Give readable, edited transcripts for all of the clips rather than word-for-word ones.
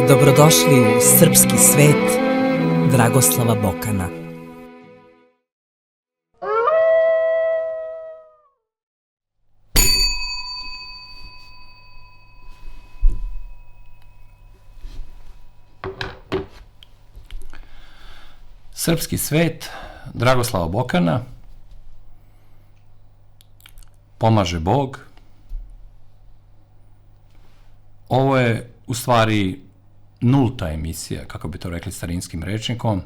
Dobrodošli u Srpski svet Dragoslava Bokana. Srpski svet Dragoslava Bokana, pomaže Bog. Ovo je u stvari nulta emisija, kako bi to rekli starinskim rečnikom,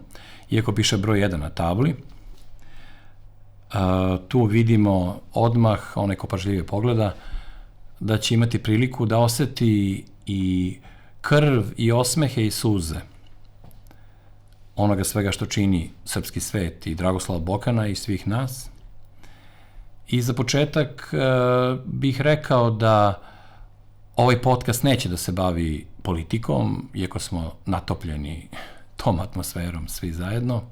iako piše broj 1 na tabli. Tu vidimo odmah, onaj ko pažljivije pogleda, da će imati priliku da oseti i krv i osmehe i suze onoga svega što čini srpski svet i Dragoslava Bokana i svih nas. I za početak bih rekao da ovaj podcast neće da se bavi politikom, iako smo natopljeni tom atmosferom svi zajedno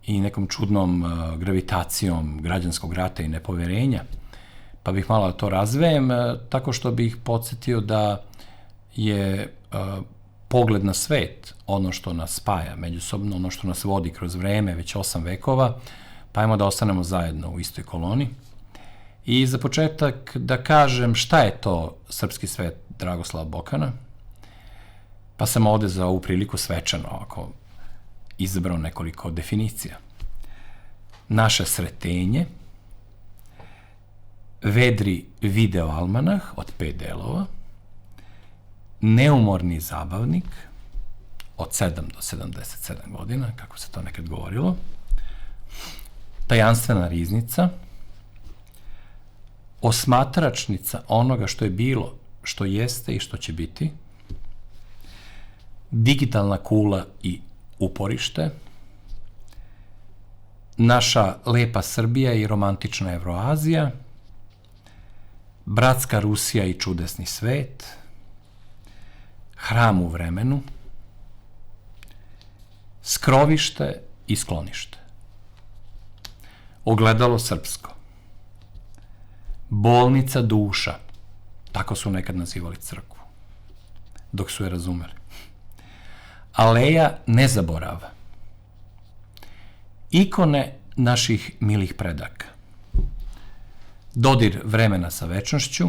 i nekom čudnom gravitacijom građanskog rata i nepoverenja, pa bih malo to razvejem tako što bih podsjetio da je pogled na svet ono što nas spaja međusobno, ono što nas vodi kroz vreme, već 8 vekova, pa ajmo da ostanemo zajedno u istoj koloni. I za početak da kažem šta je to srpski svet Dragoslava Bokana, pa sam ovde za ovu priliku svečano ovako izabrao nekoliko definicija. Naše sretenje, vedri video almanah od 5 delova, neumorni zabavnik od 7 do 77 godina, kako se to nekad govorilo, tajanstvena riznica, osmatračnica onoga što je bilo, što jeste i što će biti, digitalna kula i uporište, naša lepa Srbija i romantična Evroazija, bratska Rusija i čudesni svet, hram u vremenu, skrovište i sklonište, ogledalo srpsko, bolnica duša, tako su nekad nazivali crkvu, dok su je razumeli, aleja nezaborava, ikone naših milih predaka, dodir vremena sa večnošću,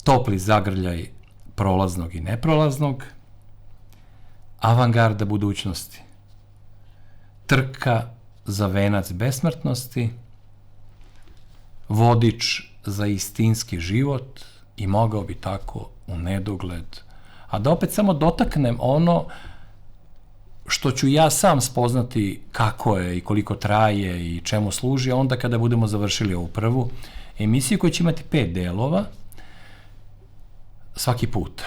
topli zagrljaj prolaznog i neprolaznog, avangarda budućnosti, trka za venac besmrtnosti, vodič za istinski život i mogao bi tako u nedogled. A da opet samo dotaknem ono što ću ja sam spoznati kako je i koliko traje i čemu služi, a onda kada budemo završili ovu prvu emisiju koja će imati 5 delova svaki put.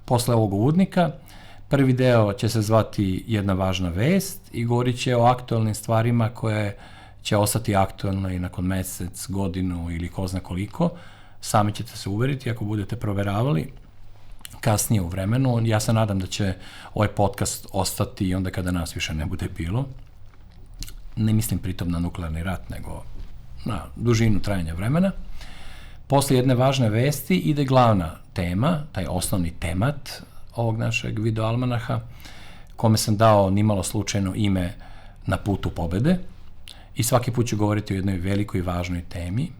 Posle ovog uvodnika, prvi deo će se zvati Jedna važna vest i govorit će o aktualnim stvarima koje će ostati aktualno i nakon mesec, godinu ili ko zna koliko. Sami ćete se uveriti ako budete proveravali kasnije u vremenu. Ja se nadam da će ovaj podcast ostati i onda kada nas više ne bude bilo. Ne mislim pritom na nuklearni rat, nego na dužinu trajanja vremena. Posle jedne važne vesti ide glavna tema, taj osnovni temat ovog našeg videoalmanaha, kome sam dao nimalo slučajno ime Na putu pobede. I svaki put ću govoriti o jednoj velikoj i važnoj temi.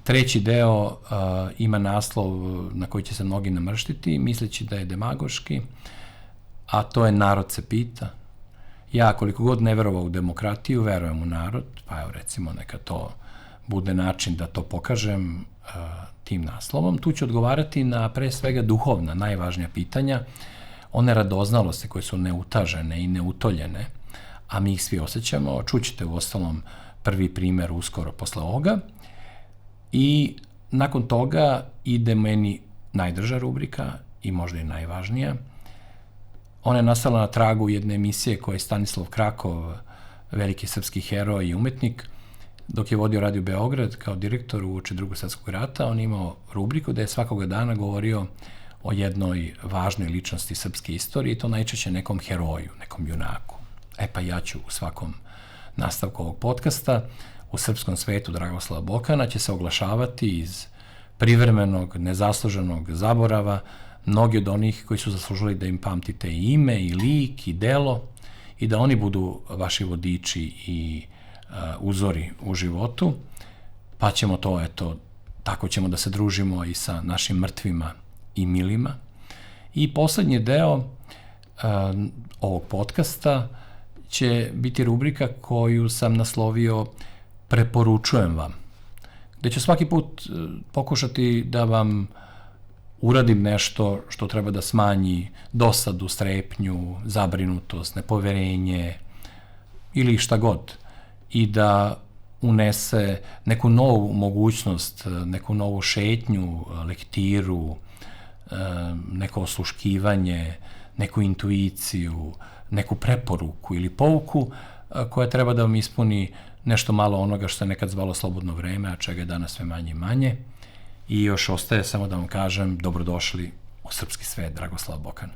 Treći deo ima naslov na koji će se mnogi namrštiti, misleći da je demagoški, a to je Narod se pita. Ja, koliko god ne verovao u demokratiju, verujem u narod, pa evo recimo neka to bude način da to pokažem tim naslovom. Tu ću odgovarati na pre svega duhovna, najvažnija pitanja, one radoznalosti koje su neutažene i neutoljene, a mi ih svi osjećamo. Čućete u ostalom prvi primer uskoro posle ovoga. I nakon toga ide meni najdrža rubrika i možda i najvažnija. Ona je nastala na tragu jedne emisije koje je Stanislav Krakov, veliki srpski heroj i umetnik, dok je vodio Radio Beograd kao direktor uoči Drugog svetskog rata. On je imao rubriku da je svakoga dana govorio o jednoj važnoj ličnosti srpske istorije i to najčešće nekom heroju, nekom junaku. Pa ja ću u svakom nastavku ovog podcasta u srpskom svetu Dragoslava Bokana će se oglašavati iz privremenog, nezasluženog zaborava mnogi od onih koji su zaslužili da im pamtite i ime, i lik, i delo i da oni budu vaši vodiči i uzori u životu, pa ćemo to, tako ćemo da se družimo i sa našim mrtvima i milima. I poslednji deo ovog podcasta će biti rubrika koju sam naslovio Preporučujem vam, gde ću svaki put pokušati da vam uradim nešto što treba da smanji dosadu, strepnju, zabrinutost, nepoverenje ili šta god i da unese neku novu mogućnost, neku novu šetnju, lektiru, neko osluškivanje, neku intuiciju, neku preporuku ili pouku koja treba da vam ispuni nešto malo onoga što se nekad zvalo slobodno vreme, a čega je danas sve manje i manje. I još ostaje samo da vam kažem dobrodošli u srpski svet Dragoslava Bokana.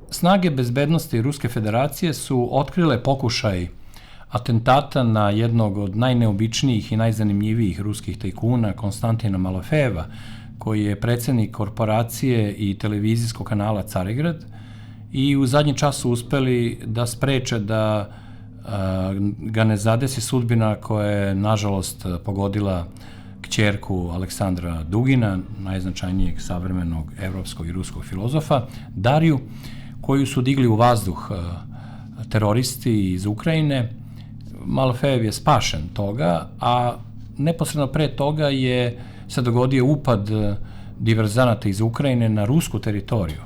Snage bezbednosti Ruske federacije su otkrile pokušaj atentata na jednog od najneobičnijih i najzanimljivijih ruskih tajkuna, Konstantina Malofejeva, koji je predsednik korporacije i televizijskog kanala Carigrad i u zadnji čas su uspeli da spreče da ga ne zadesi sudbina koja je, nažalost, pogodila kćerku Aleksandra Dugina, najznačajnijeg savremenog evropskog i ruskog filozofa, Dariju, koju su digli u vazduh teroristi iz Ukrajine. Malofejev je spašen toga, a neposredno pre toga se dogodio upad diverzanata iz Ukrajine na rusku teritoriju.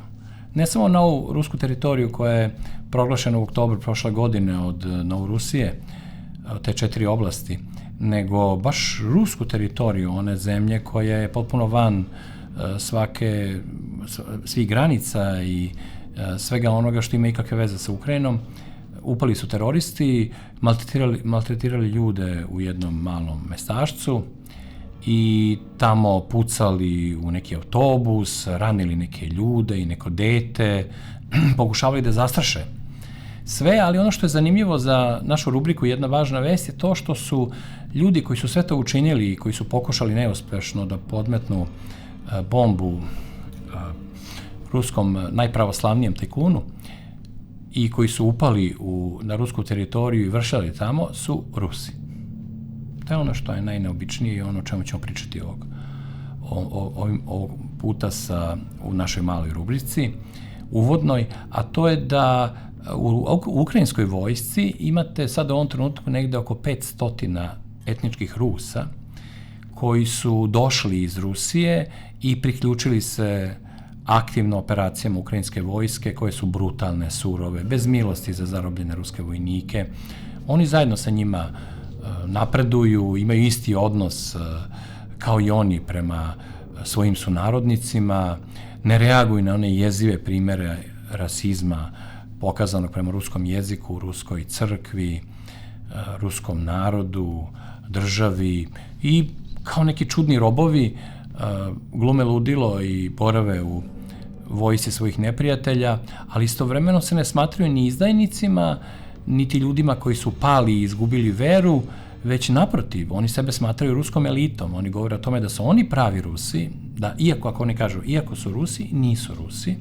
Ne samo na ovu rusku teritoriju koja je proglašena u oktobru prošle godine od Novorusije, te 4 oblasti, nego baš rusku teritoriju, one zemlje koja je potpuno van svih granica i svega onoga što ima ikakve veze sa Ukrajinom. Upali su teroristi, maltretirali ljude u jednom malom mestašcu i tamo pucali u neki autobus, ranili neke ljude i neko dete, pokušavali da zastraše sve, ali ono što je zanimljivo za našu rubriku Jedna važna vest je to što su ljudi koji su sve to učinili i koji su pokušali neuspešno da podmetnu bombu ruskom najpravoslavnijem tajkunu i koji su upali na rusku teritoriju i vršali tamo, su Rusi. To je ono što je najneobičnije i ono o čemu ćemo pričati ovog puta u našoj maloj rubrici, uvodnoj, a to je da u ukrajinskoj vojsci imate sad u ovom trenutku negde oko 500 etničkih Rusa koji su došli iz Rusije i priključili se aktivno operacijama ukrajinske vojske koje su brutalne, surove, bez milosti za zarobljene ruske vojnike. Oni zajedno sa njima napreduju, imaju isti odnos kao i oni prema svojim sunarodnicima, ne reaguju na one jezive primere rasizma pokazanog prema ruskom jeziku, ruskoj crkvi, ruskom narodu, državi i kao neki čudni robovi glume ludilo i borave u vojsci svojih neprijatelja, ali istovremeno se ne smatraju ni izdajnicima, niti ljudima koji su pali i izgubili veru, već naprotiv, oni sebe smatraju ruskom elitom. Oni govore o tome da su oni pravi Rusi, da ako oni kažu iako su Rusi, nisu Rusi.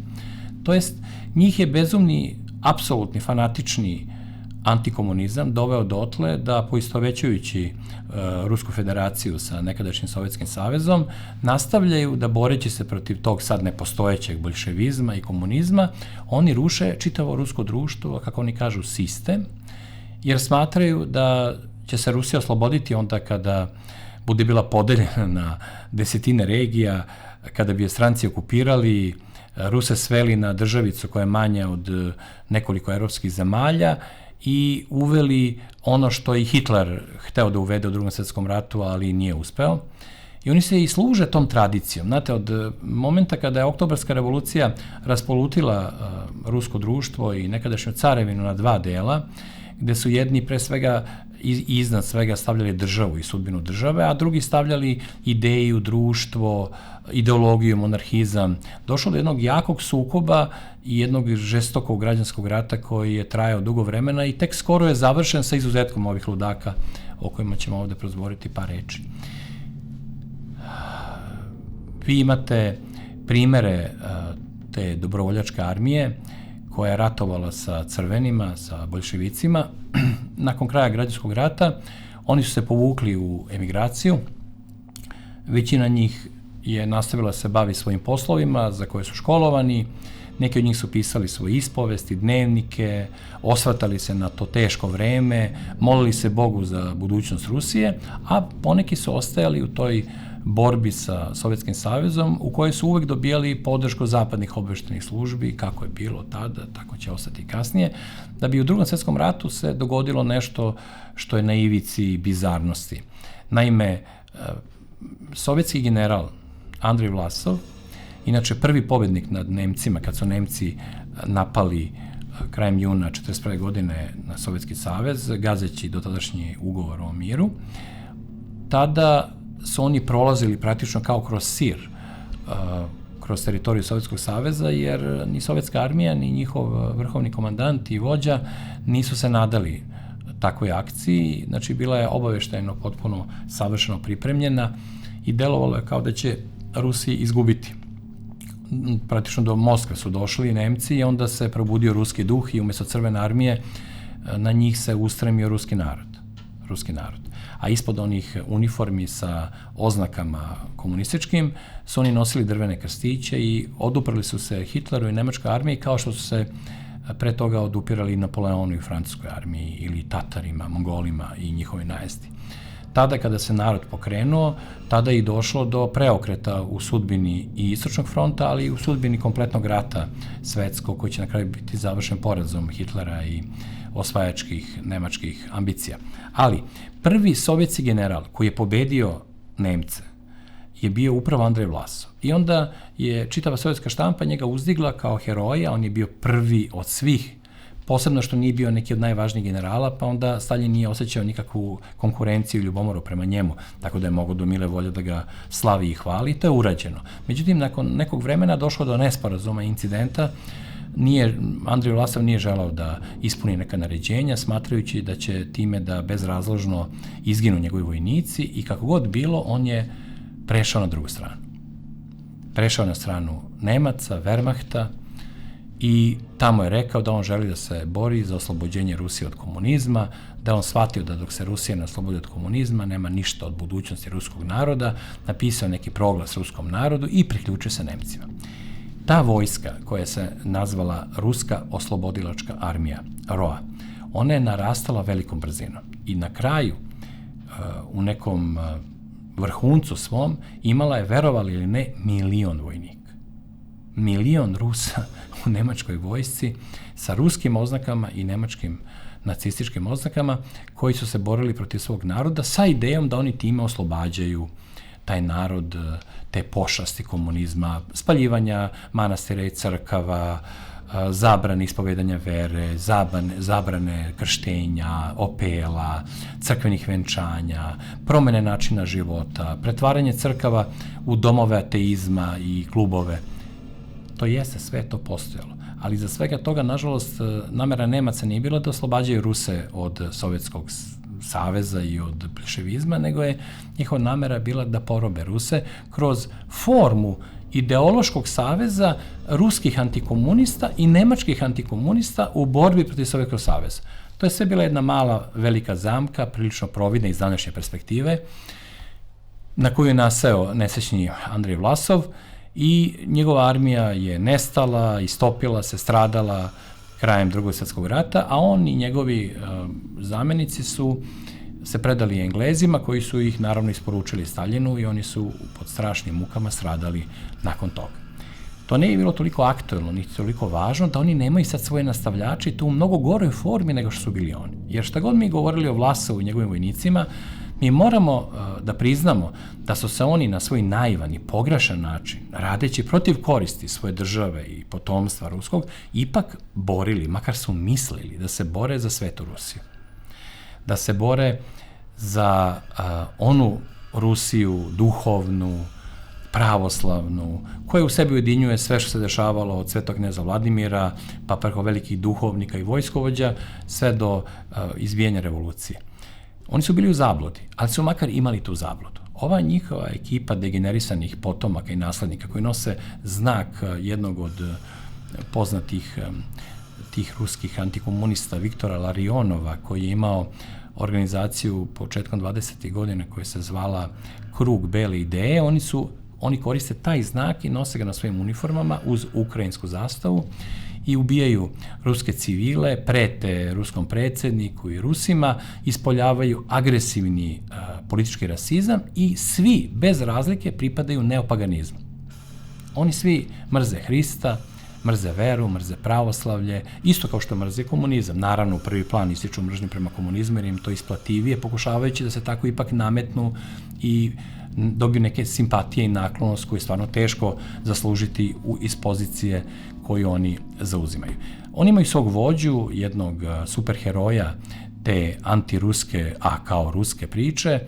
To jest, njih je bezumni, apsolutni, fanatični antikomunizam doveo dotle da, poistovećujući Rusku federaciju sa nekadašnjim Sovjetskim savezom, nastavljaju da, boreći se protiv tog sad nepostojećeg boljševizma i komunizma, oni ruše čitavo rusko društvo, kako oni kažu, sistem, jer smatraju da će se Rusija osloboditi onda kada bude bila podeljena na desetine regija, kada bi je stranci okupirali, Ruse sveli na državicu koja je manja od nekoliko evropskih zemalja i uveli ono što i Hitler hteo da uvede u Drugom svetskom ratu, ali nije uspeo. I oni se i služe tom tradicijom. Znate, od momenta kada je Oktobarska revolucija raspolutila rusko društvo i nekadašnju carevinu na dva dela, gde su jedni pre svega iznad svega stavljali državu i sudbinu države, a drugi stavljali ideju, društvo, ideologiju, monarhizam. Došlo do jednog jakog sukoba i jednog žestokog građanskog rata koji je trajao dugo vremena i tek skoro je završen sa izuzetkom ovih ludaka o kojima ćemo ovde prozboriti par reči. Vi imate primere te dobrovoljačke armije koja je ratovala sa crvenima, sa boljševicima. Nakon kraja građanskog rata oni su se povukli u emigraciju. Većina njih je nastavila se bavi svojim poslovima za koje su školovani. Neki od njih su pisali svoje ispovesti, dnevnike, osvrtali se na to teško vreme, molili se Bogu za budućnost Rusije, a poneki su ostajali u toj borbi sa Sovjetskim savezom, u kojoj su uvek dobijali podršku zapadnih obaveštajnih službi, kako je bilo tada, tako će ostati i kasnije, da bi u Drugom svetskom ratu se dogodilo nešto što je na ivici bizarnosti. Naime, sovjetski general Andrej Vlasov, inače prvi pobednik nad Nemcima, kad su Nemci napali krajem juna 1941. godine na Sovjetski savez, gazeći dotadašnji ugovor o miru, tada su oni prolazili praktično kao kroz sir, kroz teritoriju Sovjetskog saveza, jer ni sovjetska armija, ni njihov vrhovni komandant i vođa nisu se nadali takvoj akciji. Znači, bila je obaveštajno potpuno savršeno pripremljena i delovalo je kao da će Rusi izgubiti. Praktično do Moskve su došli Nemci i onda se probudio ruski duh i umesto crvene armije na njih se ustremio ruski narod. A ispod onih uniformi sa oznakama komunističkim su oni nosili drvene krstiće i oduprli su se Hitleru i nemačkoj armiji kao što su se pre toga odupirali Napoleonu i francuskoj armiji ili Tatarima, Mongolima i njihovi najezdi. Tada kada se narod pokrenuo, tada je i došlo do preokreta u sudbini i Istočnog fronta, ali i u sudbini kompletnog rata svetskog, koji će na kraju biti završen porazom Hitlera i osvajačkih nemačkih ambicija. Ali prvi sovjetski general koji je pobedio Nemce je bio upravo Andrej Vlasov. I onda je čitava sovjetska štampa njega uzdigla kao heroja, on je bio prvi od svih, posebno što nije bio neki od najvažnijih generala, pa onda Stalin nije osjećao nikakvu konkurenciju i ljubomoru prema njemu, tako da je mogao do mile volje da ga slavi i hvali, i to je urađeno. Međutim, nakon nekog vremena došlo do nesporazuma i incidenta. Andrej Vlasov nije želao da ispuni neka naređenja, smatrajući da će time da bezrazložno izginu njegovi vojnici, i kako god bilo, on je prešao na drugu stranu. Prešao na stranu Nemaca, Wehrmachta, i tamo je rekao da on želi da se bori za oslobođenje Rusije od komunizma, da on shvatio da dok se Rusija ne oslobodi od komunizma nema ništa od budućnosti ruskog naroda, napisao neki proglas ruskom narodu i priključio se Nemcima. Ta vojska koja se nazvala Ruska oslobodilačka armija, ROA, ona je narastala velikom brzinom i na kraju, u nekom vrhuncu svom, imala je, verovali ili ne, 1.000.000 vojnika. 1.000.000 Rusa u nemačkoj vojsci sa ruskim oznakama i nemačkim nacističkim oznakama, koji su se borili protiv svog naroda sa idejom da oni time oslobađaju taj narod te pošasti komunizma, spaljivanja manastira i crkava, zabrane ispovedanja vere, zabrane krštenja, opela, crkvenih venčanja, promene načina života, pretvaranje crkava u domove ateizma i klubove. To jeste, sve to postojalo. Ali za svega toga, nažalost, namera Nemaca nije bila da oslobađaju Ruse od Sovjetskog saveza i od boljševizma, nego je njihova namera bila da porobe Ruse kroz formu ideološkog saveza ruskih antikomunista i nemačkih antikomunista u borbi protiv Sovjetskog saveza. To je sve bila jedna mala, velika zamka, prilično providna iz današnje perspektive, na koju je naseo nesrećni Andrej Vlasov i njegova armija je nestala, istopila se, stradala krajem Drugog svjetskog rata, a on i njegovi zamenici su se predali Englezima, koji su ih naravno isporučili Staljinu i oni su pod strašnim mukama stradali nakon toga. To nije bilo toliko aktuelno, niti toliko važno, da oni nemaju sad svoje nastavljače i to u mnogo goroj formi nego što su bili oni. Jer šta god mi govorili o Vlasovu i njegovim vojnicima, mi moramo da priznamo da su se oni na svoj naivan i pogrešan način, radeći protiv koristi svoje države i potomstva ruskog, ipak borili, makar su mislili da se bore za svetu Rusiju. Da se bore za onu Rusiju duhovnu, pravoslavnu, koja u sebi ujedinjuje sve što se dešavalo od svetog kneza Vladimira, pa preko velikih duhovnika i vojskovođa, sve do izbijanja revolucije. Oni su bili u zabludi, ali su makar imali tu zabludu. Ova njihova ekipa degenerisanih potomaka i naslednika koji nose znak jednog od poznatih tih ruskih antikomunista Viktora Larionova, koji je imao organizaciju početkom 20. godina koja se zvala Krug bele ideje, oni koriste taj znak i nose ga na svojim uniformama uz ukrajinsku zastavu i ubijaju ruske civile, prete ruskom predsjedniku i Rusima, ispoljavaju agresivni politički rasizam i svi, bez razlike, pripadaju neopaganizmu. Oni svi mrze Hrista, mrze veru, mrze pravoslavlje, isto kao što mrze komunizam. Naravno, u prvi plan ističu mržnju prema komunizmu jer im to isplativije, pokušavajući da se tako ipak nametnu i dobiju neke simpatije i naklonost koju je stvarno teško zaslužiti iz pozicije koju oni zauzimaju. Oni imaju svog vođu, jednog superheroja te antiruske, a kao ruske priče,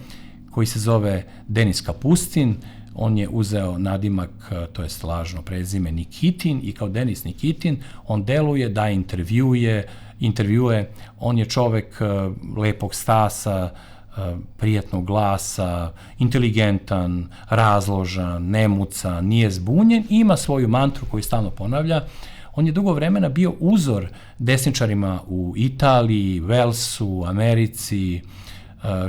koji se zove Denis Kapustin. On je uzeo nadimak, to jest lažno prezime Nikitin, i kao Denis Nikitin on deluje, daje intervjue, on je čovek lepog stasa, prijatnog glasa, inteligentan, razložan, nemucan, nije zbunjen i ima svoju mantru koju stalno ponavlja. On je dugo vremena bio uzor desničarima u Italiji, Velsu, Americi.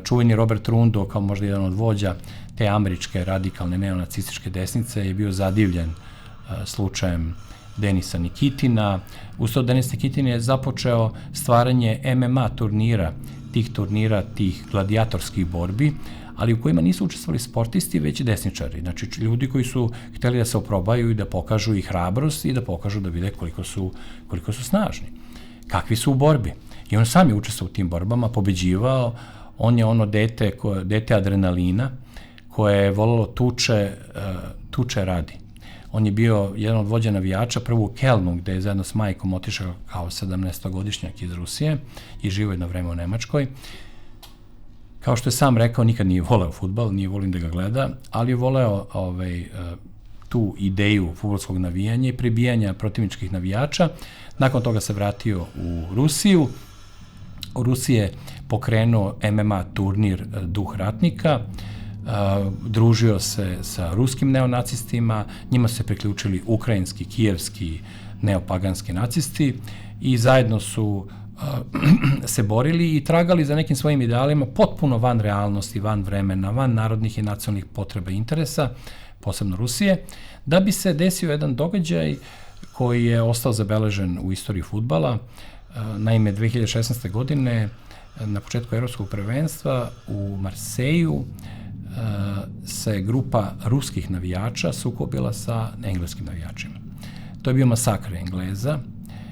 Čuveni Robert Rundo, kao možda jedan od vođa te američke radikalne neonacističke desnice, je bio zadivljen slučajem Denisa Nikitina. Uz to Denis Nikitin je započeo stvaranje MMA turnira, tih gladijatorskih borbi, ali u kojima nisu učestvovali sportisti, već i desničari. Znači, ljudi koji su hteli da se oprobaju i da pokažu i hrabrost i da pokažu da vide koliko su snažni. Kakvi su u borbi. I on sam je učestvovao u tim borbama, pobeđivao. On je ono dete adrenalina koje je volelo tuče radi. On je bio jedan od vođa navijača, prvo u Kelnu, gde je zajedno s majkom otišao kao 17-godišnjak iz Rusije i živo jedno vreme u Nemačkoj. Kao što je sam rekao, nikad nije voleo fudbal, nije volim da ga gleda, ali je voleo tu ideju fudbalskog navijanja i pribijanja protivničkih navijača. Nakon toga se vratio u Rusiju. U Rusiji je pokrenuo MMA turnir Duh ratnika, družio se sa ruskim neonacistima, njima se priključili ukrajinski, kijevski, neopaganski nacisti i zajedno su se borili i tragali za nekim svojim idealima potpuno van realnosti, van vremena, van narodnih i nacionalnih potreba i interesa, posebno Rusije, da bi se desio jedan događaj koji je ostao zabeležen u istoriji fudbala. Naime, 2016. godine, na početku evropskog prvenstva u Marseju, se grupa ruskih navijača sukobila sa engleskim navijačima. To je bio masakr Engleza,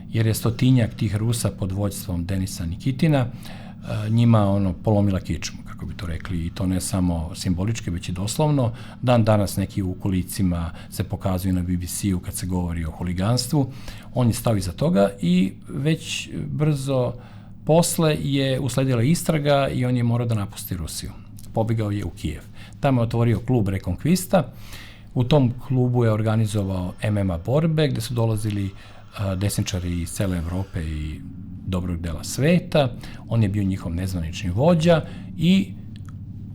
jer je 100-tinjak tih Rusa pod vođstvom Denisa Nikitina njima polomila kičmu, kako bi to rekli, i to ne samo simbolički, već i doslovno. Dan danas neki u kolicima se pokazuju na BBC-u kad se govori o huliganstvu. On je stao iza toga i već brzo posle je usledila istraga i on je morao da napusti Rusiju. Pobegao je u Kijev. Tamo je otvorio klub Rekonkvista. U tom klubu je organizovao MMA borbe, gde su dolazili desničari iz cele Evrope i dobrog dela sveta. On je bio njihov nezvanični vođa i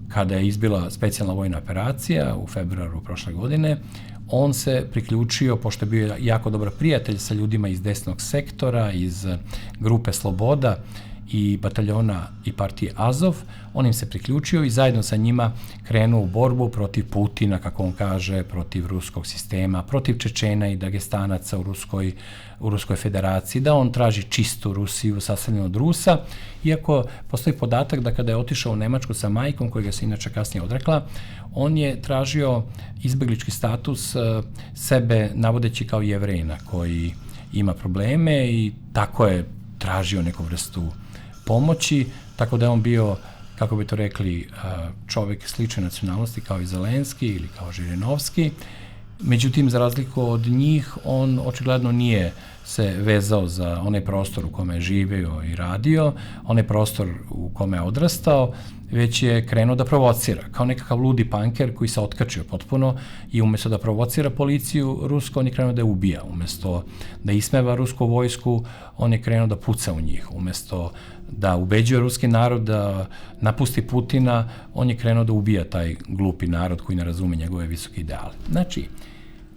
kada je izbila specijalna vojna operacija u februaru prošle godine, on se priključio, pošto je bio jako dobar prijatelj sa ljudima iz desnog sektora, iz grupe Sloboda i bataljona i partije Azov, on im se priključio i zajedno sa njima krenuo u borbu protiv Putina, kako on kaže, protiv ruskog sistema, protiv Čečena i Dagestanaca u Ruskoj federaciji, da on traži čistu Rusiju sastavljenu od Rusa, iako postoji podatak da kada je otišao u Nemačku sa majkom, kojega se inače kasnije odrekla, on je tražio izbeglički status sebe navodeći kao Jevrejina koji ima probleme i tako je tražio neku vrstu pomoći, tako da je on bio, kako bi to rekli, čovek slične nacionalnosti kao i Zelenski ili kao Žirinovski. Međutim, za razliku od njih, on očigledno nije se vezao za onaj prostor u kome je živeo i radio, onaj prostor u kome je odrastao, već je krenuo da provocira, kao nekakav ludi panker koji se otkačio potpuno i umesto da provocira policiju rusku, on je krenuo da je ubija. Umesto da ismeva rusku vojsku, on je krenuo da puca u njih. Umesto da ubeđuje ruski narod da napusti Putina, on je krenuo da ubija taj glupi narod koji ne razume njegove visoke ideale. Znači,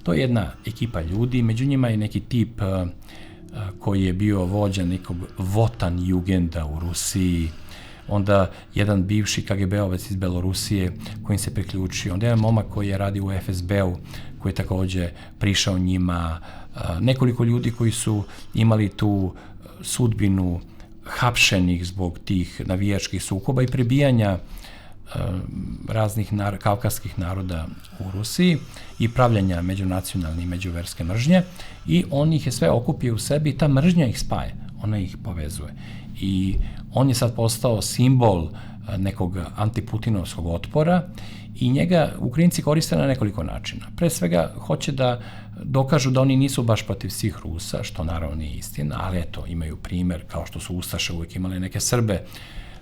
to je jedna ekipa ljudi, među njima je neki tip koji je bio vođa nekog Votan Jugenda u Rusiji, onda jedan bivši KGB-ovac iz Belorusije kojim se priključio, onda jedan momak koji je radio u FSB-u, koji je takođe prišao njima, nekoliko ljudi koji su imali tu sudbinu hapšenih zbog tih navijačkih sukoba i prebijanja raznih kavkaskih naroda u Rusiji i pravljanja međunacionalne i međuverske mržnje, i on ih je sve okupio u sebi i ta mržnja ih spaja, ona ih povezuje. I on je sad postao simbol nekog antiputinovskog otpora i njega Ukrajinci koriste na nekoliko načina. Pre svega, hoće da dokažu da oni nisu baš protiv svih Rusa, što naravno nije istina, ali eto, imaju primer, kao što su Ustaše uvijek imali neke Srbe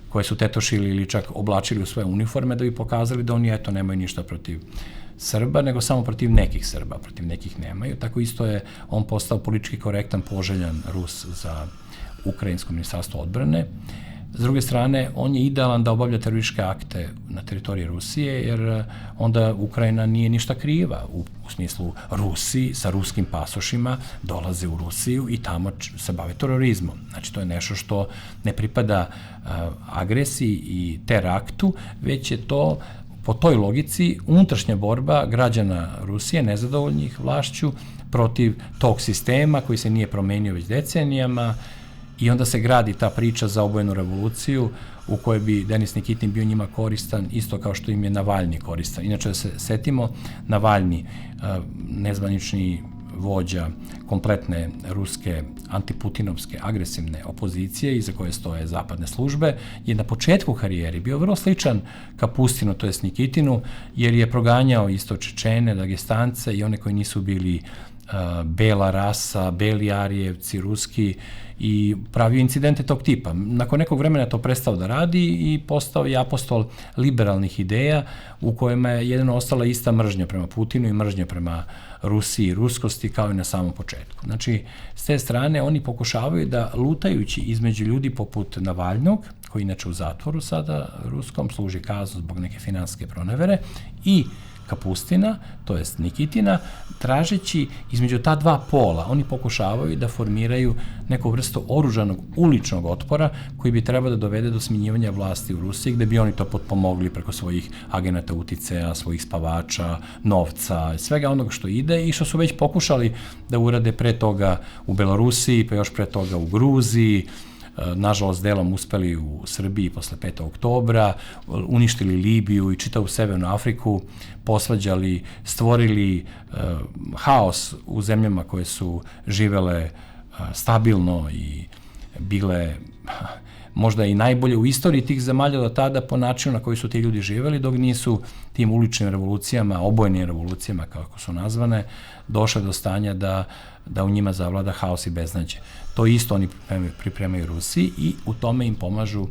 koje su tetošili ili čak oblačili u svoje uniforme da bi pokazali da oni, eto, nemaju ništa protiv Srba, nego samo protiv nekih Srba, protiv nekih nemaju. Tako isto je on postao politički korektan, poželjan Rus za Ukrajinsko ministarstvo odbrane. S druge strane, on je idealan da obavlja terorističke akte na teritoriji Rusije, jer onda Ukrajina nije ništa kriva. U smislu, Rusi sa ruskim pasošima dolaze u Rusiju i tamo se bave terorizmom. Znači, to je nešto što ne pripada agresiji i teraktu, već je to, po toj logici, unutrašnja borba građana Rusije, nezadovoljnih vlašću, protiv tog sistema koji se nije promenio već decenijama. I onda se gradi ta priča za obojenu revoluciju u kojoj bi Denis Nikitin bio njima koristan, isto kao što im je Navalni koristan. Inače, da se setimo, Navalni, nezvanični vođa kompletne ruske antiputinovske agresivne opozicije iza koje stoje zapadne službe, je na početku karijere bio vrlo sličan Kapustinu, to jest Nikitinu, jer je proganjao isto Čečene, Dagestance i one koji nisu bili bela rasa, beli Arijevci, ruski, i pravio incidente tog tipa. Nakon nekog vremena to prestao da radi i postao je apostol liberalnih ideja u kojima je jedino ostala ista mržnja prema Putinu i mržnja prema Rusiji i ruskosti kao i na samom početku. Znači, s te strane oni pokušavaju da, lutajući između ljudi poput Navalnog, koji inače u zatvoru sada ruskom, služi kaznu zbog neke finansijske pronevere, i Kapustina, to jest Nikitina, tražeći između ta dva pola, oni pokušavaju da formiraju neku vrstu oružanog uličnog otpora koji bi trebao da dovede do smenjivanja vlasti u Rusiji, gde bi oni to potpomogli preko svojih agenata uticaja, svojih spavača, novca, svega onoga što ide i što su već pokušali da urade pre toga u Belorusiji, pa još pre toga u Gruziji, nažalost delom uspeli u Srbiji posle 5. oktobra, uništili Libiju i čitavu Severnu Afriku, posvađali, stvorili haos u zemljama koje su živele stabilno i bile možda i najbolje u istoriji tih zemalja do tada po načinu na koji su ti ljudi živeli, dok nisu tim uličnim revolucijama, obojenim revolucijama, kako su nazvane, došle do stanja da u njima zavlada haos i beznađe. To isto oni pripremaju Rusiji i u tome im pomažu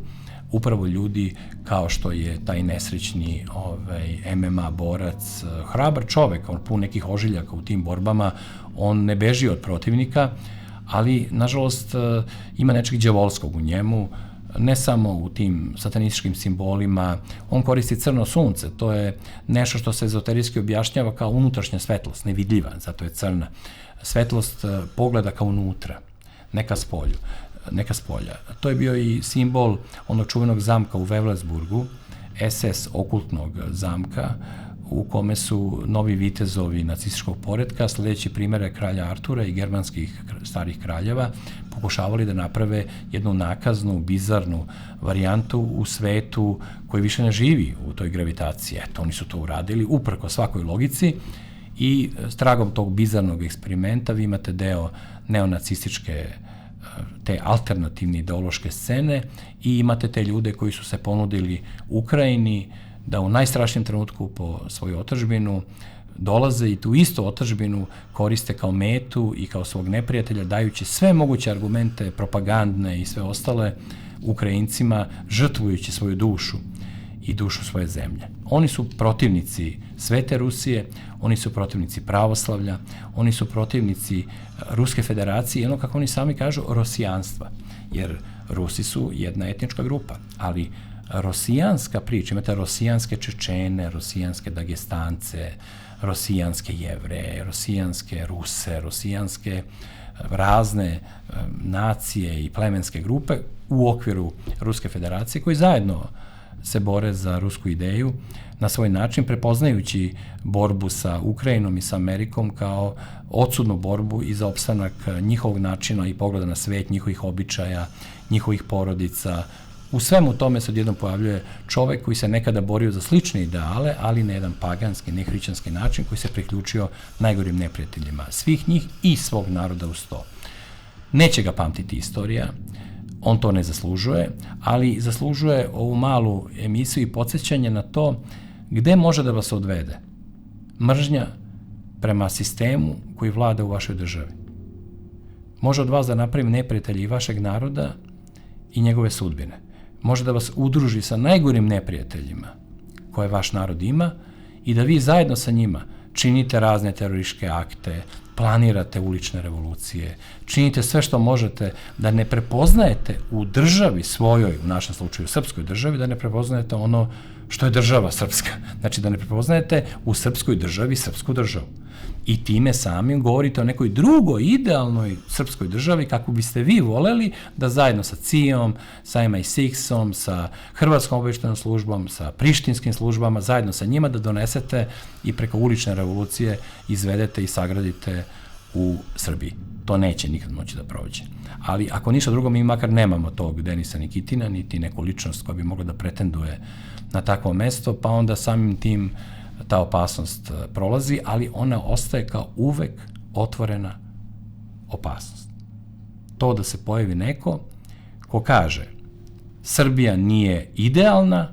upravo ljudi kao što je taj nesrećni MMA borac, hrabar čovek, on pun nekih ožiljaka u tim borbama, on ne beži od protivnika, ali nažalost ima nečeg đavolskog u njemu, ne samo u tim satanističkim simbolima, on koristi crno sunce, to je nešto što se ezoterijski objašnjava kao unutrašnja svetlost, nevidljiva, zato je crna. Svetlost pogleda kao unutra, neka spolja. To je bio i simbol onog čuvenog zamka u Wewelsburgu, SS okultnog zamka, u kome su novi vitezovi nacističkog poretka, sledeći primere kralja Artura i germanskih starih kraljeva, pokušavali da naprave jednu nakaznu, bizarnu varijantu u svetu koji više ne živi u toj gravitaciji. Eto, oni su to uradili uprko svakoj logici i s tragom tog bizarnog eksperimenta vi imate deo neonacističke, te alternativne ideološke scene i imate te ljude koji su se ponudili Ukrajini da u najstrašnijem trenutku po svoju otadžbinu dolaze i tu istu otadžbinu koriste kao metu i kao svog neprijatelja, dajući sve moguće argumente, propagandne i sve ostale Ukrajincima, žrtvujući svoju dušu i dušu svoje zemlje. Oni su protivnici Svete Rusije, oni su protivnici pravoslavlja, oni su protivnici Ruske federacije i ono, kako oni sami kažu, rosijanstva. Jer Rusi su jedna etnička grupa, ali rosijanska priča, imate rosijanske Čečene, rosijanske Dagestance, rosijanske Jevreje, rosijanske Ruse, rosijanske razne nacije i plemenske grupe u okviru Ruske federacije koji zajedno se bore za rusku ideju na svoj način, prepoznajući borbu sa Ukrajinom i sa Amerikom kao odsudnu borbu i za opstanak njihovog načina i pogleda na svet, njihovih običaja, njihovih porodica. U svemu tome se odjednom pojavljuje čovek koji se nekada borio za slične ideale, ali na jedan paganski, nehrišćanski način, koji se priključio najgorim neprijateljima svih njih i svog naroda uz to. Neće ga pamtiti istorija, on to ne zaslužuje, ali zaslužuje ovu malu emisiju i podsjećanje na to gde može da vas odvede mržnja prema sistemu koji vlada u vašoj državi. Može od vas da napravi neprijatelji i vašeg naroda i njegove sudbine. Može da vas udruži sa najgorim neprijateljima koje vaš narod ima i da vi zajedno sa njima činite razne terorističke akte, planirate ulične revolucije, činite sve što možete da ne prepoznajete u državi svojoj, u našem slučaju srpskoj državi, da ne prepoznajete ono što je država srpska. Znači da ne prepoznajete u srpskoj državi srpsku državu. I time samim govorite o nekoj drugoj, idealnoj srpskoj državi kako biste vi voleli da zajedno sa CIA-om, sa MI6-om, sa Hrvatskom obaveštajnom službom, sa prištinskim službama, zajedno sa njima da donesete i preko ulične revolucije izvedete i sagradite u Srbiji. To neće nikad moći da prođe. Ali ako ništa drugo, mi makar nemamo tog Denisa Nikitina, niti neku ličnost koja bi mogla da pretenduje na takvo mesto, pa onda samim tim ta opasnost prolazi, ali ona ostaje kao uvek otvorena opasnost. To da se pojavi neko ko kaže Srbija nije idealna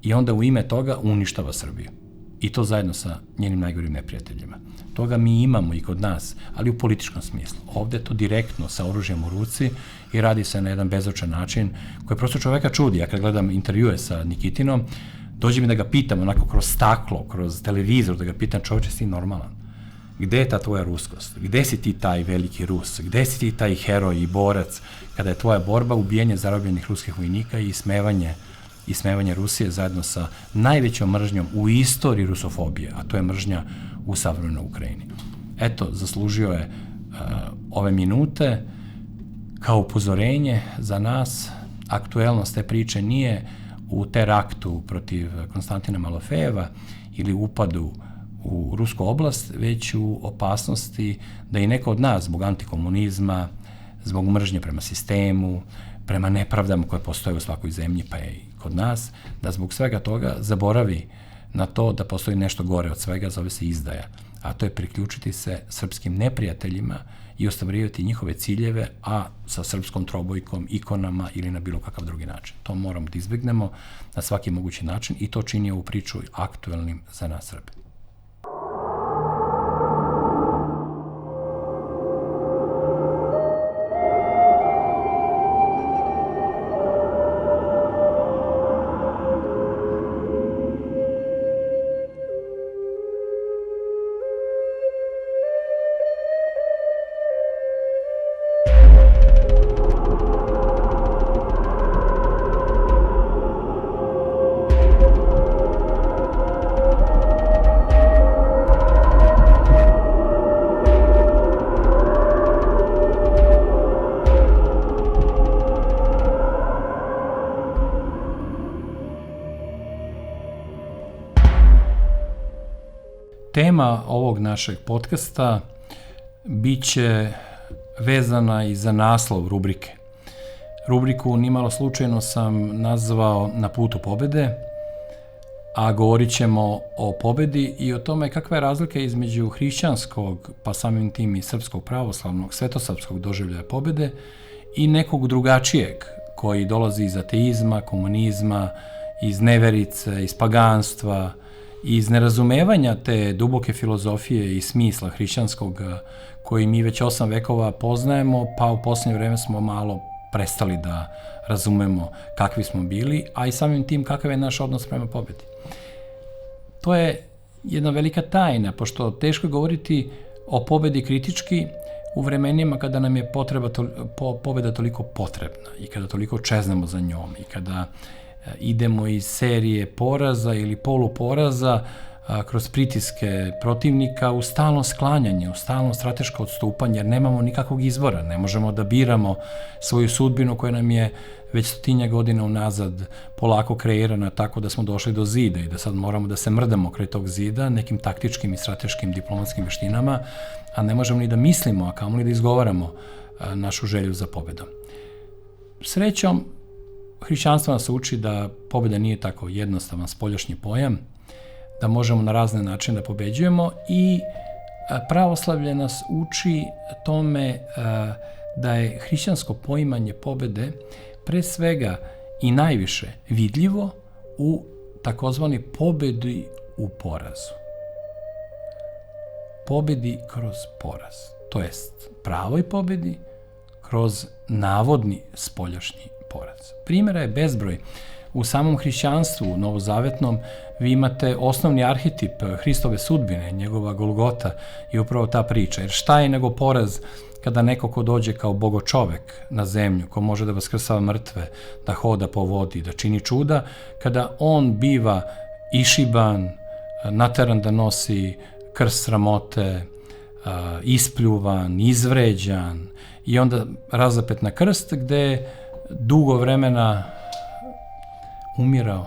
i onda u ime toga uništava Srbiju. I to zajedno sa njenim najgorim neprijateljima. Toga mi imamo i kod nas, ali u političkom smislu. Ovde je to direktno sa oružjem u ruci i radi se na jedan bezočan način koji prosto čoveka čudi. Ja kad gledam intervjue sa Nikitinom, dođe mi da ga pitam onako kroz staklo, kroz televizor, da ga pitam, čovječe, si ti normalan? Gde je ta tvoja ruskost? Gde si ti taj veliki Rus? Gde si ti taj heroj i borac kada je tvoja borba ubijanje zarobljenih ruskih vojnika i ismevanje Rusije zajedno sa najvećom mržnjom u istoriji rusofobije, a to je mržnja u savremenoj Ukrajini. Eto, zaslužio je ove minute kao upozorenje za nas. Aktuelnost te priče nije u teraktu protiv Konstantina Malofejeva ili upadu u rusku oblast, već u opasnosti da i neko od nas zbog antikomunizma, zbog mržnje prema sistemu, prema nepravdama koje postoje u svakoj zemlji, pa je i kod nas, da zbog svega toga zaboravi na to da postoji nešto gore od svega, zove se izdaja, a to je priključiti se srpskim neprijateljima i ostvarivati njihove ciljeve, a sa srpskom trobojkom, ikonama ili na bilo kakav drugi način. To moramo da izbegnemo na svaki mogući način i to čini ovu priču aktuelnim za nas Srbe. tema ovog našeg podcasta biće vezana i za naslov rubrike. Rubriku nimalo slučajno sam nazvao Na putu pobede, a govorit ćemo o pobedi i o tome kakva je razlika između hrišćanskog, pa samim tim i srpskog pravoslavnog, svetosrpskog doživljaja pobede i nekog drugačijeg koji dolazi iz ateizma, komunizma, iz neverice, iz paganstva, iz nerazumevanja te duboke filozofije i smisla hrišćanskog koji mi već 8 vekova poznajemo, pa u posljednje vreme smo malo prestali da razumemo kakvi smo bili, a i samim tim kakav je naš odnos prema pobedi. To je jedna velika tajna, pošto teško je govoriti o pobedi kritički u vremenima kada nam je pobeda toliko potrebna i kada toliko čeznemo za njom i kada idemo iz serije poraza ili poluporaza kroz pritiske protivnika u stalno sklanjanje, u stalno strateško odstupanje, jer nemamo nikakvog izbora, ne možemo da biramo svoju sudbinu koja nam je već 100 godina unazad polako kreirana tako da smo došli do zida i da sad moramo da se mrdamo kraj tog zida nekim taktičkim i strateškim diplomatskim veštinama, a ne možemo ni da mislimo, a kamoli da izgovaramo našu želju za pobedom. Srećom, hrišćanstvo nas uči da pobeda nije tako jednostavan spoljašnji pojam, da možemo na razne načine da pobeđujemo i pravoslavlje nas uči tome da je hrišćansko poimanje pobede pre svega i najviše vidljivo u takozvani pobedi u porazu. Pobedi kroz poraz, to jest pravoj pobedi kroz navodni spoljašnji poraz. Primjera je bezbroj. U samom hrišćanstvu, novozavetnom, vi imate osnovni arhetip Hristove sudbine, njegova Golgota i upravo ta priča. Jer šta je nego poraz kada neko ko dođe kao bogočovek na zemlju, ko može da vaskrsava mrtve, da hoda po vodi, da čini čuda, kada on biva išiban, nateran da nosi krst sramote, ispljuvan, izvređan i onda razapet na krst gde dugo vremena umirao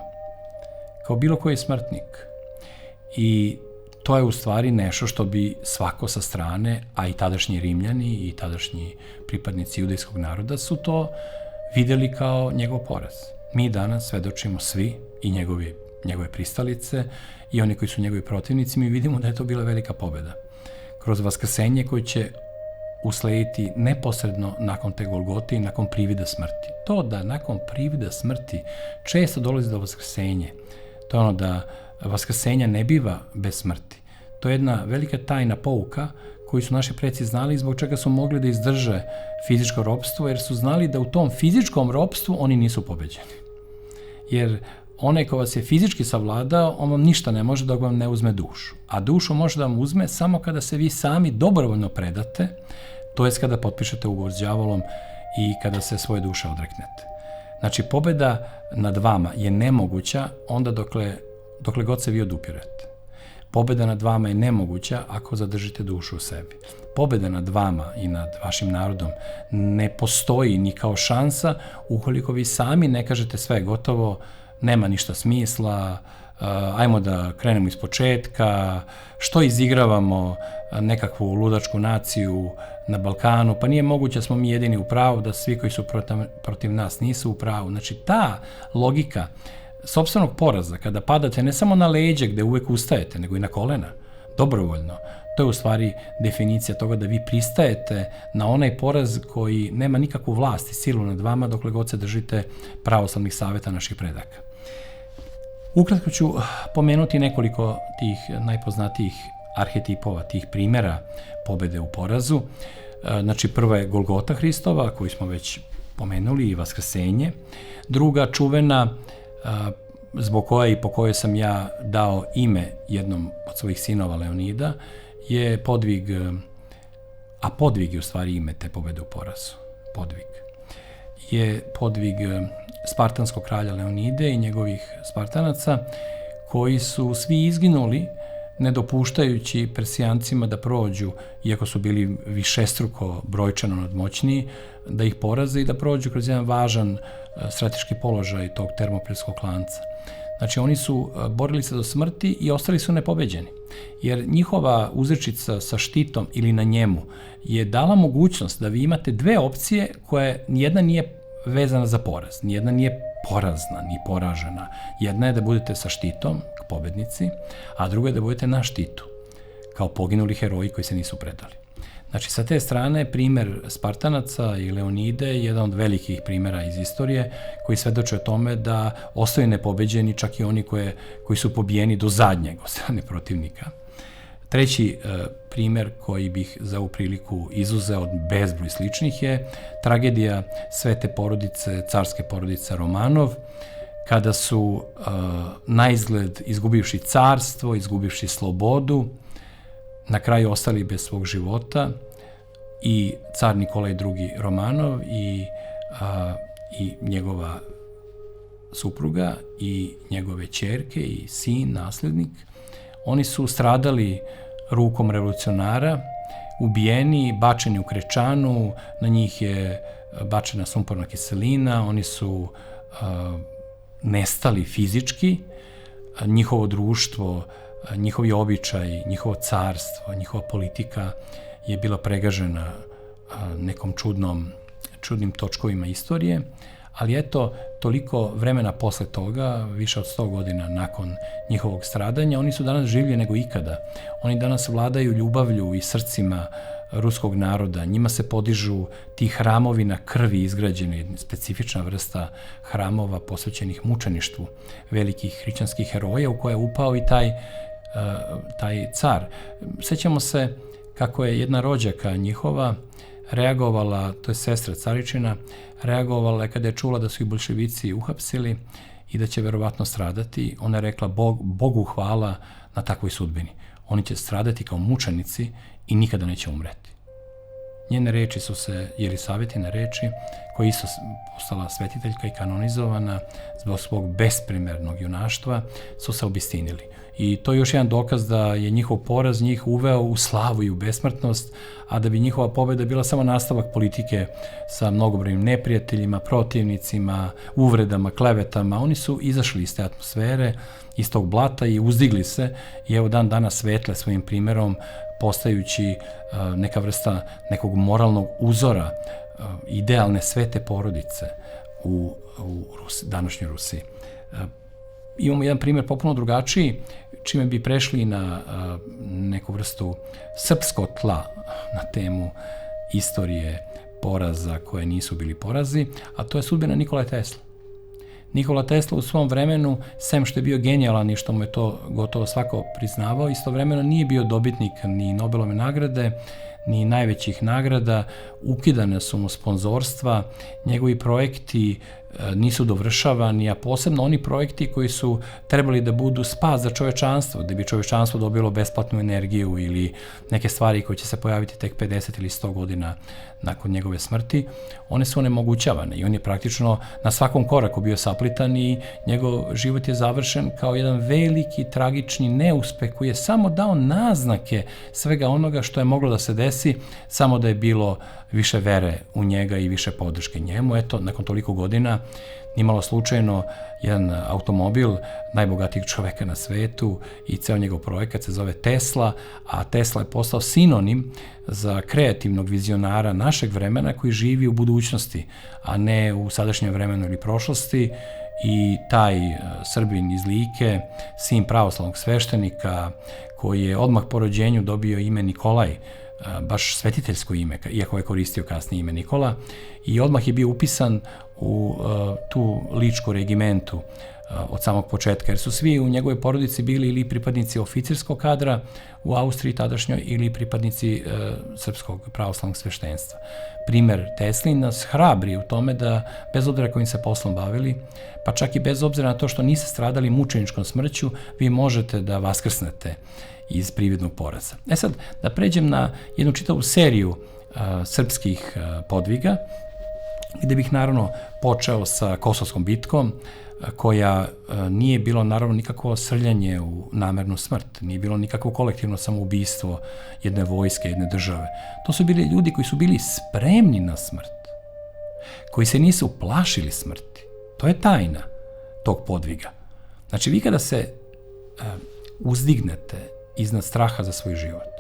kao bilo koji smrtnik. I to je u stvari nešto što bi svako sa strane, a i tadašnji Rimljani i tadašnji pripadnici judejskog naroda su to videli kao njegov poraz. Mi danas svedočimo svi i njegove pristalice i oni koji su njegovi protivnici, mi vidimo da je to bila velika pobeda. Kroz vaskrsenje koji će uslediti neposredno nakon te Golgote i nakon privida smrti. To da nakon privida smrti često dolazi do vaskrsenja. To je ono da vaskrsenja ne biva bez smrti. To je jedna velika tajna pouka koju su naši preci znali, zbog čega su mogli da izdrže fizičko ropstvo, jer su znali da u tom fizičkom ropstvu oni nisu pobeđeni. Jer onaj ko vas je fizički savladao, on vam ništa ne može dok vam ne uzme dušu. A dušu može da vam uzme samo kada se vi sami dobrovoljno predate, to jest kada potpišete ugovor s đavolom i kada se svoje duše odreknete. Znači, pobeda nad vama je nemoguća onda dokle god se vi odupirete. Pobeda nad vama je nemoguća ako zadržite dušu u sebi. Pobeda nad vama i nad vašim narodom ne postoji ni kao šansa ukoliko vi sami ne kažete sve gotovo, nema ništa smisla, ajmo da krenemo iz početka, što izigravamo nekakvu ludačku naciju na Balkanu, pa nije moguće da smo mi jedini u pravu, da svi koji su protiv nas nisu u pravu. Znači, ta logika sopstvenog poraza, kada padate ne samo na leđe gde uvek ustajete, nego i na kolena, dobrovoljno, to je u stvari definicija toga da vi pristajete na onaj poraz koji nema nikakvu vlast i silu nad vama dokle god se držite pravoslavnih saveta naših predaka. Ukratko ću pomenuti nekoliko tih najpoznatijih arhetipova, tih primjera pobede u porazu. Znači, prva je Golgota Hristova, koju smo već pomenuli, i vaskrsenje. Druga, čuvena, zbog koje i po kojoj sam ja dao ime jednom od svojih sinova Leonida, je podvig, a podvig je u stvari ime te pobede u porazu. Podvig je podvig spartanskog kralja Leonide i njegovih Spartanaca, koji su svi izginuli, ne dopuštajući Persijancima da prođu, iako su bili višestruko brojčano nadmoćniji, da ih poraze i da prođu kroz jedan važan strateški položaj tog termopilskog lanca. Znači oni su borili se do smrti i ostali su nepobeđeni. Jer njihova uzrečica sa štitom ili na njemu je dala mogućnost da vi imate dve opcije koje nijedna nije vezana za poraz, nijedna nije porazna, ni poražena. Jedna je da budete sa štitom, pobednici, a druga je da budete na štitu, kao poginuli heroji koji se nisu predali. Znači, sa te strane, primer Spartanaca i Leonide je jedan od velikih primera iz istorije koji svedoče o tome da ostaju nepobeđeni čak i oni koji su pobijeni do zadnjeg od strane protivnika. Treći primer koji bih za ovu priliku izuzeo od bezbroj sličnih je tragedija svete porodice, carske porodice Romanov, kada su na izgled izgubivši carstvo, izgubivši slobodu, na kraju ostali bez svog života i car Nikolaj II. Romanov i njegova supruga i njegove ćerke i sin, naslednik. Oni su stradali rukom revolucionara, ubijeni, bačeni u krečanu, na njih je bačena sumporna kiselina, oni su nestali fizički, njihovo društvo, njihovi običaj, njihovo carstvo, njihova politika je bila pregažena nekom čudnim točkovima istorije, ali eto, toliko vremena posle toga, više od 100 godina nakon njihovog stradanja, oni su danas življi nego ikada. Oni danas vladaju ljubavlju i srcima ruskog naroda. Njima se podižu ti hramovi na krvi izgrađeni, specifična vrsta hramova posvećenih mučeništvu velikih hrišćanskih heroja u koje je upao i taj car. Sećamo se kako je jedna rođaka njihova reagovala, to je sestra caričina, reagovala kada je čula da su ih boljševici uhapsili i da će verovatno stradati. Ona je rekla, Bogu hvala na takvoj sudbini. Oni će stradati kao mučenici i nikada neće umreti. Njene reči su se, Jelisavitine reči, koja je isto postala svetiteljka i kanonizovana zbog svog besprimernog junaštva, su se obistinili. I to je još jedan dokaz da je njihov poraz njih uveo u slavu i u besmrtnost, a da bi njihova pobeda bila samo nastavak politike sa mnogobrojnim neprijateljima, protivnicima, uvredama, klevetama. Oni su izašli iz te atmosfere, iz tog blata i uzdigli se i evo dan danas svetle svojim primerom, postajući neka vrsta nekog moralnog uzora, idealne svete porodice u današnjoj Rusiji. Imamo jedan primjer popuno drugačiji, čime bi prešli na neku vrstu srpskog tla na temu istorije poraza koje nisu bili porazi, a to je sudbina Nikole Tesle. Nikola Tesla u svom vremenu, sem što je bio genijalan i što mu je to gotovo svako priznavao, istovremeno nije bio dobitnik ni Nobelove nagrade, ni najvećih nagrada, ukidane su mu sponzorstva, njegovi projekti nisu dovršavani, a posebno oni projekti koji su trebali da budu spas za čovečanstvo, da bi čovečanstvo dobilo besplatnu energiju ili neke stvari koje će se pojaviti tek 50 ili 100 godina nakon njegove smrti, one su onemogućavane i on je praktično na svakom koraku bio saplitan i njegov život je završen kao jedan veliki, tragični neuspeh koji je samo dao naznake svega onoga što je moglo da se desi, samo da je bilo više vere u njega i više podrške njemu. Eto, nakon toliko godina, nimalo slučajno, jedan automobil najbogatijeg čoveka na svetu i ceo njegov projekat se zove Tesla, a Tesla je postao sinonim za kreativnog vizionara našeg vremena koji živi u budućnosti, a ne u sadašnjem vremenu ili prošlosti. I taj Srbin iz Like, sin pravoslavnog sveštenika, koji je odmah po rođenju dobio ime Nikolaj, baš svetiteljsko ime, iako je koristio kasnije ime Nikola, i odmah je bio upisan u tu ličku regimentu od samog početka, jer su svi u njegovoj porodici bili ili pripadnici oficirskog kadra u Austriji tadašnjoj ili pripadnici srpskog pravoslavnog sveštenstva. Primer Teslin nas hrabri u tome da, bez obzira kojim se poslom bavili, pa čak i bez obzira na to što niste stradali mučeničkom smrću, vi možete da vaskrsnete iz prividnog poraza. Sad, da pređem na jednu čitavu seriju srpskih podviga, gde bih naravno počeo sa Kosovskom bitkom, koja nije bilo naravno nikakvo srljanje u namernu smrt, nije bilo nikakvo kolektivno samoubistvo jedne vojske, jedne države. To su bili ljudi koji su bili spremni na smrt, koji se nisu plašili smrti. To je tajna tog podviga. Znači, vi kada se uzdignete iznad straha za svoj život,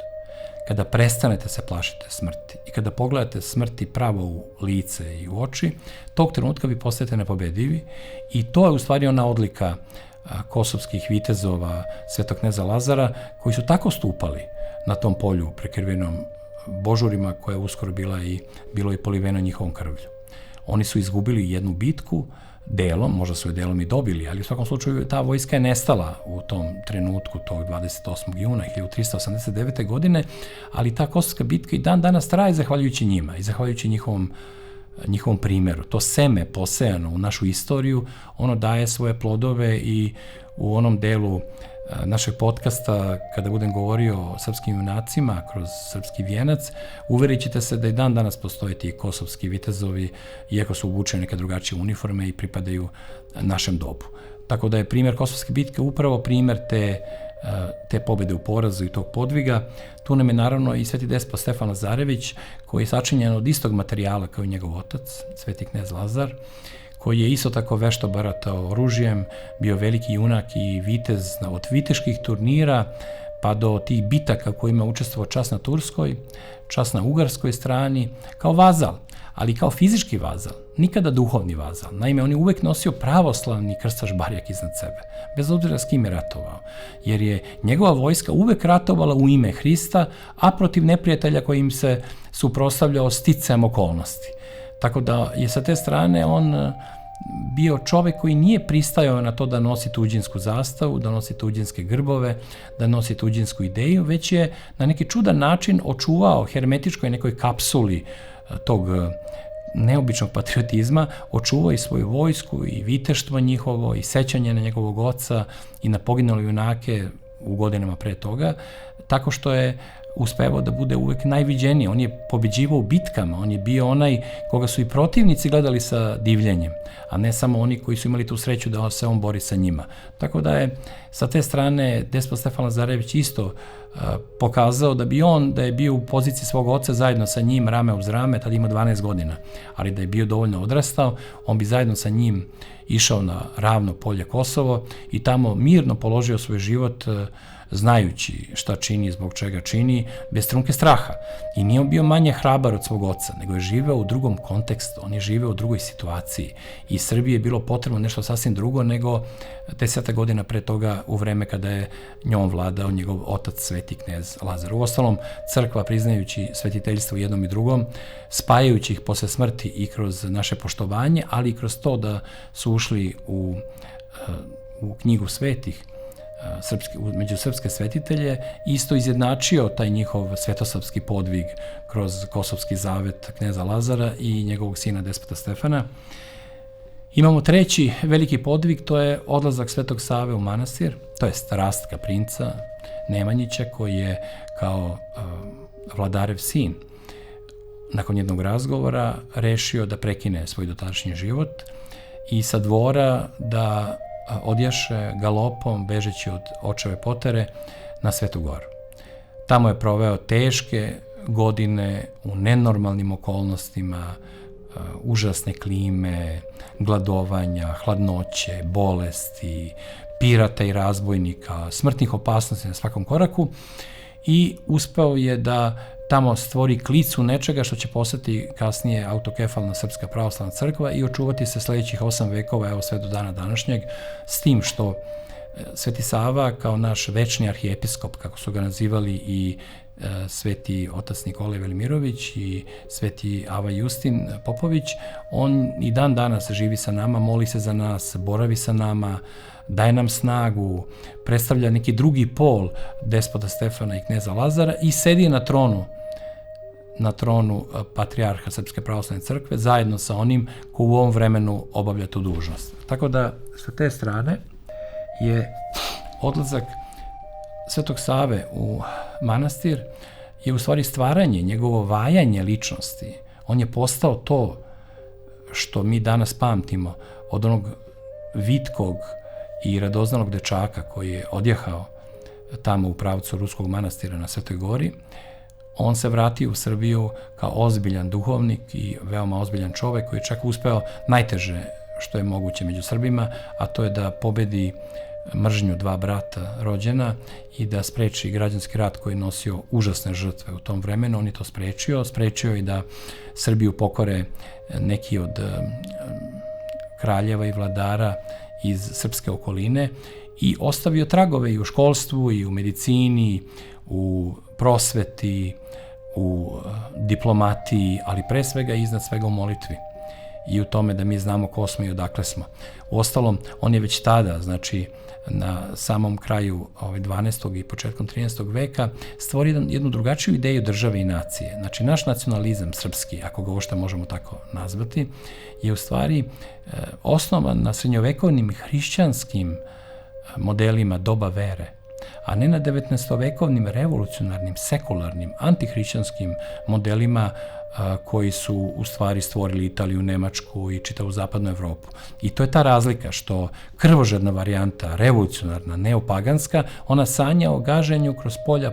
kada prestanete se plašiti smrti i kada pogledate smrti pravo u lice i u oči, tog trenutka vi postajete nepobedivi i to je u stvari ona odlika kosovskih vitezova Svetog kneza Lazara, koji su tako stupali na tom polju prekrivljenom božurima, koja je uskoro bilo i poliveno njihovom krvlju. Oni su izgubili jednu bitku, delom, možda su je delom i dobili, ali u svakom slučaju ta vojska je nestala u tom trenutku, tog 28. juna 1389. godine, ali ta kosovska bitka i dan danas traje zahvaljujući njima i zahvaljujući njihovom primeru. To seme posejano u našu istoriju, ono daje svoje plodove i u onom delu našeg podcasta, kada budem govorio o srpskim junacima kroz srpski vijenac, uverit ćete se da i dan danas postoje ti kosovski vitezovi, iako su obučeni neke drugačije uniforme i pripadaju našem dobu. Tako da je primjer kosovske bitke upravo primjer te pobede u porazu i tog podviga. Tu nam je naravno i sveti despot Stefan Lazarević, koji je sačinjen od istog materijala kao i njegov otac, sveti knez Lazar, koji je isto tako vešto baratao oružjem, bio veliki junak i vitez od viteških turnira, pa do tih bitaka kojima je učestvovao čas na turskoj, čas na ugarskoj strani, kao vazal, ali kao fizički vazal, nikada duhovni vazal. Naime, on je uvek nosio pravoslavni krstaš barjak iznad sebe, bez obzira s kim je ratovao, jer je njegova vojska uvek ratovala u ime Hrista, a protiv neprijatelja koji im se suprotstavljao sticajem okolnosti. Tako da je sa te strane on bio čovek koji nije pristajao na to da nosi tuđinsku zastavu, da nosi tuđinske grbove, da nosi tuđinsku ideju, već je na neki čudan način očuvao hermetičkoj nekoj kapsuli tog neobičnog patriotizma, očuvao i svoju vojsku i viteštvo njihovo i sećanje na njegovog oca i na poginule junake u godinama pre toga, tako što je uspevao da bude uvek najviđeniji. On je pobeđivao u bitkama, on je bio onaj koga su i protivnici gledali sa divljenjem, a ne samo oni koji su imali tu sreću da se on bori sa njima. Tako da je sa te strane despot Stefan Lazarević isto pokazao da je bio u poziciji svog oca zajedno sa njim, rame uz rame, tada ima 12 godina, ali da je bio dovoljno odrastao, on bi zajedno sa njim išao na ravno polje Kosovo i tamo mirno položio svoj život, znajući šta čini, zbog čega čini, bez trunke straha. I nije on bio manje hrabar od svog oca, nego je živeo u drugom kontekstu, on je živeo u drugoj situaciji. I Srbiji je bilo potrebno nešto sasvim drugo nego 10 godina pre toga, u vreme kada je njom vladao njegov otac sveti knez Lazar. Uostalom, crkva, priznajući svetiteljstvo jednom i drugom, spajajući ih posle smrti i kroz naše poštovanje, ali i kroz to da su ušli u knjigu svetih, među srpske svetitelje, isto izjednačio taj njihov svetosavski podvig kroz Kosovski zavet kneza Lazara i njegovog sina despota Stefana. Imamo treći veliki podvig, to je odlazak Svetog Save u manastir, to je Rastka princa Nemanjića, koji je kao vladarev sin nakon jednog razgovora rešio da prekine svoj dotadašnji život i sa dvora da odjaše galopom, bežeći od očeve potere, na Svetu Goru. Tamo je proveo teške godine u nenormalnim okolnostima, užasne klime, gladovanja, hladnoće, bolesti, pirata i razbojnika, smrtnih opasnosti na svakom koraku i uspeo je da tamo stvori klicu nečega što će postati kasnije autokefalna Srpska pravoslavna crkva i očuvati se sledećih 8 vekova, evo sve do dana današnjeg, s tim što Sveti Sava kao naš večni arhijepiskop, kako su ga nazivali i sveti otac Nikolaj Velimirović i sveti Ava Justin Popović, on i dan danas živi sa nama, moli se za nas, boravi sa nama, daje nam snagu, predstavlja neki drugi pol despota Stefana i kneza Lazara i sedi na tronu patrijarha Srpske pravoslavne crkve zajedno sa onim ko u ovom vremenu obavlja tu dužnost. Tako da sa te strane je odlazak Svetog Save u manastir je u stvari stvaranje, njegovo vajanje ličnosti. On je postao to što mi danas pamtimo od onog vitkog i radoznalog dečaka koji je odjehao tamo u pravcu Ruskog manastira na Svetoj Gori. On se vratio u Srbiju kao ozbiljan duhovnik i veoma ozbiljan čovek koji je čak uspeo najteže što je moguće među Srbima, a to je da pobedi mržnju dva brata rođena i da spreči građanski rat koji je nosio užasne žrtve u tom vremenu. On je to sprečio i da Srbiju pokore neki od kraljeva i vladara iz srpske okoline i ostavio tragove i u školstvu i u medicini, u prosveti, u diplomatiji, ali pre svega i iznad svega u molitvi i u tome da mi znamo ko smo i odakle smo. Uostalom, on je već tada, znači na samom kraju 12. i početkom 13. veka, stvorio jednu drugačiju ideju države i nacije. Znači, naš nacionalizam srpski, ako ga uopšte možemo tako nazvati, je u stvari osnovan na srednjovekovnim hrišćanskim modelima doba vere, a ne na 19-vekovnim revolucionarnim, sekularnim, antihrišćanskim modelima koji su u stvari stvorili Italiju, Nemačku i čitavu zapadnu Evropu. I to je ta razlika što krvožedna varijanta, revolucionarna, neopaganska, ona sanja o gaženju kroz polja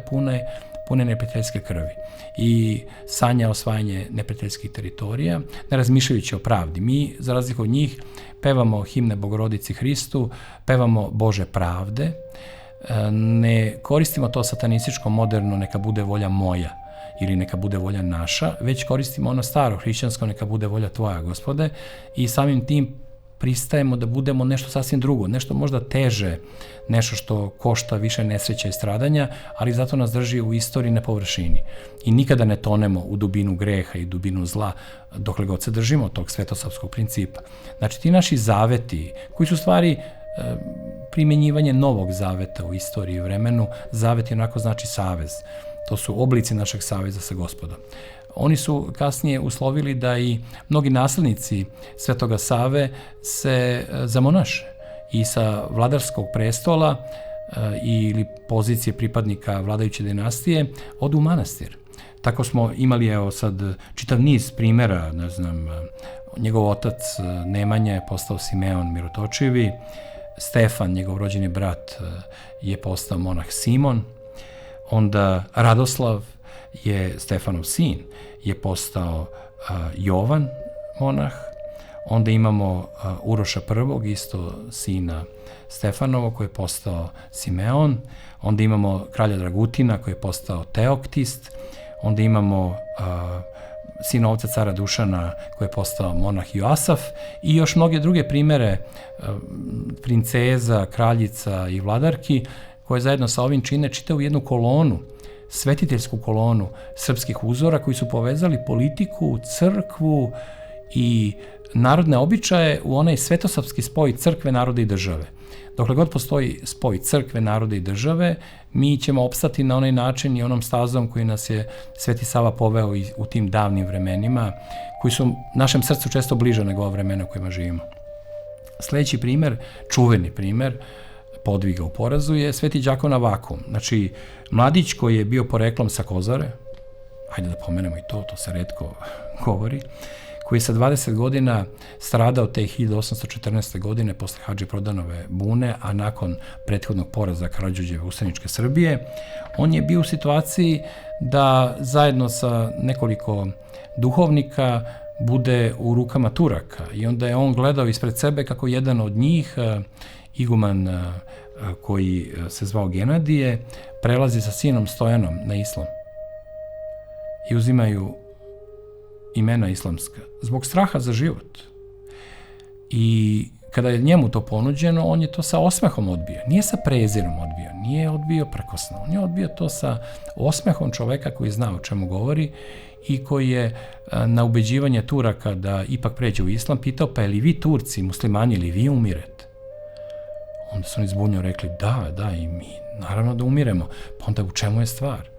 pune neprijateljske krvi i sanja osvajanje neprijateljskih teritorija, ne razmišljajući o pravdi. Mi, za razliku od njih, pevamo himne Bogorodici Hristu, pevamo Bože pravde, ne koristimo to satanističko moderno neka bude volja moja ili neka bude volja naša, već koristimo ono staro hrišćansko neka bude volja tvoja, Gospode, i samim tim pristajemo da budemo nešto sasvim drugo, nešto možda teže, nešto što košta više nesreća i stradanja, ali zato nas drži u istoriji na površini. I nikada ne tonemo u dubinu greha i dubinu zla dokle god se držimo tog svetosavskog principa. Znači, ti naši zaveti, koji su u stvari primjenjivanje novog zaveta u istoriji i vremenu, zavet je onako znači savez. To su oblici našeg saveza sa Gospodom. Oni su kasnije uslovili da i mnogi naslednici Svetoga Save se zamonaše i sa vladarskog prestola ili pozicije pripadnika vladajuće dinastije odu u manastir. Tako smo imali, evo sad, čitav niz primjera, ne znam, njegov otac Nemanja je postao Simeon Mirotočivi, Stefan, njegov rođeni brat, je postao monah Simon, onda Radoslav je Stefanov sin, je postao Jovan monah, onda imamo Uroša I, isto sina Stefanovo, koji je postao Simeon, onda imamo kralja Dragutina, koji je postao Teoktist, onda imamo sinovca cara Dušana, koji je postao monah Joasaf, i još mnoge druge primere princeza, kraljica i vladarki, koje zajedno sa ovim čine čitavu jednu kolonu, svetiteljsku kolonu srpskih uzora koji su povezali politiku, crkvu i narodne običaje u onaj svetosavski spoj crkve, naroda i države. Dokle god postoji spoj crkve, naroda i države, mi ćemo opstati na onaj način i onom stazom koji nas je Sveti Sava poveo u tim davnim vremenima, koji su našem srcu često bliže nego ova vremena u kojima živimo. Sledeći primer, čuveni primer podviga u porazu je Sveti Đakon Avakum. Znači, mladić koji je bio poreklom sa Kozare, hajde da pomenemo i to se retko govori, koji je sa 20 godina stradao te 1814. godine posle Hadži Prodanove bune, a nakon prethodnog poraza Karađorđeve ustaničke Srbije, on je bio u situaciji da zajedno sa nekoliko duhovnika bude u rukama Turaka i onda je on gledao ispred sebe kako jedan od njih, iguman koji se zvao Genadije, prelazi sa sinom Stojanom na islam i uzimaju imena islamska zbog straha za život. I kada je njemu to ponuđeno, on je to sa osmehom odbio. Nije sa prezirom odbio, nije odbio prkosno. On je odbio to sa osmehom čoveka koji zna o čemu govori i koji je na ubeđivanje Turaka da ipak pređe u islam pitao, pa je li vi Turci, muslimani, ili vi umirete? Onda su oni zbunjeno rekli, da, i mi, naravno da umiremo. Pa onda u čemu je stvar?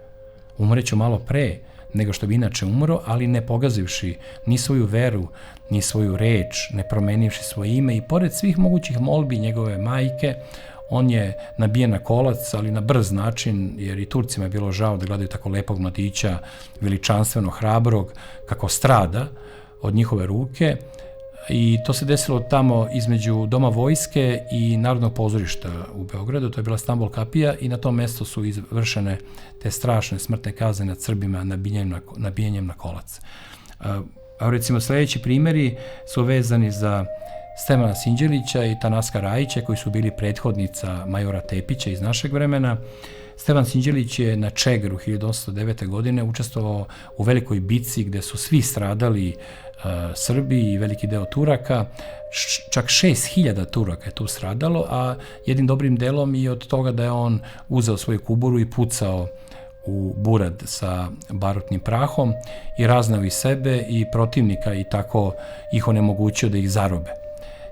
Umreću malo pre nego što bi inače umro, ali ne pogazivši ni svoju veru, ni svoju reč, ne promenivši svoje ime i pored svih mogućih molbi njegove majke, on je nabijen na kolac, ali na brz način, jer i Turcima je bilo žao da gledaju tako lepog mladića, veličanstveno hrabrog, kako strada od njihove ruke. I to se desilo tamo između Doma vojske i Narodnog pozorišta u Beogradu, to je bila Stambol kapija i na tom mestu su izvršene te strašne smrtne kazne nad Srbima nabijanjem na kolac. A recimo sledeći primjeri su vezani za Stevana Sinđelića i Tanaska Rajića, koji su bili prethodnica majora Tepića iz našeg vremena. Stevan Sinđelić je na Čegru 1809. godine učestvovao u velikoj bitci gde su svi stradali Srbi i veliki deo Turaka. Čak 6000 Turaka je tu stradalo, a jednim dobrim delom i od toga da je on uzeo svoju kuburu i pucao u burad sa barutnim prahom i raznao i sebe i protivnika i tako ih onemogućio da ih zarobe.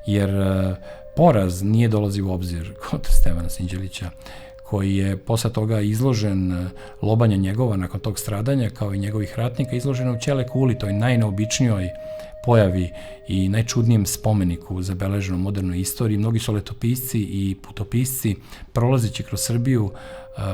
Jer poraz nije dolazi u obzir kod Stevana Sinđelića, koji je posle toga izložen, lobanja njegova nakon tog stradanja, kao i njegovih ratnika, izložena u Ćele kuli, toj najneobičnijoj pojavi i najčudnijem spomeniku zabeleženom u modernoj istoriji. Mnogi su letopisci i putopisci, prolazeći kroz Srbiju,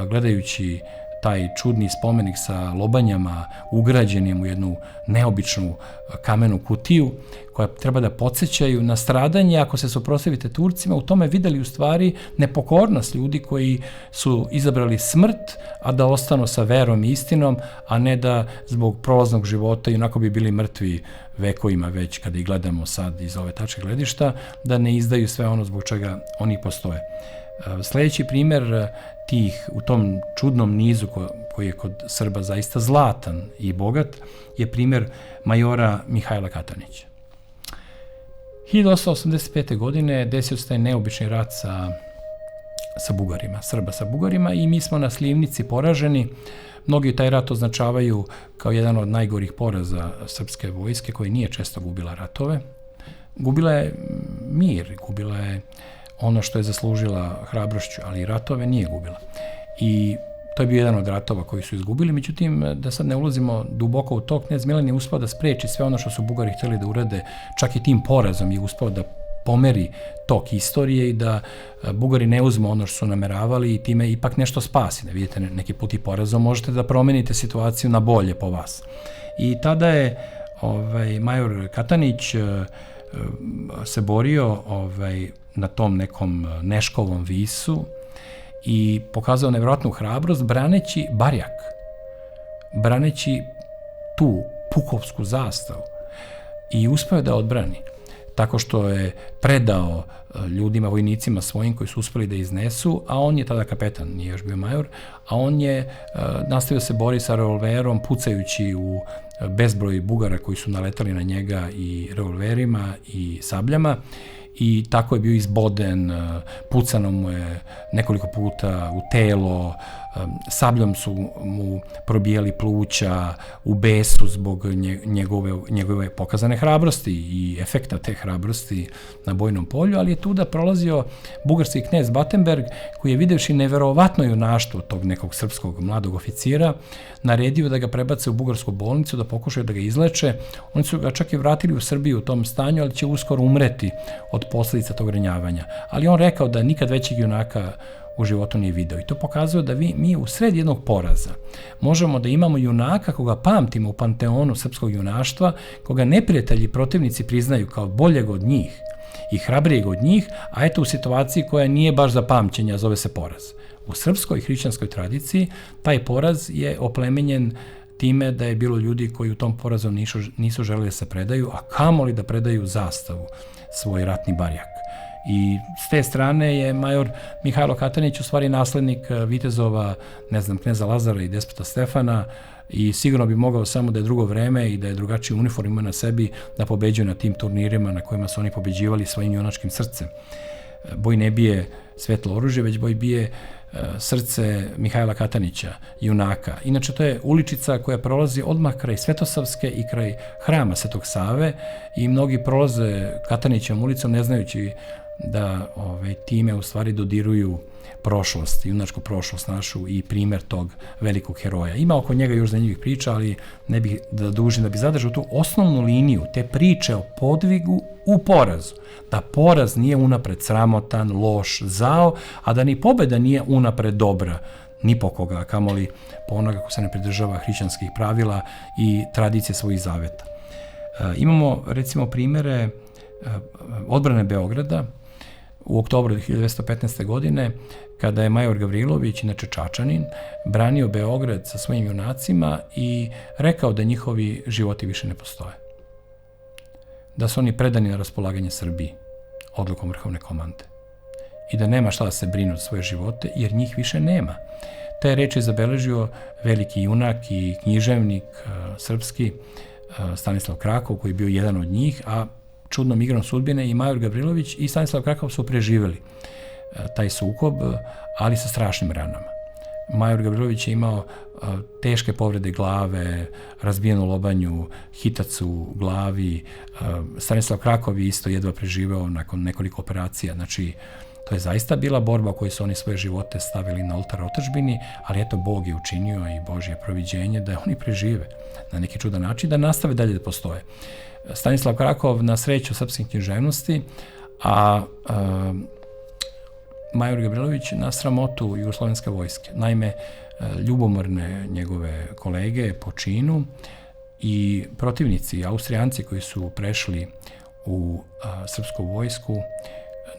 gledajući taj čudni spomenik sa lobanjama ugrađenim u jednu neobičnu kamenu kutiju, koja treba da podsjećaju na stradanje ako se suprotstavite Turcima, u tome videli u stvari nepokornost ljudi koji su izabrali smrt, a da ostanu sa verom i istinom, a ne da zbog prolaznog života, i onako bi bili mrtvi vekovima već kada ih gledamo sad iz ove tačke gledišta, da ne izdaju sve ono zbog čega oni postoje. Sljedeći primer tih u tom čudnom nizu koji je kod Srba zaista zlatan i bogat je primer majora Mihajla Katanića. 1885. godine desio se taj neobični rat sa Bugarima, Srba sa Bugarima, i mi smo na Slivnici poraženi. Mnogi taj rat označavaju kao jedan od najgorih poraza srpske vojske, koja nije često gubila ratove. Gubila je mir, gubila je ono što je zaslužila hrabrošću, ali i ratove nije gubila. I to je bio jedan od ratova koji su izgubili, međutim, da sad ne ulazimo duboko u to, knez Milan je uspeo da spreči sve ono što su Bugari htjeli da urade, čak i tim porazom je uspeo da pomeri tok istorije i da Bugari ne uzmu ono što su nameravali i time ipak nešto spasi. Da vidite, neki put i porazom možete da promenite situaciju na bolje po vas. I tada je major Katanić se borio na tom nekom Neškovom visu i pokazao nevjerojatnu hrabrost braneći barjak, braneći tu pukovsku zastavu, i uspeo da odbrani tako što je predao ljudima, vojnicima svojim koji su uspeli da iznesu, a on je tada kapetan, nije još bio major, a on je nastavio se bori sa revolverom, pucajući u bezbroj Bugara koji su naletali na njega i revolverima i sabljama, i tako je bio izboden, pucano mu je nekoliko puta u telo, sabljom su mu probijali pluća, u besu zbog njegove pokazane hrabrosti i efekta te hrabrosti na bojnom polju, ali je tu da prolazio bugarski knez Batenberg, koji je videvši neverovatno junaštvo tog nekog srpskog mladog oficira, naredio da ga prebace u bugarsku bolnicu, da pokušaju da ga izleče. Oni su ga čak i vratili u Srbiju u tom stanju, ali će uskoro umreti od posljedica tog ranjavanja. Ali on rekao da nikad većeg junaka u životu nije video. I to pokazuje da mi u sred jednog poraza možemo da imamo junaka koga pamtimo u panteonu srpskog junaštva, koga neprijatelji i protivnici priznaju kao boljeg od njih i hrabrijeg od njih, a eto u situaciji koja nije baš za pamćenje, a zove se poraz. U srpskoj i hrišćanskoj tradiciji taj poraz je oplemenjen time da je bilo ljudi koji u tom porazu nisu želeli da se predaju, a kamoli da predaju zastavu, svoj ratni barjak. I s te strane je major Mihajlo Katanić u stvari naslednik vitezova, kneza Lazara i despota Stefana, i sigurno bi mogao samo da je drugo vreme i da je drugačiji uniform imao na sebi da pobeđuje na tim turnirima na kojima su oni pobeđivali svojim junačkim srcem. Boj ne bije svetlo oružje, već boj bije srce Mihajla Katanića, junaka. Inače, to je uličica koja prolazi odmah kraj Svetosavske i kraj hrama Svetog Save, i mnogi prolaze Katanićevom ulicom ne znajući da time u stvari dodiruju prošlost, junačku prošlost našu i primer tog velikog heroja. Ima oko njega još zanimljivih priča, ali ne bih da dužim, da bi zadržao tu osnovnu liniju te priče o podvigu u porazu. Da poraz nije unapred sramotan, loš, zao, a da ni pobeda nije unapred dobra, ni po koga, kamoli po onoga ko se ne pridržava hrišćanskih pravila i tradicije svojih zaveta. Imamo, recimo, primere odbrane Beograda u oktobru 1915. godine, kada je major Gavrilović, inače Čačanin, branio Beograd sa svojim junacima i rekao da njihovi životi više ne postoje. Da su oni predani na raspolaganje Srbiji. odlukom vrhovne komande. I da nema šta da se brinu za svoje živote, jer njih više nema. Te reči je zabeležio veliki junak i književnik srpski Stanislav Krakov, koji je bio jedan od njih, a čudnom igrom sudbine i Major Gavrilović i Stanislav Krakov su preživeli taj sukob, ali sa strašnim ranama. Major Gavrilović je imao teške povrede glave, razbijenu lobanju, hitac u glavi. Stanislav Krakov je isto jedva preživeo nakon nekoliko operacija. Znači, to je zaista bila borba u kojoj su oni svoje živote stavili na oltar otadžbini, ali eto, Bog je učinio i Božje proviđenje da oni prežive na neki čudan način, da nastave dalje da postoje. Stanislav Krakov na sreću srpske književnosti, a Major Gavrilović na sramotu jugoslovenske vojske. Naime, ljubomorne njegove kolege po činu i protivnici, Austrijanci koji su prešli u srpsku vojsku,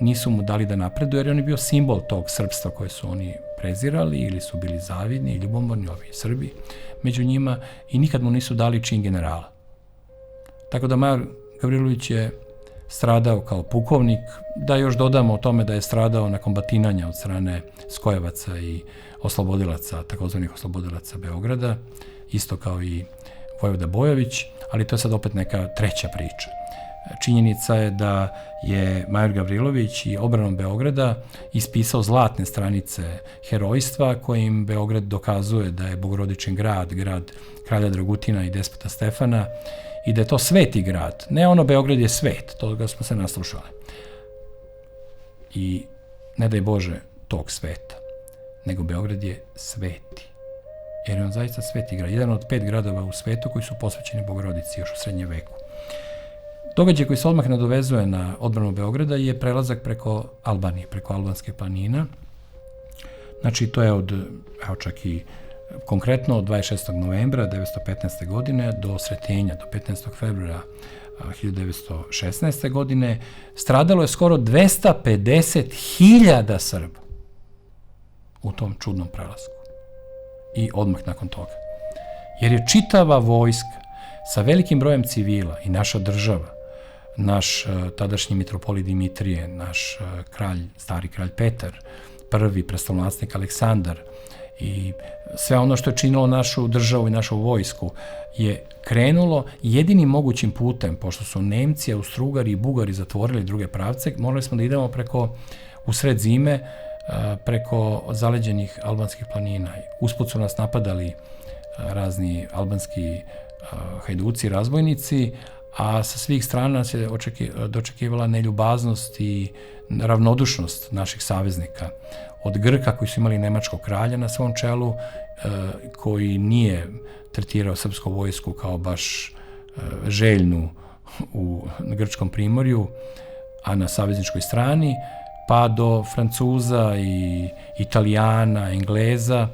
nisu mu dali da napreduje, jer on je bio simbol tog srpstva koje su oni prezirali ili su bili zavidni i ljubomorni, ovi Srbi među njima, i nikad mu nisu dali čin generala. Tako da Major Gavrilović je stradao kao pukovnik, da još dodamo o tome da je stradao nakon batinanja od strane skojevaca i oslobodilaca, takozvanih oslobodilaca Beograda, isto kao i Vojvoda Bojović, ali to je sad opet neka treća priča. Činjenica je da je Major Gavrilović i obranom Beograda ispisao zlatne stranice herojstva kojim Beograd dokazuje da je Bogorodičin grad, grad kralja Dragutina i despota Stefana, i da je to sveti grad. Ne ono Beograd je svet, toga smo se naslušali. I ne daj Bože tog sveta, nego Beograd je sveti. Jer je on zaista sveti grad. Jedan od 5 gradova u svetu koji su posvećeni Bogorodici još u srednjem veku. Događaj koji se odmah nadovezuje na odbranu Beograda je prelazak preko Albanije, preko albanskih planina. Znači, to je čak i konkretno od 26. novembra 1915. godine do Sretenja, do 15. februara 1916. godine, stradalo je skoro 250.000 Srba u tom čudnom prelasku. I odmah nakon toga. Jer je čitava vojska sa velikim brojem civila i naša država, naš tadašnji mitropolit Dimitrije, naš kralj, stari kralj Petar, prvi prestolonaslednik Aleksandar i sve ono što je činilo našu državu i našu vojsku je krenulo jedinim mogućim putem, pošto su Nemci, Austrugari i Bugari zatvorili druge pravce, morali smo da idemo u sred zime, preko zaleđenih albanskih planina. Usput su nas napadali razni albanski hajduci, razbojnici, a sa svih strana se dočekivala neljubaznost i ravnodušnost naših saveznika. Od Grka koji su imali nemačkog kralja na svom čelu, koji nije tretirao srpsku vojsku kao baš željnu na grčkom primorju, a na savezničkoj strani, pa do Francuza i Italijana, Engleza,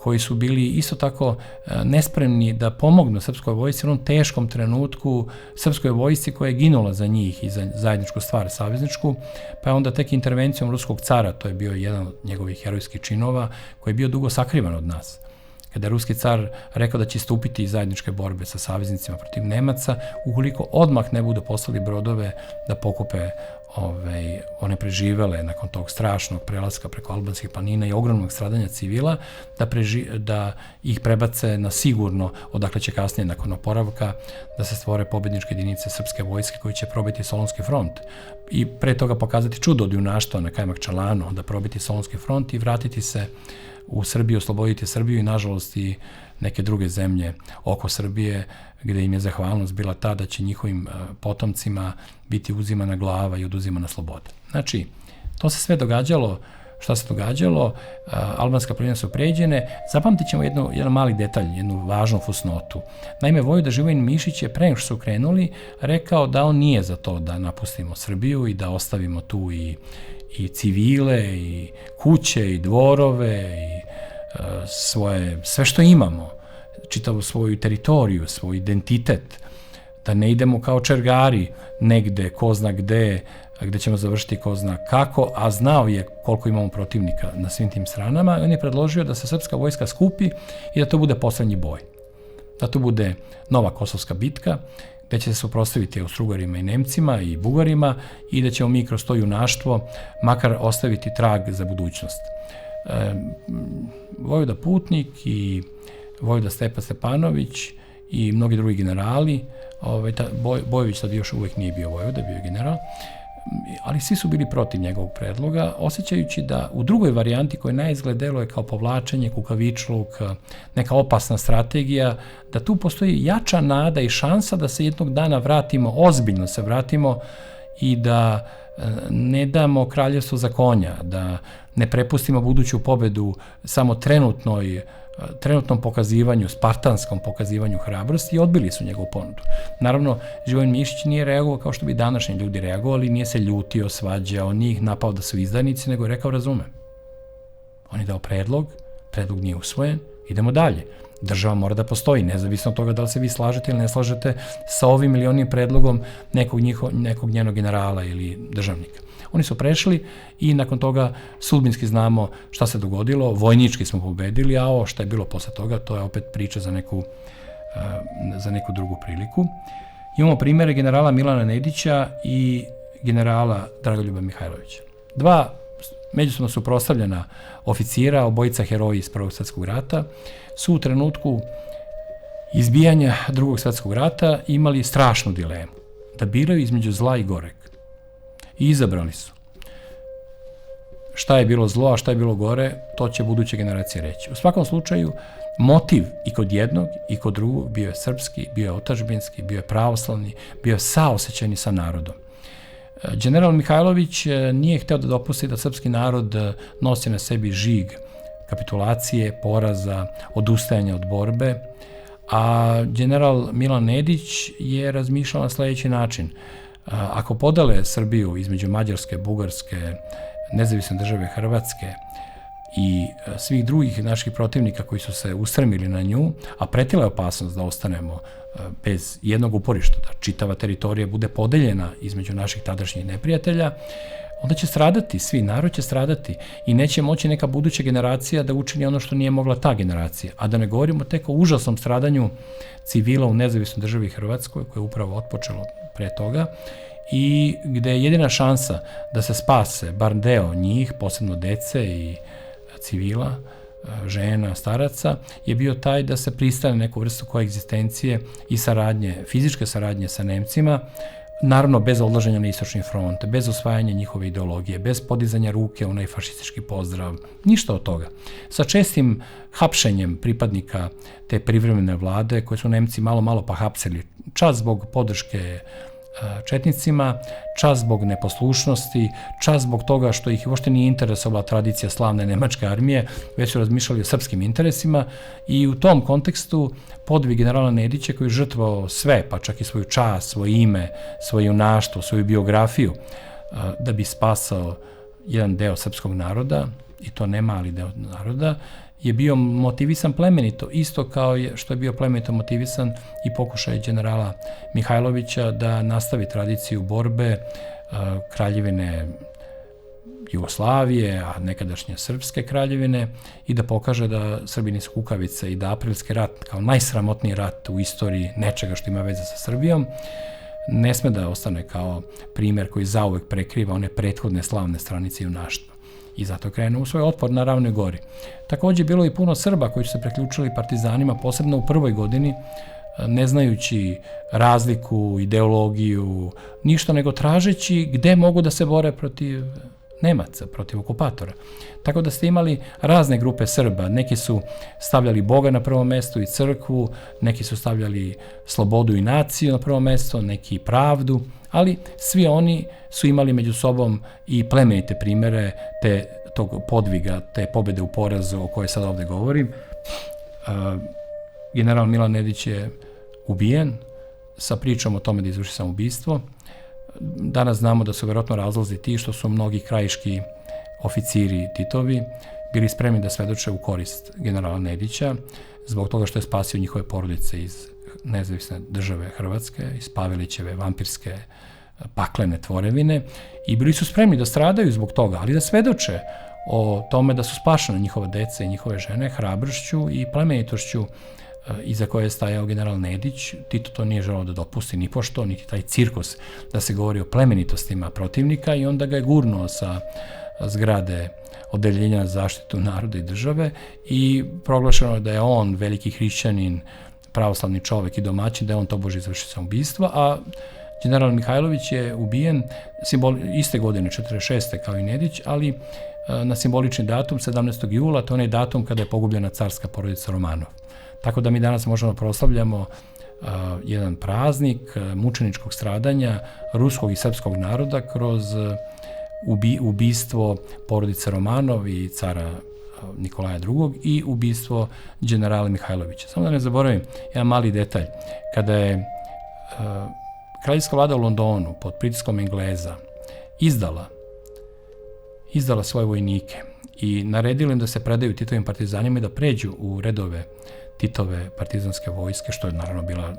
koji su bili isto tako nespremni da pomognu srpskoj vojsci u onom teškom trenutku, srpskoj vojsci koja je ginula za njih i za zajedničku stvar savezničku, pa je onda tek intervencijom ruskog cara, to je bio jedan od njegovih herojskih činova, koji je bio dugo sakrivan od nas. Kada je ruski car rekao da će stupiti iz zajedničke borbe sa saveznicima protiv Nemaca, ukoliko odmah ne budu poslali brodove da pokupe one preživele nakon tog strašnog prelaska preko albanskih planina i ogromnog stradanja civila, da ih prebace na sigurno, odakle će kasnije nakon oporavka da se stvore pobedničke jedinice srpske vojske koji će probiti Solunski front i pre toga pokazati čudo od junaštva na Kajmakčalanu, da probiti Solunski front i vratiti se u Srbiju, osloboditi Srbiju i nažalost i neke druge zemlje oko Srbije, gde im je zahvalnost bila ta da će njihovim potomcima biti uzimana glava i oduzimana sloboda. Znači, to se sve događalo, šta se događalo, albanska planina su pređene. Zapamtit ćemo jedan mali detalj, jednu važnu fusnotu. Naime, Vojvoda Živojin Mišić je pre nego što su krenuli rekao da on nije za to da napustimo Srbiju i da ostavimo tu i civile, i kuće, i dvorove, i sve što imamo, čitavu svoju teritoriju, svoj identitet, da ne idemo kao čergari negde, ko zna gde ćemo završiti ko zna kako, a znao je koliko imamo protivnika na svim tim stranama, i on je predložio da se srpska vojska skupi i da to bude poslednji boj. da to bude nova Kosovska bitka, gde će se suprotstaviti Austrougarima i Nemcima i Bugarima i da ćemo mi kroz to junaštvo makar ostaviti trag za budućnost. Vojvoda Putnik i vojvoda Stepa Stepanović i mnogi drugi generali, Bojović tad još uvek nije bio vojvoda, bio je general, ali svi su bili protiv njegovog predloga, osjećajući da u drugoj varijanti koja naizgled deluje kao povlačenje, kukavičluk, neka opasna strategija, da tu postoji jača nada i šansa da se jednog dana vratimo, ozbiljno se vratimo i da ne damo kraljevstvo za konja, da ne prepustimo buduću pobedu samo trenutnom pokazivanju, spartanskom pokazivanju hrabrosti i odbili su njegovu ponudu. Naravno, Živojin Mišić nije reagovao kao što bi današnji ljudi reagovali, nije se ljutio, svađao, nije ih napao da su izdajnici, nego je rekao razume. On je dao predlog nije usvojen, idemo dalje. Država mora da postoji, nezavisno od toga da li se vi slažete ili ne slažete sa ovim ili onim predlogom nekog njenog generala ili državnika. Oni su prešli i nakon toga sudbinski znamo šta se dogodilo, vojnički smo pobedili, a ovo šta je bilo posle toga, to je opet priča za neku drugu priliku. Imamo primere generala Milana Nedića i generala Dragoljuba Mihajlovića. Dva međusobno suprotstavljena oficira, obojica heroji iz Prvog svjetskog rata, su u trenutku izbijanja Drugog svjetskog rata imali strašnu dilemu, da biraju između zla i goreg. I izabrali su. Šta je bilo zlo, a šta je bilo gore, to će buduće generacije reći. U svakom slučaju, motiv i kod jednog i kod drugog bio je srpski, bio je otadžbinski, bio je pravoslavni, bio je saosećajni sa narodom. General Mihajlović nije hteo da dopusti da srpski narod nosi na sebi žig kapitulacije, poraza, odustajanja od borbe, a general Milan Nedić je razmišljao na sledeći način. Ako podele Srbiju između Mađarske, Bugarske, nezavisne države Hrvatske i svih drugih naših protivnika koji su se ustremili na nju, a pretila je opasnost da ostanemo bez jednog uporišta, da čitava teritorija bude podeljena između naših tadašnjih neprijatelja, onda će stradati, svi, narod će stradati i neće moći neka buduća generacija da učini ono što nije mogla ta generacija. A da ne govorimo tek o užasnom stradanju civila u nezavisnoj državi Hrvatskoj, koje je upravo otpočelo pre toga, i gde je jedina šansa da se spase bar deo njih, posebno dece i civila, žena, staraca, je bio taj da se pristane neku vrstu koegzistencije i saradnje, fizičke saradnje sa Nemcima, naravno bez odlaženja na istočni front, bez osvajanja njihove ideologije, bez podizanja ruke u onaj fašistički pozdrav, ništa od toga. Sa čestim hapšenjem pripadnika te privremene vlade, koje su Nemci malo pa hapsili, čas zbog podrške četnicima, čas zbog neposlušnosti, čas zbog toga što ih uopšte nije interesovala tradicija slavne nemačke armije, već su razmišljali o srpskim interesima i u tom kontekstu podvig generala Nedića koji je žrtvovao sve, pa čak i svoju čast, svoje ime, svoje junaštvo, svoju biografiju, da bi spasao jedan deo srpskog naroda, i to ne mali deo naroda, je bio motivisan plemenito, isto kao što je bio plemenito motivisan i pokušaj generala Mihajlovića da nastavi tradiciju borbe kraljevine Jugoslavije, a nekadašnje srpske kraljevine, i da pokaže da Srbi nisu kukavice i da aprilski rat, kao najsramotniji rat u istoriji nečega što ima veze sa Srbijom, ne sme da ostane kao primer koji zauvek prekriva one prethodne slavne stranice junaštva. I zato krenuo u svoj otpor na Ravnoj gori. Takođe, bilo je puno Srba koji su se priključili partizanima, posebno u prvoj godini, ne znajući razliku, ideologiju, ništa nego tražeći gde mogu da se bore protiv Nemaca, protiv okupatora. Tako da ste imali razne grupe Srba. Neki su stavljali Boga na prvo mesto i crkvu, neki su stavljali slobodu i naciju na prvo mesto, neki pravdu, ali svi oni su imali među sobom i plemenite primere tog podviga, te pobede u porazu o kojoj sad ovde govorim. General Milan Nedić je ubijen sa pričom o tome da izvrši samoubistvo. Danas znamo da su verovatno razlozi ti što su mnogi krajiški oficiri Titovi bili spremni da svedoče u korist generala Nedića, zbog toga što je spasio njihove porodice iz nezavisne države Hrvatske, iz Pavelićeve vampirske paklene tvorevine, i bili su spremni da stradaju zbog toga, ali da svedoče o tome da su spašene njihova deca i njihove žene hrabrošću i plemenitošću iza koje je stajao general Nedić. Tito to nije želeo da dopusti ni pošto, niti taj cirkus da se govori o plemenitostima protivnika i onda ga je gurnuo sa zgrade Odeljenja za zaštitu naroda i države i proglašeno je da je on veliki hrišćanin, pravoslavni čovek i domaćin, da je on tobože izvršio samoubistvo, a general Mihajlović je ubijen iste godine, 46. kao i Nedić, ali na simbolični datum, 17. jula, to je onaj datum kada je pogubljena carska porodica Romanov. Tako da mi danas možemo proslavljamo jedan praznik mučeničkog stradanja ruskog i srpskog naroda kroz ubistvo porodice Romanov i cara Nikolaja II. I ubistvo generala Mihajlovića. Samo da ne zaboravim jedan mali detalj. Kada je kraljevska vlada u Londonu pod pritiskom Engleza izdala svoje vojnike i naredila im da se predaju Titovim partizanima i da pređu u redove Titove partizanske vojske, što je naravno bila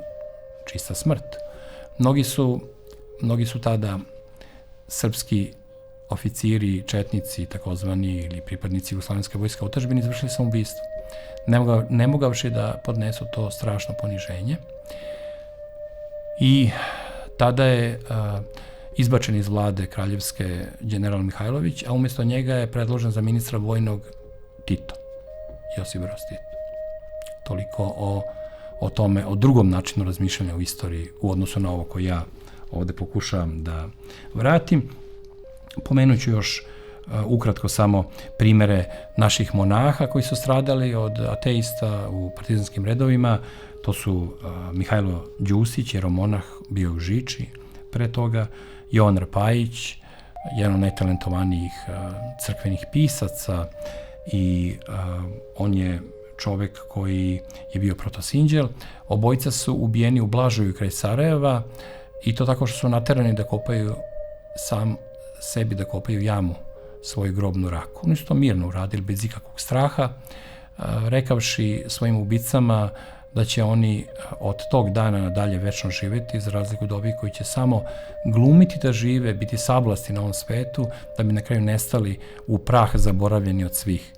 čista smrt. Mnogi su tada srpski oficiri, četnici, takozvani, ili pripadnici jugoslovenske vojske otadžbine izvršili samoubistvo. Ne mogavši da podnesu to strašno poniženje. I tada je izbačen iz vlade kraljevske general Mihajlović, a umjesto njega je predložen za ministra vojnog Tito, Josip Broz Tito. Toliko o tome, o drugom načinu razmišljanja u istoriji u odnosu na ovo koje ja ovde pokušavam da vratim. Pomenut ću još ukratko samo primere naših monaha koji su stradali od ateista u partizanskim redovima. To su Mihajlo Đusić, jeromonah, bio u Žiči pre toga, Jovan Rapajić, jedan od najtalentovanijih crkvenih pisaca i on je čovek koji je bio protosinđel. Obojica su ubijeni u Blažuju kraj Sarajeva i to tako što su naterani da kopaju sebi da kopaju jamu, svoju grobnu raku. Oni su to mirno uradili, bez ikakvog straha, rekavši svojim ubicama da će oni od tog dana nadalje večno živeti, za razliku od ovih koji će samo glumiti da žive, biti sablasti na ovom svetu, da bi na kraju nestali u prah zaboravljeni od svih.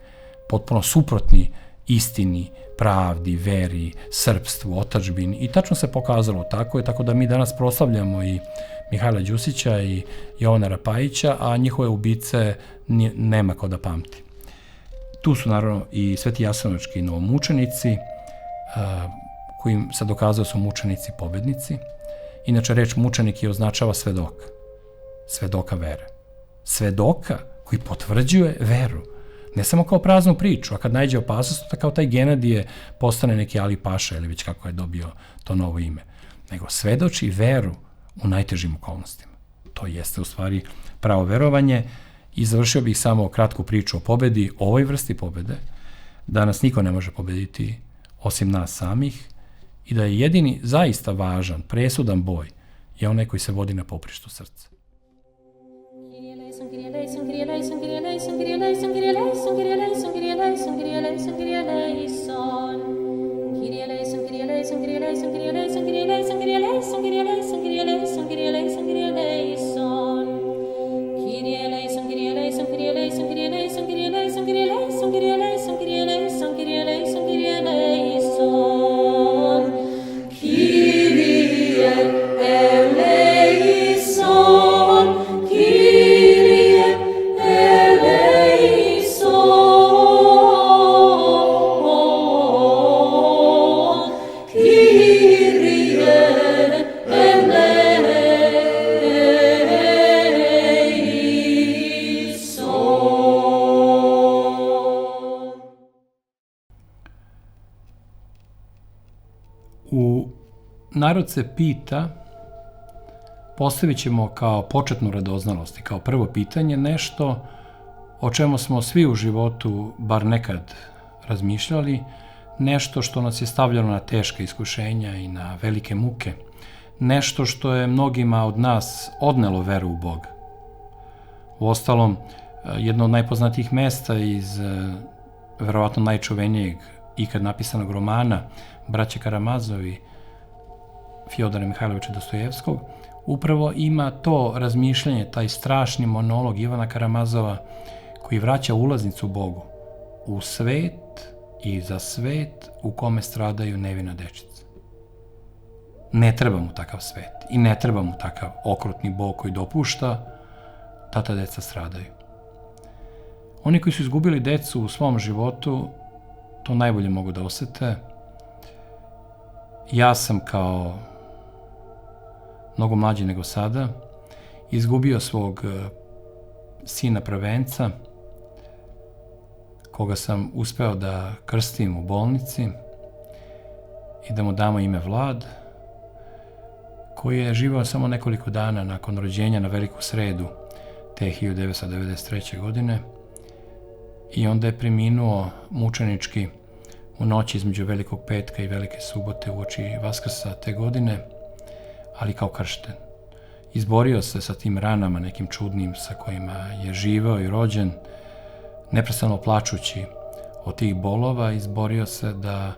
Potpuno suprotni istini, pravdi, veri, srpstvu, otadžbini i tačno se pokazalo tako je, tako da mi danas proslavljamo i Mihajla Đusića i Jovana Rapajića, a njihove ubice nema ko da pamti. Tu su naravno i sveti jasenovački novomučenici, kojim se dokazao su mučenici pobednici. Inače, reč mučenik je označava svedoka vere. Svedoka koji potvrđuje veru. Ne samo kao praznu priču, a kad najde opasnost, da kao taj Genadije postane neki Ali Paša ili već kako je dobio to novo ime. Nego svedoči veru u najtežim okolnostima. To jeste u stvari pravo verovanje i završio bih samo kratku priču o pobedi, o ovoj vrsti pobede, da nas niko ne može pobediti osim nas samih i da je jedini zaista važan, presudan boj je onaj koji se vodi na poprištu srca. Narod se pita, postavit ćemo kao početnu radoznalost i kao prvo pitanje nešto o čemu smo svi u životu bar nekad razmišljali, nešto što nas je stavljalo na teška iskušenja i na velike muke, nešto što je mnogima od nas odnelo veru u Boga. Uostalom, jedno od najpoznatijih mesta iz verovatno najčuvenijeg ikad napisanog romana Braće Karamazovi, Fjodora Mihajlovića Dostojevskog, upravo ima to razmišljanje, taj strašni monolog Ivana Karamazova koji vraća ulaznicu Bogu u svet i za svet u kome stradaju nevina dečica. Ne treba mu takav svet i ne treba mu takav okrutni Bog koji dopušta da ta deca stradaju. Oni koji su izgubili decu u svom životu, to najbolje mogu da osete. Ja sam kao mnogo mlađi nego sada izgubio svog sina prvenca, koga sam uspeo da krstim u bolnici i da mu damo ime Vlad, koji je živao samo nekoliko dana nakon rođenja na Veliku sredu te 1993. godine i onda je preminuo mučenički u noći između Velikog petka i Velike subote uoči Vaskrsa te godine, ali kao kršten. Izborio se sa tim ranama nekim čudnim sa kojima je živeo i rođen, neprestano plačući od tih bolova, izborio se da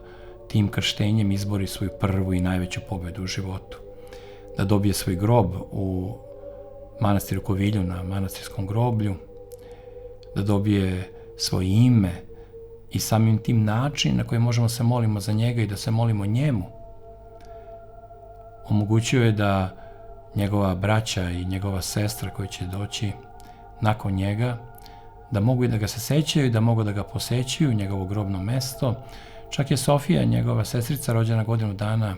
tim krštenjem izbori svoju prvu i najveću pobedu u životu. Da dobije svoj grob u manastiru Kovilju na manastirskom groblju, da dobije svoje ime i samim tim način na koji možemo se molimo za njega i da se molimo njemu. Omogućio je da njegova braća i njegova sestra koji će doći nakon njega, da mogu i da ga se sećaju i da mogu da ga posećuju, njegovo grobno mesto. Čak je Sofija, njegova sestrica, rođena godinu dana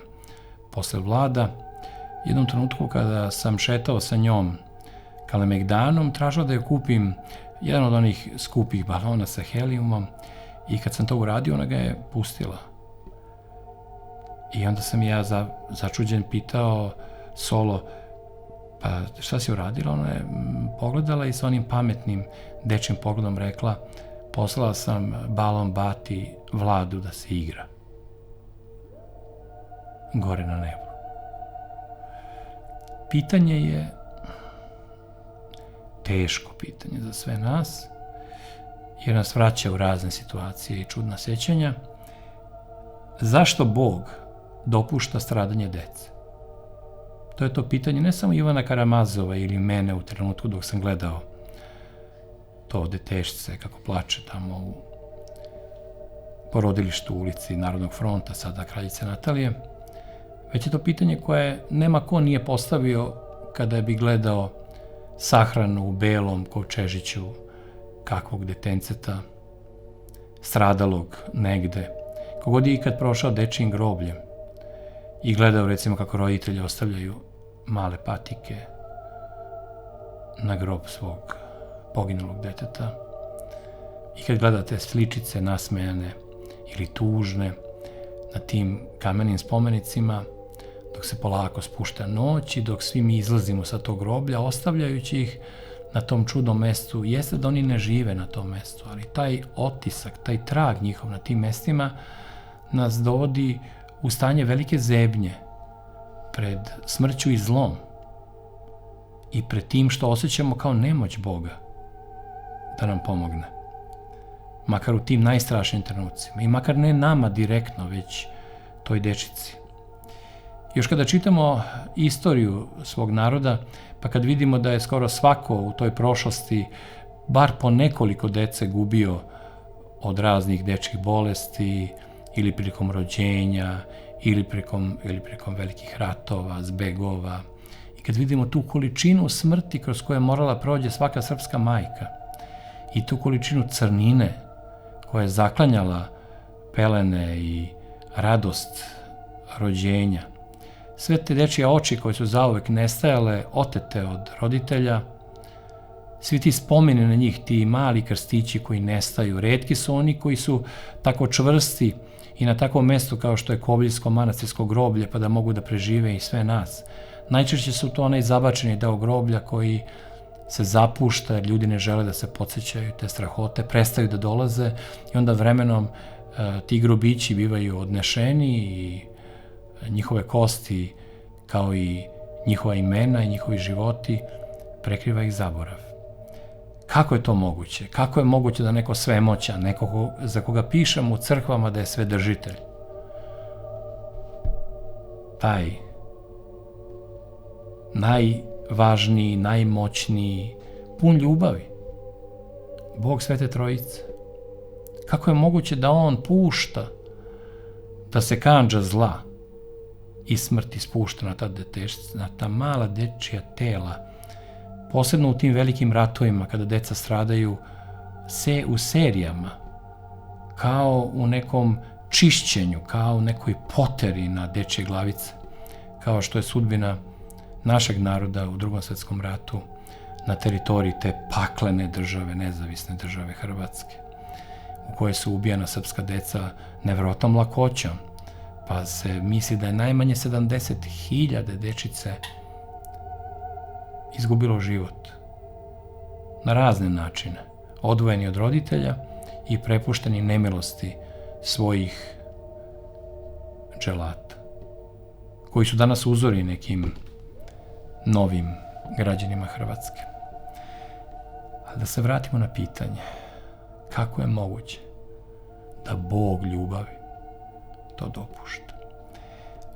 posle Vlada, jednom trenutku kada sam šetao sa njom Kalemegdanom, tražila da joj kupim jedan od onih skupih balona sa helijumom i kad sam to uradio, ona ga je pustila. I onda sam ja začuđen pitao Solo, pa šta si uradila? Ona je pogledala i sa onim pametnim dečjim pogledom rekla, poslala sam balon bati Vladu da se igra. Gore na nebu. Pitanje je teško pitanje za sve nas, jer nas vraća u razne situacije i čudna sećanja. Zašto Bog dopušta stradanje dece? To je to pitanje ne samo Ivana Karamazova ili mene u trenutku dok sam gledao to detešce kako plače tamo u porodilištu u ulici Narodnog fronta, sada Kraljice Natalije, već je to pitanje koje nema ko nije postavio kada bi gledao sahranu u Belom Kovčežiću kakvog detenceta, stradalog negde, kogod je ikad prošao dečijim grobljem i gledao recimo kako roditelji ostavljaju male patike na grob svog poginulog deteta i kad gledate sličice nasmejane ili tužne na tim kamenim spomenicima dok se polako spušta noć i dok svi mi izlazimo sa tog groblja ostavljajući ih na tom čudnom mestu, jeste da oni ne žive na tom mestu, ali taj otisak, taj trag njihov na tim mestima nas dovodi u stanje velike zebnje pred smrću i zlom i pred tim što osjećamo kao nemoć Boga da nam pomogne. Makar u tim najstrašnijim trenucima i makar ne nama direktno, već toj dečici. Još kada čitamo istoriju svog naroda, pa kad vidimo da je skoro svako u toj prošlosti bar po nekoliko dece gubio od raznih dečjih bolesti ili prilikom rođenja ili prilikom velikih ratova, zbegova. I kad vidimo tu količinu smrti kroz koju je morala prođe svaka srpska majka i tu količinu crnine koja je zaklanjala pelene i radost rođenja, sve te dečije oči koje su zauvek nestajale, otete od roditelja, svi ti spomeni na njih, ti mali krstići koji nestaju, retki su oni koji su tako čvrsti i na takvom mestu kao što je Koviljsko manastirsko groblje, pa da mogu da prežive i sve nas. Najčešće su to onaj zabačeni deo groblja koji se zapušta, jer ljudi ne žele da se podsjećaju, te strahote prestaju da dolaze i onda vremenom ti grobići bivaju odnešeni i njihove kosti, kao i njihova imena i njihovi životi, prekriva ih zaborav. Kako je to moguće? Kako je moguće da neko svemoćan, neko za koga pišemo u crkvama da je svedržitelj, taj najvažniji, najmoćniji, pun ljubavi, Bog Svete Trojice, Kako je moguće da on pušta da se kandža zla i smrti spušta na ta mala dečija tela, posebno u tim velikim ratovima kada deca stradaju u serijama, kao u nekom čišćenju, kao u nekoj poteri na dečje glavice, kao što je sudbina našeg naroda u Drugom svetskom ratu na teritoriji te paklene države, nezavisne države Hrvatske, u kojoj su ubijana srpska deca nevjerojatnom lakoćom, pa se misli da je najmanje 70.000 dečice izgubilo život na razne načine, odvojeni od roditelja i prepušteni nemilosti svojih dželata, koji su danas uzori nekim novim građanima Hrvatske. Ali da se vratimo na pitanje, kako je moguće da Bog ljubavi to dopušta?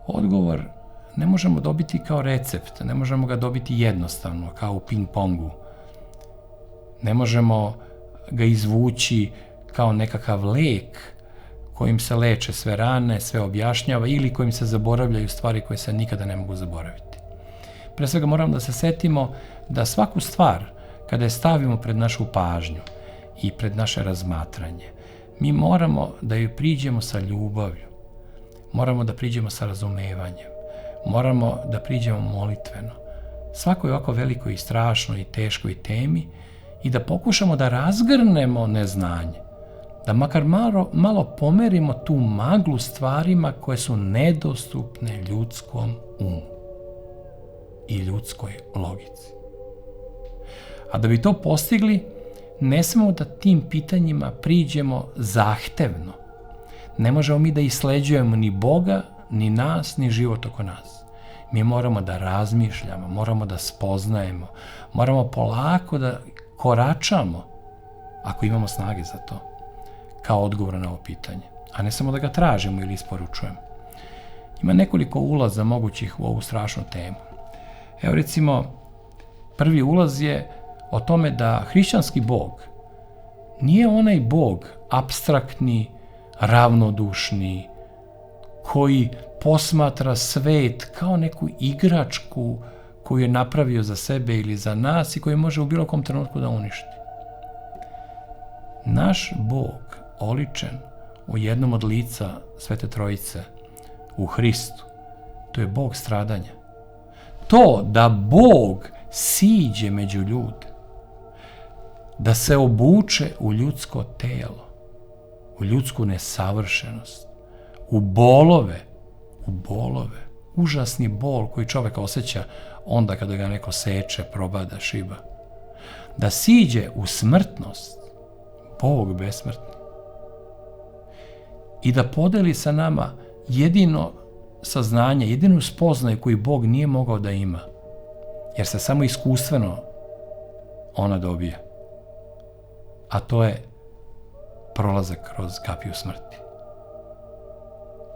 Odgovor ne možemo dobiti kao recept, ne možemo ga dobiti jednostavno, kao u ping-pongu. Ne možemo ga izvući kao nekakav lek kojim se leče sve rane, sve objašnjava ili kojim se zaboravljaju stvari koje se nikada ne mogu zaboraviti. Pre svega moramo da se setimo da svaku stvar, kada je stavimo pred našu pažnju i pred naše razmatranje, mi moramo da joj priđemo sa ljubavlju, moramo da priđemo sa razumevanjem, moramo da priđemo molitveno, svakoj ovako velikoj i strašnoj i teškoj temi i da pokušamo da razgrnemo neznanje, da makar malo pomerimo tu maglu stvarima koje su nedostupne ljudskom umu i ljudskoj logici. A da bi to postigli, ne smemo da tim pitanjima priđemo zahtevno. Ne možemo mi da isleđujemo ni Boga, ni nas, ni život oko nas. Mi moramo da razmišljamo, moramo da spoznajemo, moramo polako da koračamo, ako imamo snage za to, kao odgovor na ovo pitanje, a ne samo da ga tražimo ili isporučujemo. Ima nekoliko ulaza mogućih u ovu strašnu temu. Evo recimo, prvi ulaz je o tome da hrišćanski Bog nije onaj Bog apstraktni, ravnodušni, koji posmatra svet kao neku igračku koju je napravio za sebe ili za nas i koju može u bilo kom trenutku da uništi. Naš Bog, oličen u jednom od lica Svete Trojice, u Hristu, to je Bog stradanja. To da Bog siđe među ljude, da se obuče u ljudsko telo, u ljudsku nesavršenost, u bolove, užasni bol koji čovek osjeća onda kada ga neko seče, probada, šiba, da siđe u smrtnost, Bog besmrtni, i da podeli sa nama jedino saznanje, jedinu spoznaju koju Bog nije mogao da ima, jer se samo iskustveno ona dobija, a to je prolazak kroz kapiju smrti.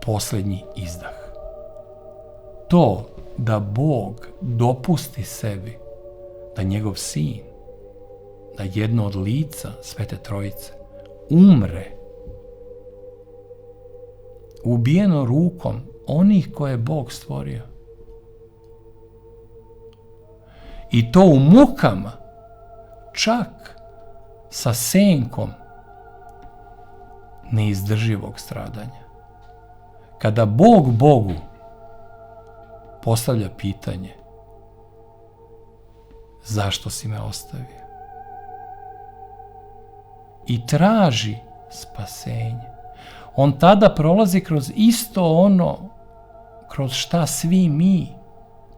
Poslednji izdah. To da Bog dopusti sebi da njegov sin, da jedno od lica Svete Trojice umre ubijeno rukom onih koje je Bog stvorio. I to u mukama, čak sa senkom neizdrživog stradanja. Kada Bog Bogu postavlja pitanje: zašto si me ostavio? I traži spasenje. On tada prolazi kroz isto ono kroz šta svi mi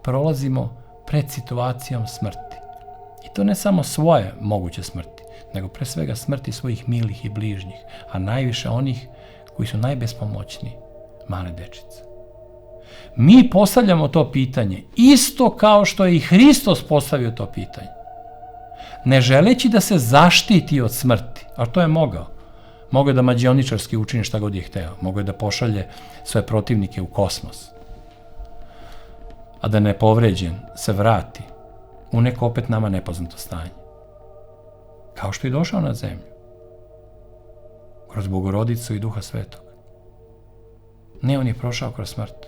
prolazimo pred situacijom smrti. I to ne samo svoje moguće smrti, nego pre svega smrti svojih milih i bližnjih, a najviše onih koji su najbespomoćniji, male dečice. Mi postavljamo to pitanje isto kao što je i Hristos postavio to pitanje. Ne želeći da se zaštiti od smrti, ali to je mogao. Mogao je da mađioničarski učini šta god je hteo. Mogao je da pošalje svoje protivnike u kosmos. A da nepovređen se vrati u neko opet nama nepoznato stanje. Kao što je došao na zemlju. kroz Bogorodicu i Duha Svetog. Ne, on je prošao kroz smrt,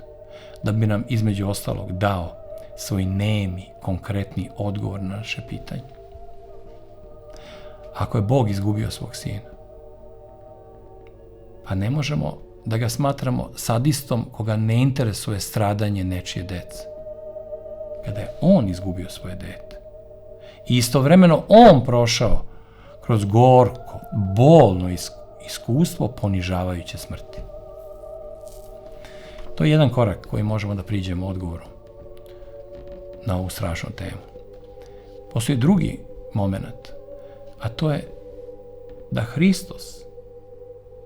da bi nam između ostalog dao svoj nemi, konkretni odgovor na naše pitanje. Ako je Bog izgubio svog sina, pa ne možemo da ga smatramo sadistom koga ne interesuje stradanje nečije dece. Kada je on izgubio svoje dete i istovremeno on prošao kroz gorko, bolno iskustvo ponižavajuće smrti. To je jedan korak koji možemo da priđemo odgovoru na ovu strašnu temu. Postoji drugi moment, a to je da Hristos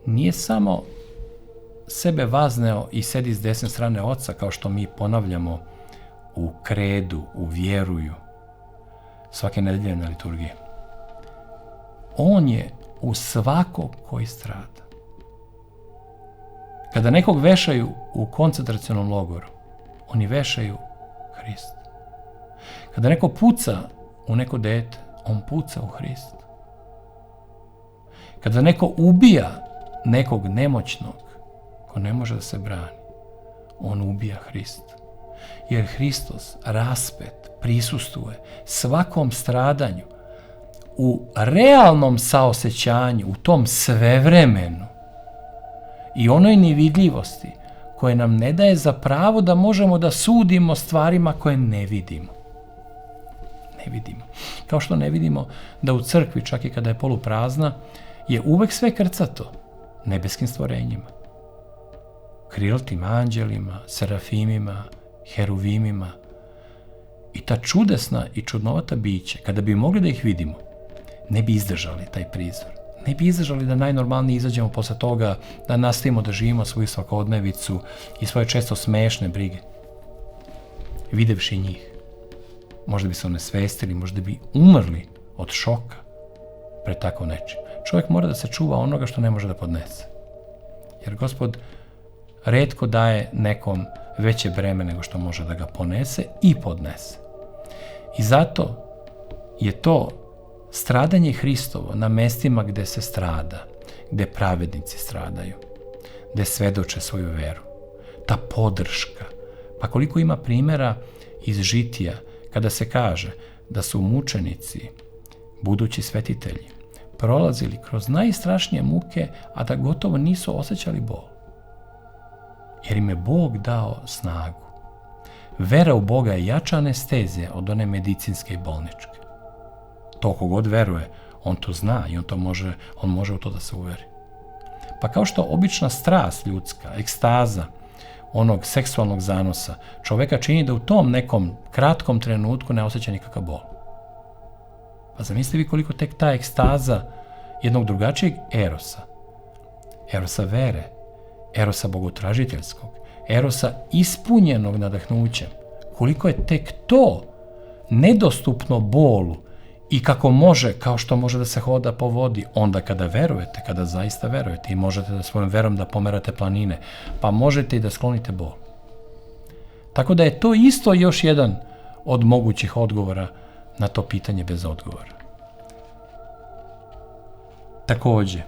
nije samo sebe vazneo i sedi s desne strane Oca, kao što mi ponavljamo u kredu, u vjeruju, svake nedelje na liturgiji. On je u svakog koji strada. Kada nekog vešaju u koncentracionom logoru, oni vešaju Hrist. Kada neko puca u neko dete, on puca u Hrist. Kada neko ubija nekog nemoćnog, ko ne može da se brani, on ubija Hrist. Jer Hristos raspet prisustvuje svakom stradanju u realnom saosećanju, u tom svevremenu i onoj nevidljivosti koje nam ne daje za pravo da možemo da sudimo stvarima koje ne vidimo. Ne vidimo. Kao što ne vidimo da u crkvi, čak i kada je poluprazna, je uvek sve krcato nebeskim stvorenjima. Kriltim anđelima, serafimima, heruvimima. I ta čudesna i čudnovata bića, kada bi mogli da ih vidimo, ne bi izdržali taj prizor. Ne bi izdržali da najnormalnije izađemo posle toga, da nastavimo da živimo svoju svakodnevicu i svoje često smešne brige. Videvši njih, možda bi se onesvestili, možda bi umrli od šoka pred tako nečim. Čovjek mora da se čuva onoga što ne može da podnese. Jer Gospod retko daje nekom veće breme nego što može da ga ponese i podnese. I zato je to stradanje Hristovo na mestima gde se strada, gde pravednici stradaju, gde svedoče svoju veru. Ta podrška. Pa koliko ima primjera iz žitija kada se kaže da su mučenici, budući svetitelji, prolazili kroz najstrašnije muke, a da gotovo nisu osjećali bol. Jer im je Bog dao snagu. Vera u Boga je jača anestezija od one medicinske i bolničke. To kogod veruje, on to zna i on može u to da se uveri. Pa kao što obična strast ljudska, ekstaza, onog seksualnog zanosa, čoveka čini da u tom nekom kratkom trenutku ne osjeća nikakav bol. Pa zamislite vi koliko tek ta ekstaza jednog drugačijeg erosa, erosa vere, erosa bogotražiteljskog, erosa ispunjenog nadahnućem, koliko je tek to nedostupno bolu i kao što može da se hoda po vodi, onda kada verujete, kada zaista verujete i možete da svojom verom da pomerate planine, pa možete i da sklonite bol. Tako da je to isto još jedan od mogućih odgovora na to pitanje bez odgovora. Takođe,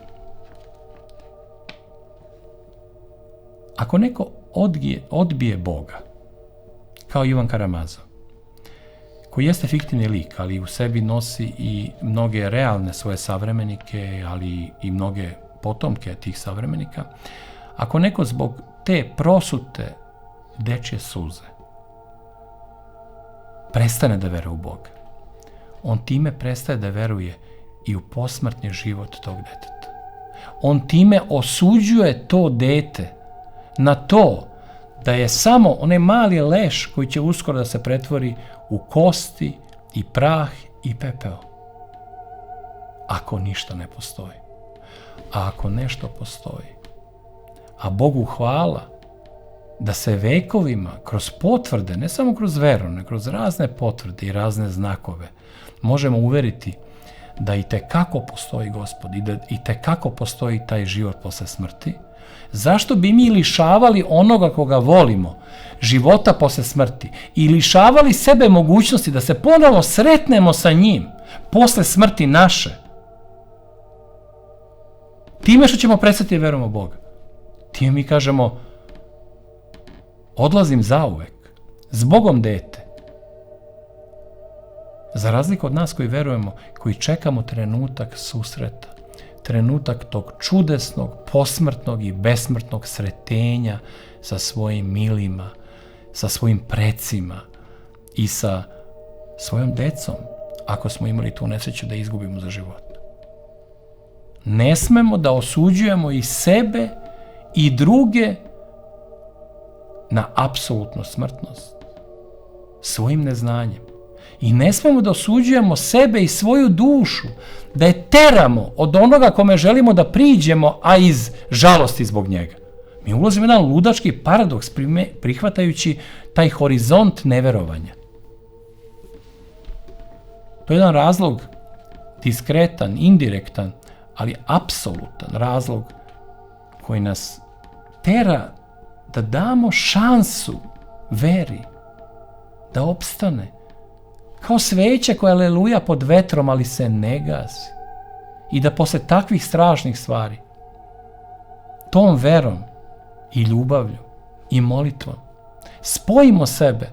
ako neko odbije Boga, kao Ivan Karamazov, koji jeste fiktivni lik, ali u sebi nosi i mnoge realne svoje savremenike, ali i mnoge potomke tih savremenika, ako neko zbog te prosute dečje suze prestane da veruje u Boga, on time prestaje da veruje i u posmrtni život tog deteta. On time osuđuje to dete na to da je samo onaj mali leš koji će uskoro da se pretvori u kosti i prah i pepeo. Ako ništa ne postoji. A ako nešto postoji. A Bogu hvala da se vekovima kroz potvrde, ne samo kroz veru, nego kroz razne potvrde i razne znakove, možemo uveriti da i tekako postoji Gospod i da i tekako postoji taj život posle smrti. Zašto bi mi lišavali onoga koga volimo, života posle smrti i lišavali sebe mogućnosti da se ponovo sretnemo sa njim posle smrti naše? Time što ćemo prestati da verujemo u Boga. Time mi kažemo, odlazim zauvek, s Bogom dete. Za razliku od nas koji verujemo, koji čekamo trenutak susreta, trenutak tog čudesnog, posmrtnog i besmrtnog sretenja sa svojim milima, sa svojim precima i sa svojom decom, ako smo imali tu nesreću da izgubimo za život. Ne smemo da osuđujemo i sebe i druge na apsolutnu smrtnost svojim neznanjem. I ne smemo da osuđujemo sebe i svoju dušu, da je teramo od onoga kome želimo da priđemo, a iz žalosti zbog njega. Mi ulazimo u jedan ludački paradoks prihvatajući taj horizont neverovanja. To je jedan razlog, diskretan, indirektan, ali apsolutan razlog koji nas tera da damo šansu veri da opstane. Kao sveća koja aleluja pod vetrom, ali se ne gasi. I da posle takvih strašnih stvari, tom verom i ljubavlju i molitvom, spojimo sebe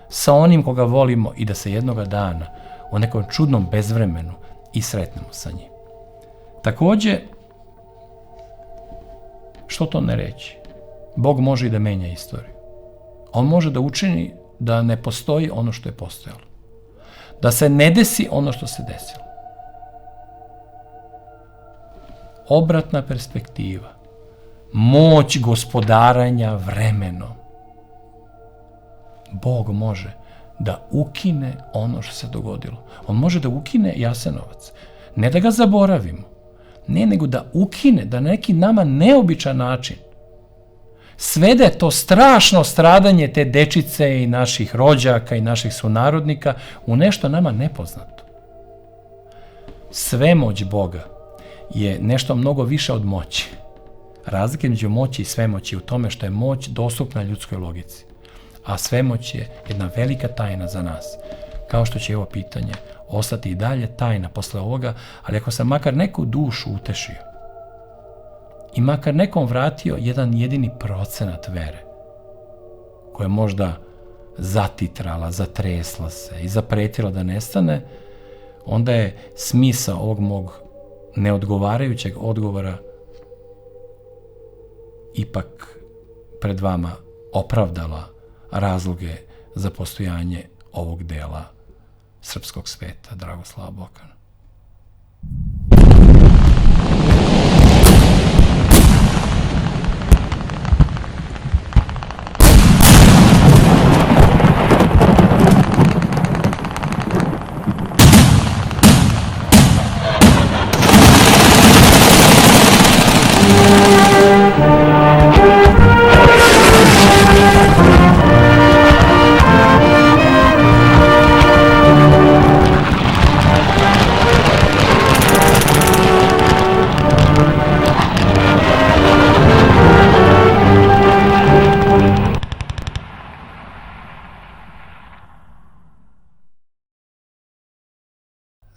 sa onim koga volimo i da se jednoga dana u nekom čudnom bezvremenu i sretnemo sa njim. Takođe, što to ne reći? Bog može i da menja istoriju. On može da učini da ne postoji ono što je postojalo. Da se ne desi ono što se desilo. Obratna perspektiva. Moć gospodaranja vremenom. Bog može da ukine ono što se dogodilo. On može da ukine Jasenovac. Ne da ga zaboravimo. Ne, nego da ukine, da na neki nama neobičan način svede to strašno stradanje te dečice i naših rođaka i naših sunarodnika u nešto nama nepoznato. Svemoć Boga je nešto mnogo više od moći. Razlika između moći i svemoći je u tome što je moć dostupna ljudskoj logici, a svemoć je jedna velika tajna za nas, kao što će ovo pitanje ostati i dalje tajna posle ovoga, ali ako sam makar neku dušu utešio i makar nekom vratio jedan jedini procenat vere, koja je možda zatitrala, zatresla se i zapretila da nestane, onda je smisao ovog mog neodgovarajućeg odgovora ipak pred vama opravdala razloge za postojanje ovog dela srpskog sveta, Dragoslava Bokana.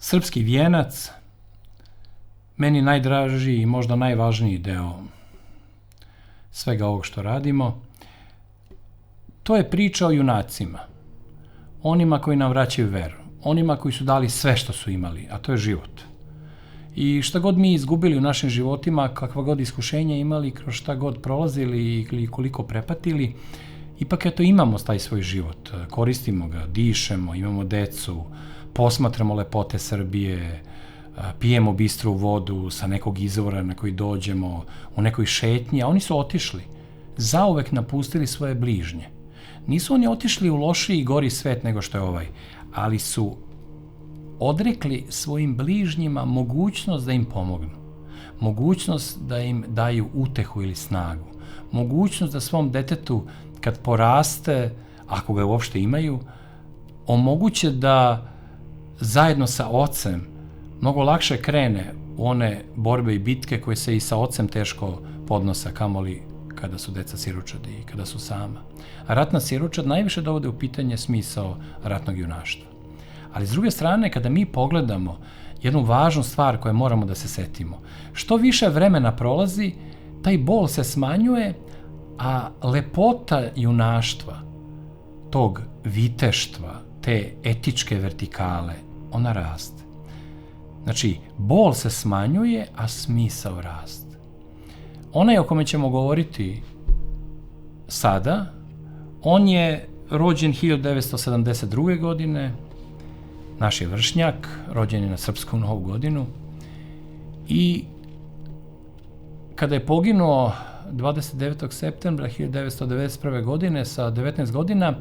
Srpski vijenac, meni najdraži i možda najvažniji deo svega ovog što radimo, to je priča o junacima, onima koji nam vraćaju veru, onima koji su dali sve što su imali, a to je život. I šta god mi izgubili u našim životima, kakva god iskušenja imali, kroz šta god prolazili ili koliko prepatili, ipak eto imamo taj svoj život, koristimo ga, dišemo, imamo decu, posmatramo lepote Srbije, pijemo bistru vodu sa nekog izvora na koji dođemo, u nekoj šetnji, a oni su otišli, zauvek napustili svoje bližnje. Nisu oni otišli u lošiji i gori svet nego što je ovaj, ali su odrekli svojim bližnjima mogućnost da im pomognu, mogućnost da im daju utehu ili snagu, mogućnost da svom detetu kad poraste, ako ga uopšte imaju, omoguće da zajedno sa ocem mnogo lakše krene u one borbe i bitke koje se i sa ocem teško podnose, kamoli kada su deca siročadi i kada su sama. A ratna siročad najviše dovode u pitanje smisao ratnog junaštva. Ali s druge strane, kada mi pogledamo jednu važnu stvar koju moramo da se setimo, što više vremena prolazi, taj bol se smanjuje, a lepota junaštva, tog viteštva, te etičke vertikale, ona raste. Znači, bol se smanjuje, a smisao raste. Onaj o kome ćemo govoriti sada, on je rođen 1972. godine, naš je vršnjak, rođen je na Srpsku Novu godinu i kada je poginuo 29. septembra 1991. godine sa 19 godina,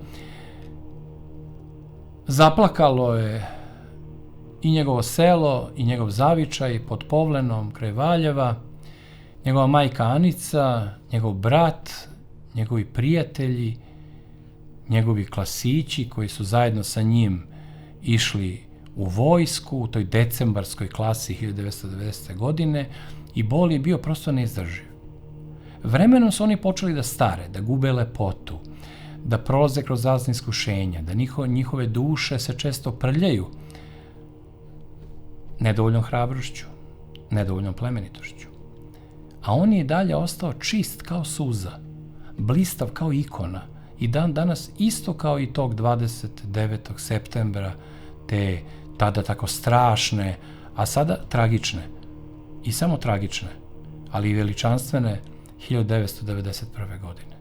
zaplakalo je i njegovo selo i njegov zavičaj pod Povlenom kraj Valjeva, njegova majka Anica, njegov brat, njegovi prijatelji, njegovi klasići koji su zajedno sa njim išli u vojsku u toj decembarskoj klasi 1990. godine i bol je bio prosto neizdrživ. Vremenom su oni počeli da stare, da gube lepotu, da prolaze kroz razne iskušenja, da njihove duše se često prljaju nedovoljnom hrabrošću, nedovoljnom plemenitošću. A on je i dalje ostao čist kao suza, blistav kao ikona i dan danas isto kao i tog 29. septembra, te tada tako strašne, a sada tragične, i samo tragične, ali i veličanstvene 1991. godine.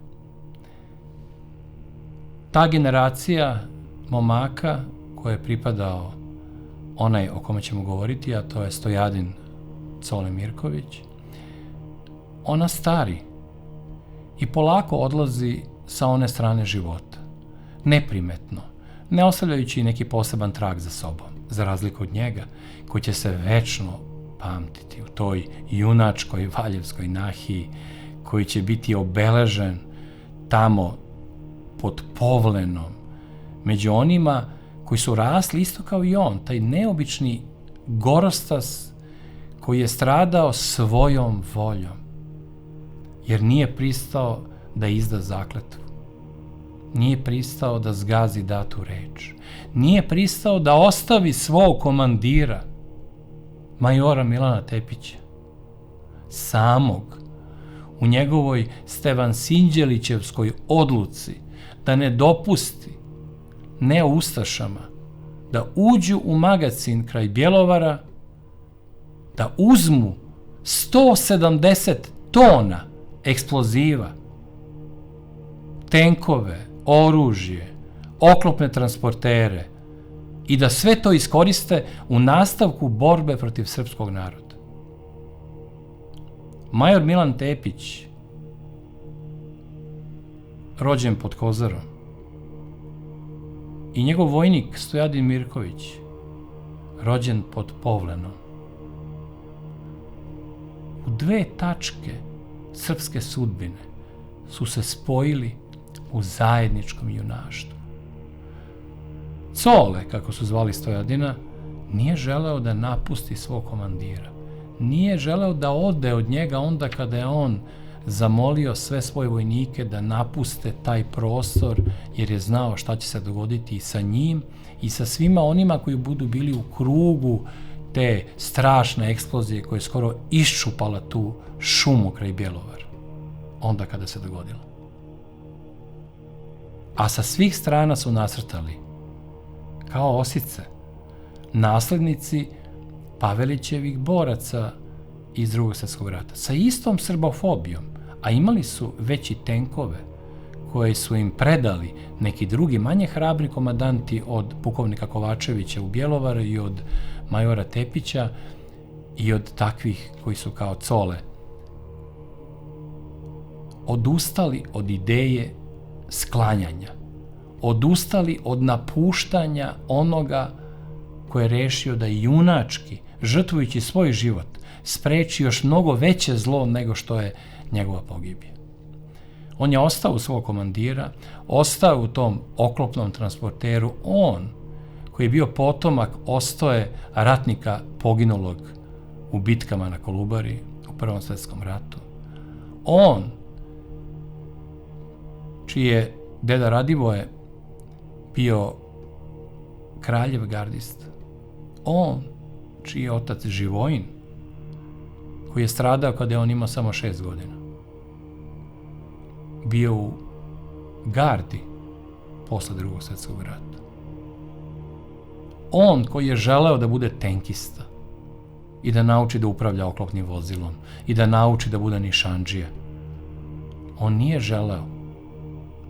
Ta generacija momaka koja je pripadao onaj o kome ćemo govoriti, a to je Stojadin Cole Mirković, ona stari i polako odlazi sa one strane života. Neprimetno, ne ostavljajući neki poseban trag za sobom, za razliku od njega, koji će se večno pamtiti u toj junačkoj valjevskoj nahiji, koji će biti obeležen tamo pod Povlenom, među onima koji su rasli isto kao i on, taj neobični gorostas koji je stradao svojom voljom, jer nije pristao da izda zakletvu, nije pristao da zgazi datu reč, nije pristao da ostavi svog komandira, majora Milana Tepića, samog, u njegovoj Stevan Sinđelićevskoj odluci da ne dopusti ustašama da uđu u magacin kraj Bjelovara, da uzmu 170 tona eksploziva, tenkove, oružje, oklopne transportere i da sve to iskoriste u nastavku borbe protiv srpskog naroda. Major Milan Tepić, rođen pod Kozarom, i njegov vojnik Stojadin Mirković, rođen pod Povlenom, u dve tačke srpske sudbine su se spojili u zajedničkom junaštvu. Cole, kako su zvali Stojadina, nije želeo da napusti svog komandira. Nije želeo da ode od njega onda kada je on zamolio sve svoje vojnike da napuste taj prostor, jer je znao šta će se dogoditi i sa njim i sa svima onima koji budu bili u krugu te strašne eksplozije koja je skoro iščupala tu šumu kraj Bjelovara, onda kada se dogodila. A sa svih strana su nasrtali, kao osice, naslednici Pavelićevih boraca iz Drugog svjetskog rata, sa istom srbofobijom, a imali su već i tenkove koje su im predali neki drugi manje hrabri komandanti od pukovnika Kovačevića u Bjelovaru i od majora Tepića i od takvih koji su kao Cole odustali od ideje sklanjanja, odustali od napuštanja onoga ko je rešio da junački, žrtvujući svoj život, spreči još mnogo veće zlo nego što je njegova pogibija. On je ostao u svog komandira, ostao u tom oklopnom transporteru, on koji je bio potomak ostoje ratnika poginulog u bitkama na Kolubari u Prvom svjetskom ratu. On, čiji je deda Radivoje bio kraljev gardista. On, čiji je otac Živojin, koji je stradao kada je on imao samo 6 godina, bio u gardi posle Drugog svjetskog rata. On koji je želeo da bude tenkista i da nauči da upravlja oklopnim vozilom i da nauči da bude nišandžija, on nije želeo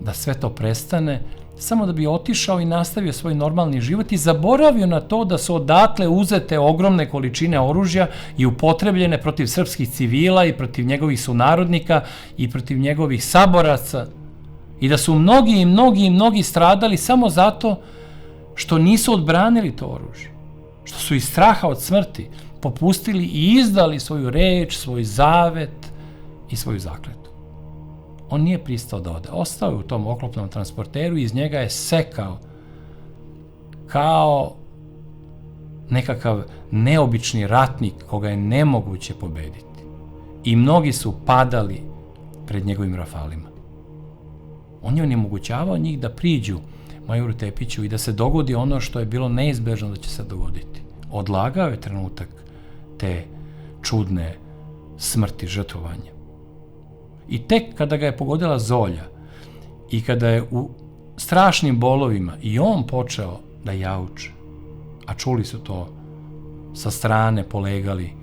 da sve to prestane samo da bi otišao i nastavio svoj normalni život i zaboravio na to da su odatle uzete ogromne količine oružja i upotrebljene protiv srpskih civila i protiv njegovih sunarodnika i protiv njegovih saboraca i da su mnogi stradali samo zato što nisu odbranili to oružje, što su iz straha od smrti popustili i izdali svoju reč, svoj zavet i svoju zakletu. On nije pristao da ode. Ostao je u tom oklopnom transporteru i iz njega je sekao kao nekakav neobični ratnik koga je nemoguće pobediti. I mnogi su padali pred njegovim rafalima. On je onemogućavao njih da priđu majoru Tepiću i da se dogodi ono što je bilo neizbežno da će se dogoditi. Odlagao je trenutak te čudne smrti, žrtvovanja. I tek kada ga je pogodila Zolja i kada je u strašnim bolovima i on počeo da jauče, a čuli su to sa strane polegali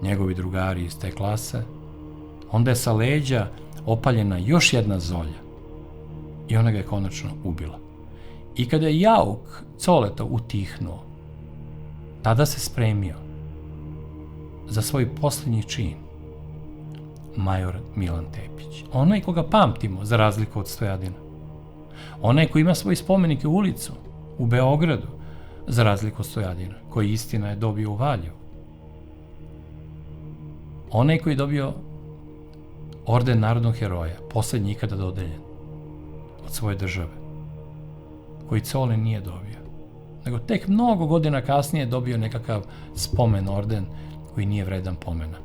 njegovi drugari iz te klase, onda je sa leđa opaljena još jedna Zolja i ona ga je konačno ubila. I kada je jauk Coleta utihnuo, tada se spremio za svoj posljednji čin major Milan Tepić. Onaj koga pamtimo, za razliku od Stojadina. Onaj koji ima svoj spomenik u ulicu u Beogradu, za razliku od Stojadina, koji istina je dobio u Valjevu. Onaj koji je dobio orden narodnog heroja, poslednji ikada dodeljen od svoje države, koji Cole nije dobio, nego tek mnogo godina kasnije je dobio nekakav spomen orden koji nije vredan pomena.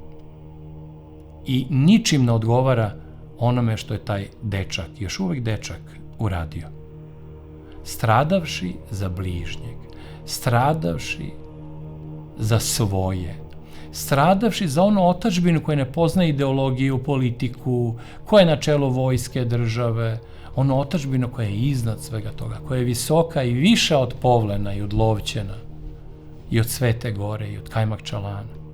I ničim ne odgovara onome što je taj dečak, još uvek dečak, uradio. Stradavši za bližnjeg, stradavši za svoje, stradavši za onu otadžbinu koja ne poznaje ideologiju, politiku, koja je na čelu vojske, države, onu otadžbinu koja je iznad svega toga, koja je visoka i viša od Povlena i od Lovćena i od Svete Gore i od Kajmakčalana.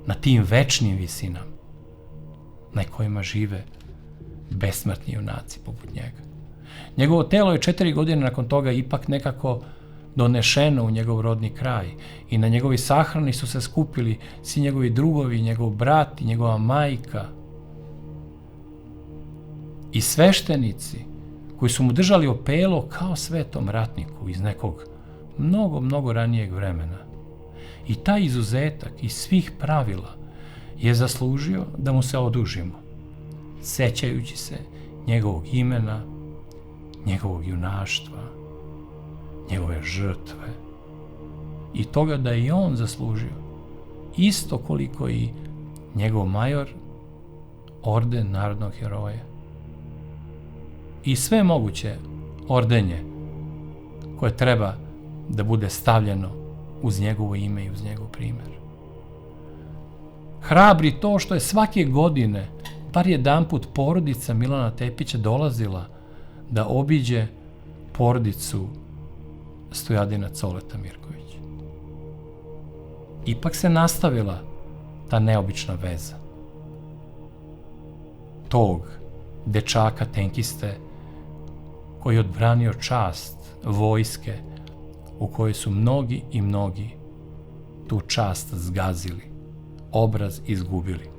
Na tim večnim visinama na kojima žive besmrtni junaci poput njega. Njegovo telo je 4 godine nakon toga ipak nekako donešeno u njegov rodni kraj i na njegovi sahrani su se skupili svi njegovi drugovi, njegov brat i njegova majka i sveštenici koji su mu držali opelo kao svetom ratniku iz nekog mnogo ranijeg vremena. I taj izuzetak iz svih pravila je zaslužio da mu se odužimo, sećajući se njegovog imena, njegovog junaštva, njegove žrtve i toga da je i on zaslužio, isto koliko i njegov major, orden narodnog heroja. I sve moguće ordenje koje treba da bude stavljeno uz njegovo ime i uz njegov primer. Hrabri to što je svake godine bar jedanput porodica Milana Tepića dolazila da obiđe porodicu Stojadina Coleta Mirkovića. Ipak se nastavila ta neobična veza tog dečaka tenkiste koji je odbranio čast vojske u kojoj su mnogi tu čast zgazili, obraz izgubili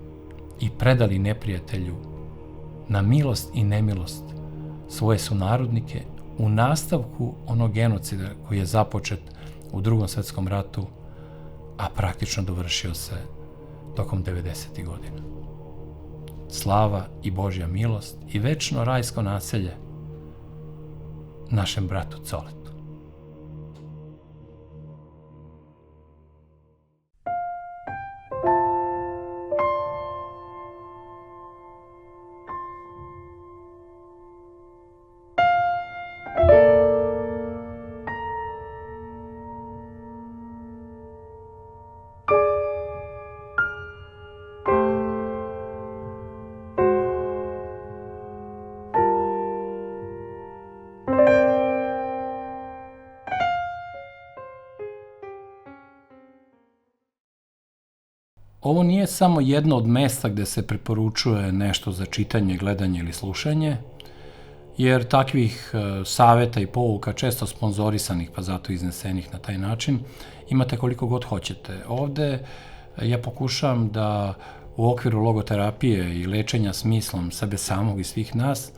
i predali neprijatelju na milost i nemilost svoje sunarodnike u nastavku onog genocida koji je započet u Drugom svetskom ratu, a praktično dovršio se tokom 90. godina. Slava i Božja milost i večno rajsko naselje našem bratu Coletu. ovo nije samo jedno od mesta gde se preporučuje nešto za čitanje, gledanje ili slušanje, jer takvih saveta i pouka, često sponzorisanih, pa zato iznesenih na taj način, imate koliko god hoćete. Ovde ja pokušavam da u okviru logoterapije i lečenja smislom sebe samog i svih nas,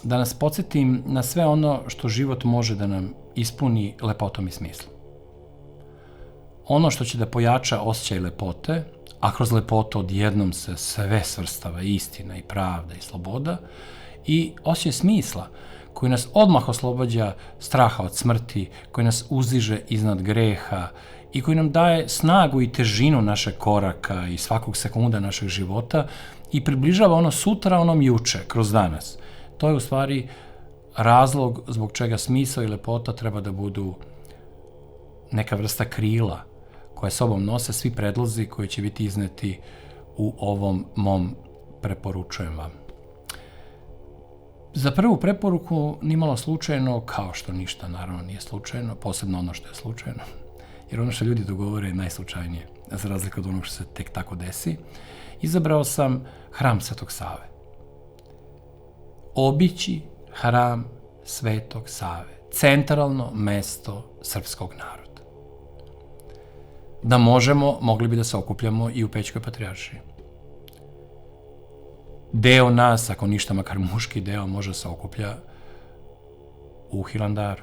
da nas podsjetim na sve ono što život može da nam ispuni lepotom i smislom. Ono što će da pojača osjećaj lepote, a kroz lepotu odjednom se sve svrstava, istina i pravda i sloboda, i osjećaj smisla, koji nas odmah oslobađa straha od smrti, koji nas uziže iznad greha i koji nam daje snagu i težinu našeg koraka i svakog sekunda našeg života i približava ono sutra onom juče, kroz danas. To je u stvari razlog zbog čega smisao i lepota treba da budu neka vrsta krila koje sobom nose svi predlozi koji će biti izneti u ovom mom preporučujem vam. Za prvu preporuku nimalo slučajno, kao što ništa naravno nije slučajno, posebno ono što je slučajno, jer ono što ljudi dogovore je najslučajnije, za razliku od onog što se tek tako desi, izabrao sam hram Svetog Save. Obići hram Svetog Save, centralno mesto srpskog naroda. Da možemo, mogli bi da se okupljamo i u Pećkoj patrijaršiji. Deo nas, ako ništa, makar muški deo, može se okuplja u Hilandaru.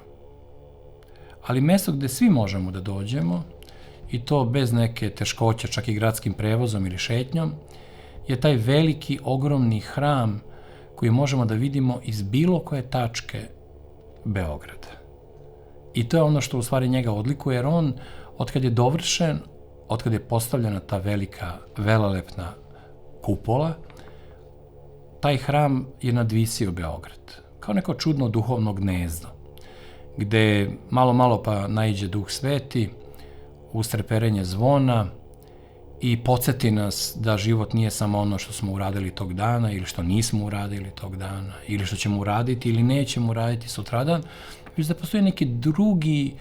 Ali mesto gde svi možemo da dođemo, i to bez neke teškoće, čak i gradskim prevozom ili šetnjom, je taj veliki, ogromni hram koji možemo da vidimo iz bilo koje tačke Beograda. I to je ono što u stvari njega odlikuje, jer on, otkad je dovršen, otkad je postavljena ta velika, velelepna kupola, taj hram je nadvisio Beograd, kao neko čudno duhovno gnezdo, gde malo pa naiđe Duh Sveti, uz treperenje zvona i podsjeti nas da život nije samo ono što smo uradili tog dana ili što nismo uradili tog dana ili što ćemo uraditi ili nećemo uraditi sutradan, već da postoji neki drugi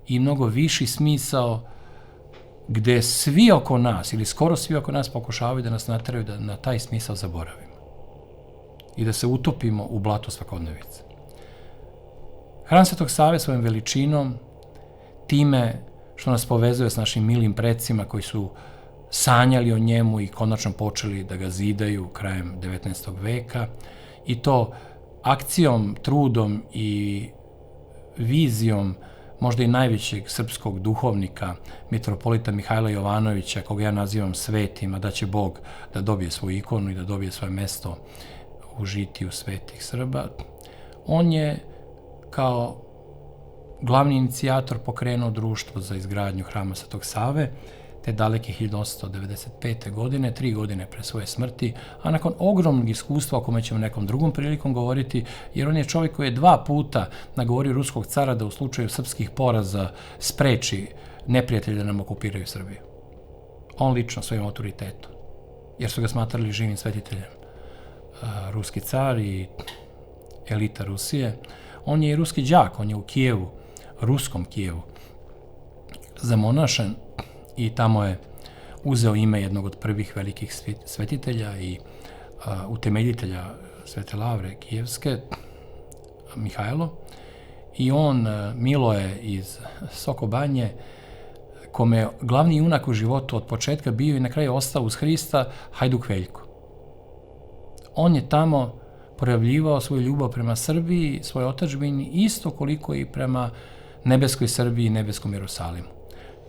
i mnogo viši smisao gde svi oko nas ili skoro svi oko nas pokušavaju da nas nateraju da na taj smisao zaboravimo i da se utopimo u blatu svakodnevice. Hram Svetog Save svojom veličinom, time što nas povezuje s našim milim precima koji su sanjali o njemu i konačno počeli da ga zidaju krajem 19. veka, i to akcijom, trudom i vizijom možda i najvećeg srpskog duhovnika, mitropolita Mihajla Jovanovića, koga ja nazivam svetim, a da će Bog da dobije svoju ikonu i da dobije svoje mesto u žitiju svetih Srba. On je kao glavni inicijator pokrenuo društvo za izgradnju hrama Svetog Save, te daleke 1895. godine, 3 godine pre svoje smrti, a nakon ogromnog iskustva o kome ćemo nekom drugom prilikom govoriti, jer on je čovjek koji je 2 puta nagovorio ruskog cara da u slučaju srpskih poraza spreči neprijatelje da nam okupiraju Srbiju. On lično svojim autoritetom, jer su ga smatrali živim svetiteljem. Ruski car i elita Rusije. On je i ruski đak, on je u Kijevu, ruskom Kijevu, zamonašen i tamo je uzeo ime jednog od prvih velikih svetitelja i utemeljitelja Svete Lavre kijevske, Mihajlo, i on, Miloje iz Sokobanje, kome je glavni junak u životu od početka bio i na kraju ostao uz Hrista, Hajduk Veljko. On je tamo projavljivao svoju ljubav prema Srbiji, svojoj otadžbini, isto koliko i prema nebeskoj Srbiji i nebeskom Jerusalimu.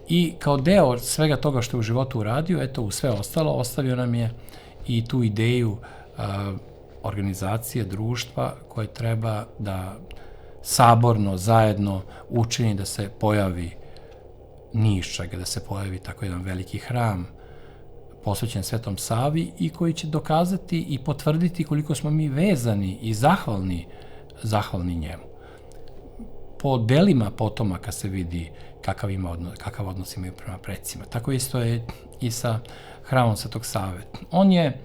I kao deo svega toga što je u životu uradio, eto, u sve ostalo, ostavio nam je i tu ideju organizacije društva koje treba da saborno, zajedno učini da se pojavi Niščaga, da se pojavi tako jedan veliki hram posvećen Svetom Savi i koji će dokazati i potvrditi koliko smo mi vezani i zahvalni njemu. Po delima potomaka se vidi kakav odnos imaju prema precima. Tako isto je i sa hramom Svetog Save. On je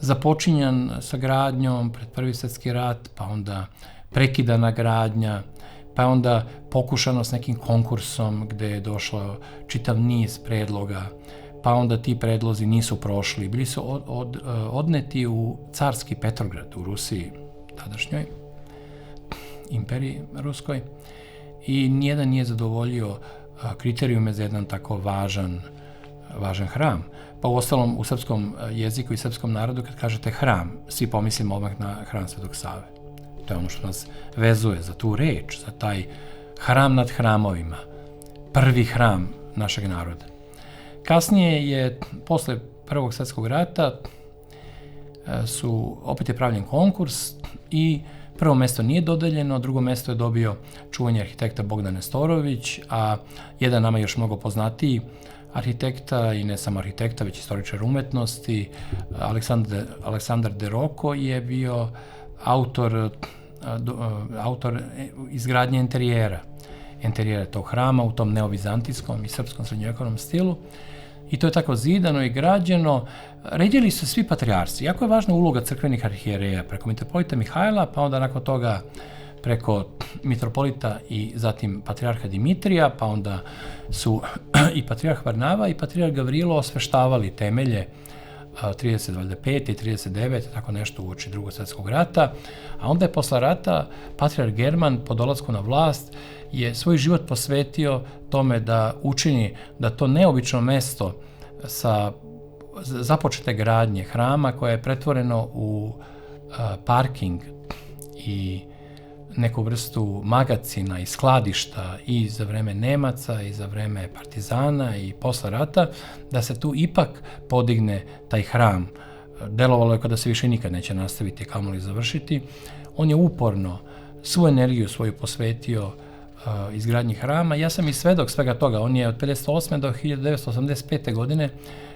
započinjan sa gradnjom pred Prvi svjetski rat, pa onda prekidana gradnja, pa onda pokušano s nekim konkursom gde je došlo čitav niz predloga, pa onda ti predlozi nisu prošli. Bili su odneti u carski Petrograd u Rusiji, tadašnjoj imperiji ruskoj, i nijedan nije zadovoljio kriterijume za jedan tako važan hram. Pa uostalom u srpskom jeziku i srpskom narodu kad kažete hram, svi pomislimo odmah na hram Svetog Save. To je ono što nas vezuje za tu reč, za taj hram nad hramovima, prvi hram našeg naroda. Kasnije je, posle Prvog svjetskog rata, opet je pravljen konkurs i prvo mesto nije dodeljeno, drugo mesto je dobio čuveni arhitekta Bogdan Nestorović, a jedan nama još mnogo poznatiji arhitekta, i ne samo arhitekta, već istoričar umetnosti, Aleksandar De Rocco, je bio autor izgradnje interijera tog hrama u tom neovizantijskom i srpskom srednjovekovnom stilu. I to je tako zidano i građeno. Ređali su svi patrijarsi. Jako je važna uloga crkvenih arhijereja, preko mitropolita Mihajla, pa onda nakon toga preko mitropolita i zatim patrijarha Dimitrija, pa onda su i patrijarh Varnava i patrijarh Gavrilo osveštavali temelje 35. i 39. tako nešto uoči Drugog svjetskog rata, a onda je posle rata patrijarh German po dolasku na vlast je svoj život posvetio tome da učini da to neobično mesto sa započete gradnje hrama, koje je pretvoreno u parking i neku vrstu magacina i skladišta i za vreme Nemaca i za vreme partizana i posle rata, da se tu ipak podigne taj hram. Delovalo je kada se više nikad neće nastaviti, kamoli završiti. On je uporno svu energiju svoju posvetio izgradnji hrama. Ja sam i svedok svega toga. On je od 1958. do 1985. godine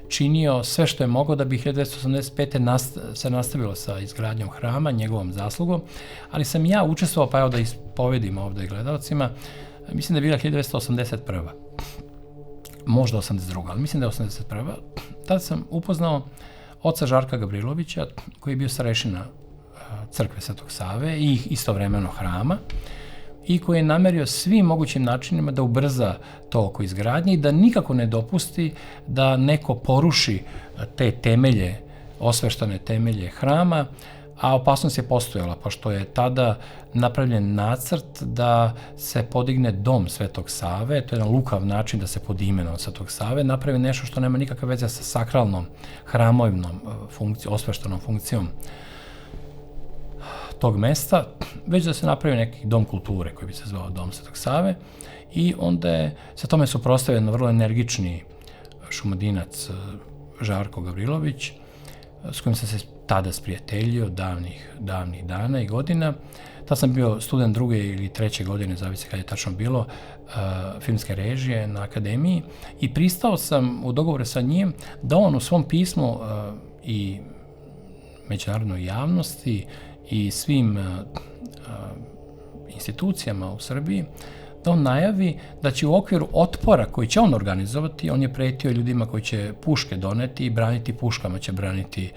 činio sve što je mogao da bi 1985. se nastavilo sa izgradnjom hrama, njegovom zaslugom, ali sam ja učestvovao, pa evo da ispovedim ovde gledalcima, mislim da je bila 1981. Možda 82. ali mislim da je 81. Tada sam upoznao oca Žarka Gavrilovića, koji je bio starešina crkve Svetog Save i istovremeno hrama, i koji je namerio svim mogućim načinima da ubrza to oko izgradnje i da nikako ne dopusti da neko poruši te temelje, osveštane temelje hrama, a opasnost je postojala, pošto je tada napravljen nacrt da se podigne dom Svetog Save, to je jedan lukav način da se pod imenom Svetog Save napravi nešto što nema nikakve veze sa sakralnom, hramovnom funkcijom, osveštanom funkcijom tog mesta, već da se napravi neki dom kulture koji bi se zvao Dom Svetog Save, i onda je sa tome suprotstavljen vrlo energični šumadinac Žarko Gavrilović, s kojim sam se tada sprijateljio davnih dana i godina. Tad sam bio student 2. ili 3. godine, zavisi kad je tačno bilo, filmske režije na akademiji, i pristao sam u dogovoru sa njim da on u svom pismu i međunarodnoj javnosti i svim institucijama u Srbiji, da on najavi da će u okviru otpora koji će on organizovati, on je pretio ljudima koji će puške doneti i braniti puškama, će braniti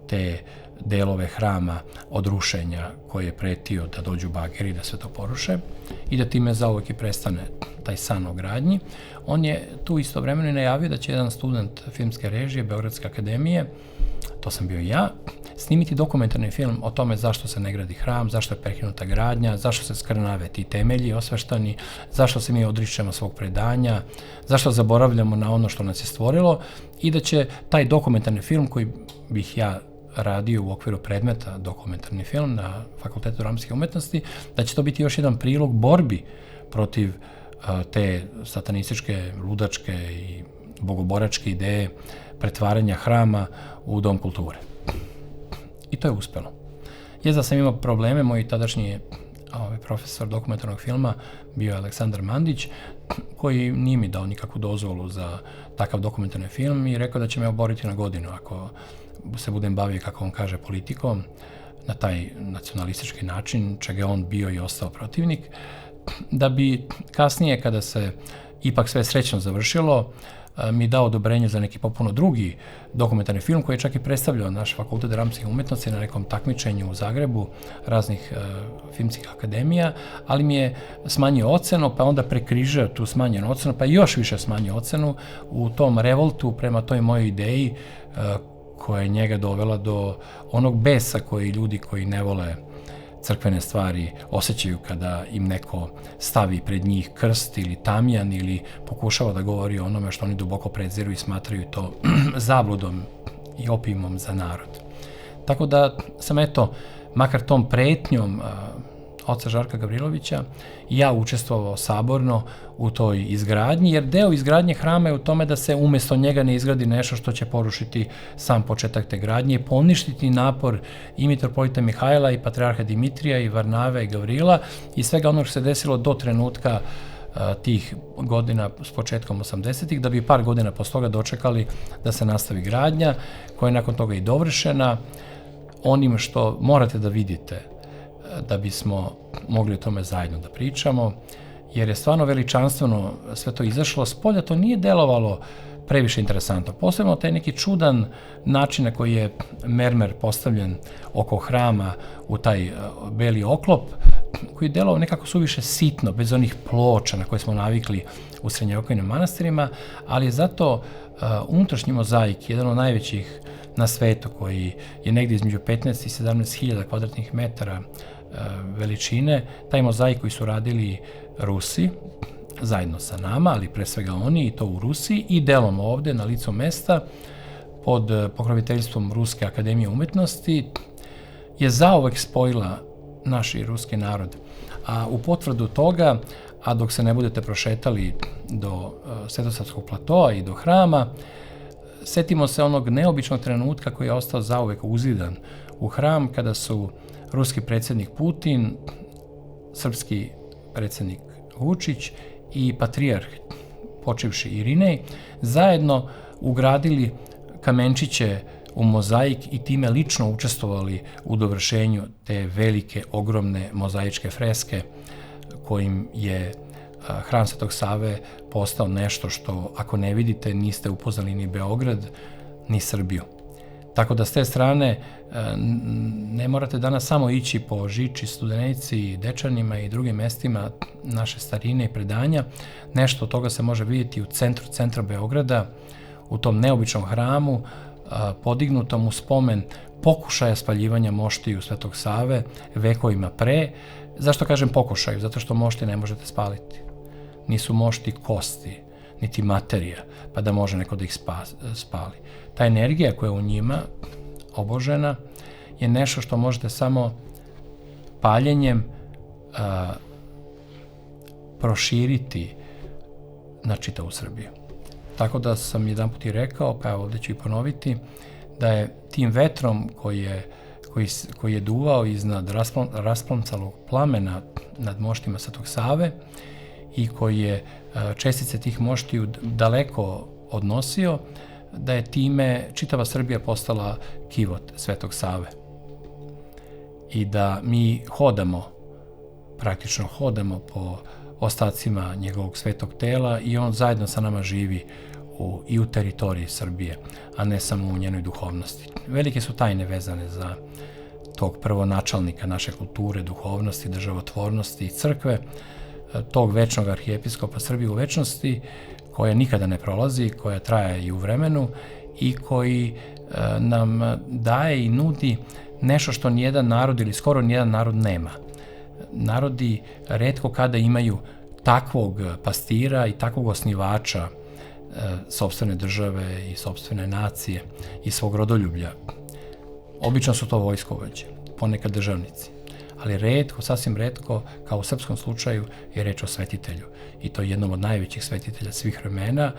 te delove hrama od rušenja, koje je pretio da dođu bageri da sve to poruše i da time zauvek i prestane taj san o gradnji. On je tu istovremeno i najavio da će jedan student filmske režije Beogradske akademije, to sam bio ja, snimiti dokumentarni film o tome zašto se ne gradi hram, zašto je prekinuta gradnja, zašto se skrnave ti temelji osveštani, zašto se mi odričemo svog predanja, zašto zaboravljamo na ono što nas je stvorilo, i da će taj dokumentarni film, koji bih ja radio u okviru predmeta dokumentarni film na Fakultetu dramske umetnosti, da će to biti još jedan prilog borbi protiv te satanističke, ludačke i bogoboračke ideje pretvaranja hrama u dom kulture. I to je uspelo. Da sam imao probleme, moj tadašnji profesor dokumentarnog filma bio je Aleksandar Mandić, koji nije mi dao nikakvu dozvolu za takav dokumentarni film i rekao da će me oboriti na godinu ako se budem bavio, kako on kaže, politikom na taj nacionalistički način, čega je on bio i ostao protivnik, da bi kasnije, kada se ipak sve srećno završilo, mi dao odobrenje za neki popuno drugi dokumentarni film koji je čak i predstavljao naš fakultet dramskih umetnosti na nekom takmičenju u Zagrebu raznih filmskih akademija, ali mi je smanjio ocenu, pa onda prekrižao tu smanjenu ocenu, pa još više smanjio ocenu u tom revoltu prema toj mojoj ideji koja je njega dovela do onog besa koji ljudi koji ne vole crkvene stvari osjećaju kada im neko stavi pred njih krst ili tamjan ili pokušava da govori o onome što oni duboko preziru i smatraju to zabludom i opijumom za narod. Tako da sam makar tom pretnjom oca Žarka Gavrilovića ja učestvovao saborno u toj izgradnji, jer deo izgradnje hrama je u tome da se umjesto njega ne izgradi nešto što će porušiti sam početak te gradnje i poništiti napor i mitropolita Mihajla i patrijarha Dimitrija i Varnave i Gavrila i svega onog što se desilo do trenutka tih godina s početkom 80-ih, da bi par godina posle toga dočekali da se nastavi gradnja, koja je nakon toga i dovršena onim što morate da vidite da bismo mogli o tome zajedno da pričamo, jer je stvarno veličanstveno sve to izašlo. Spolja to nije delovalo previše interesantno. Posebno taj neki čudan način na koji je mermer postavljen oko hrama u taj beli oklop, koji je delovao nekako suviše sitno, bez onih ploča na koje smo navikli u srednjovjekovnim manastirima, ali je zato unutrašnji mozaik, jedan od najvećih na svetu, koji je negdje između 15 i 17 hiljada kvadratnih metara veličine, taj mozaik koji su radili Rusi, zajedno sa nama, ali pre svega oni, i to u Rusiji, i delom ovde na licu mesta, pod pokroviteljstvom Ruske akademije umetnosti, je zauvek spojila naš i ruski narod. A u potvrdu toga, a dok se ne budete prošetali do Svetosavskog platoa i do hrama, setimo se onog neobičnog trenutka koji je ostao zauvek uzidan u hram, kada su ruski predsjednik Putin, srpski predsjednik Vučić i patrijarh, počivši Irinej, zajedno ugradili kamenčiće u mozaik i time lično učestvovali u dovršenju te velike, ogromne mozaičke freske kojim je hram Svetog Save postao nešto što, ako ne vidite, niste upoznali ni Beograd, ni Srbiju. Tako da s te strane ne morate danas samo ići po Žiči, Studenici, Dečanima i drugim mestima naše starine i predanja. Nešto od toga se može vidjeti u centra Beograda, u tom neobičnom hramu, podignutom u spomen pokušaja spaljivanja moštiju Svetog Save vekovima pre. Zašto kažem pokušaju? Zato što mošti ne možete spaliti. Nisu mošti kosti, niti materija, pa da može neko da ih spali. Ta energija koja je u njima obožena je nešto što možete samo paljenjem proširiti na čitavu Srbiju. Tako da sam jedan put i rekao, pa ovdje ću i ponoviti, da je tim vetrom koji je duvao iznad rasplomcalog plamena nad moštima Svetog Save i koji je čestice tih moštiju daleko odnosio, da je time čitava Srbija postala kivot Svetog Save. I da mi praktično hodamo po ostacima njegovog svetog tela i on zajedno sa nama živi i u teritoriji Srbije, a ne samo u njenoj duhovnosti. Velike su tajne vezane za tog prvonačalnika naše kulture, duhovnosti, državotvornosti i crkve, tog večnog arhijepiskopa Srbije u večnosti, koja nikada ne prolazi, koja traje i u vremenu i koji nam daje i nudi nešto što nijedan narod ili skoro nijedan narod nema. Narodi retko kada imaju takvog pastira i takvog osnivača sopstvene države i sopstvene nacije i svog rodoljublja. Obično su to vojskovođe, ponekad državnici, ali retko, sasvim retko, kao u srpskom slučaju, je reč o svetitelju. I to je jednom od najvećih svetitelja svih vremena,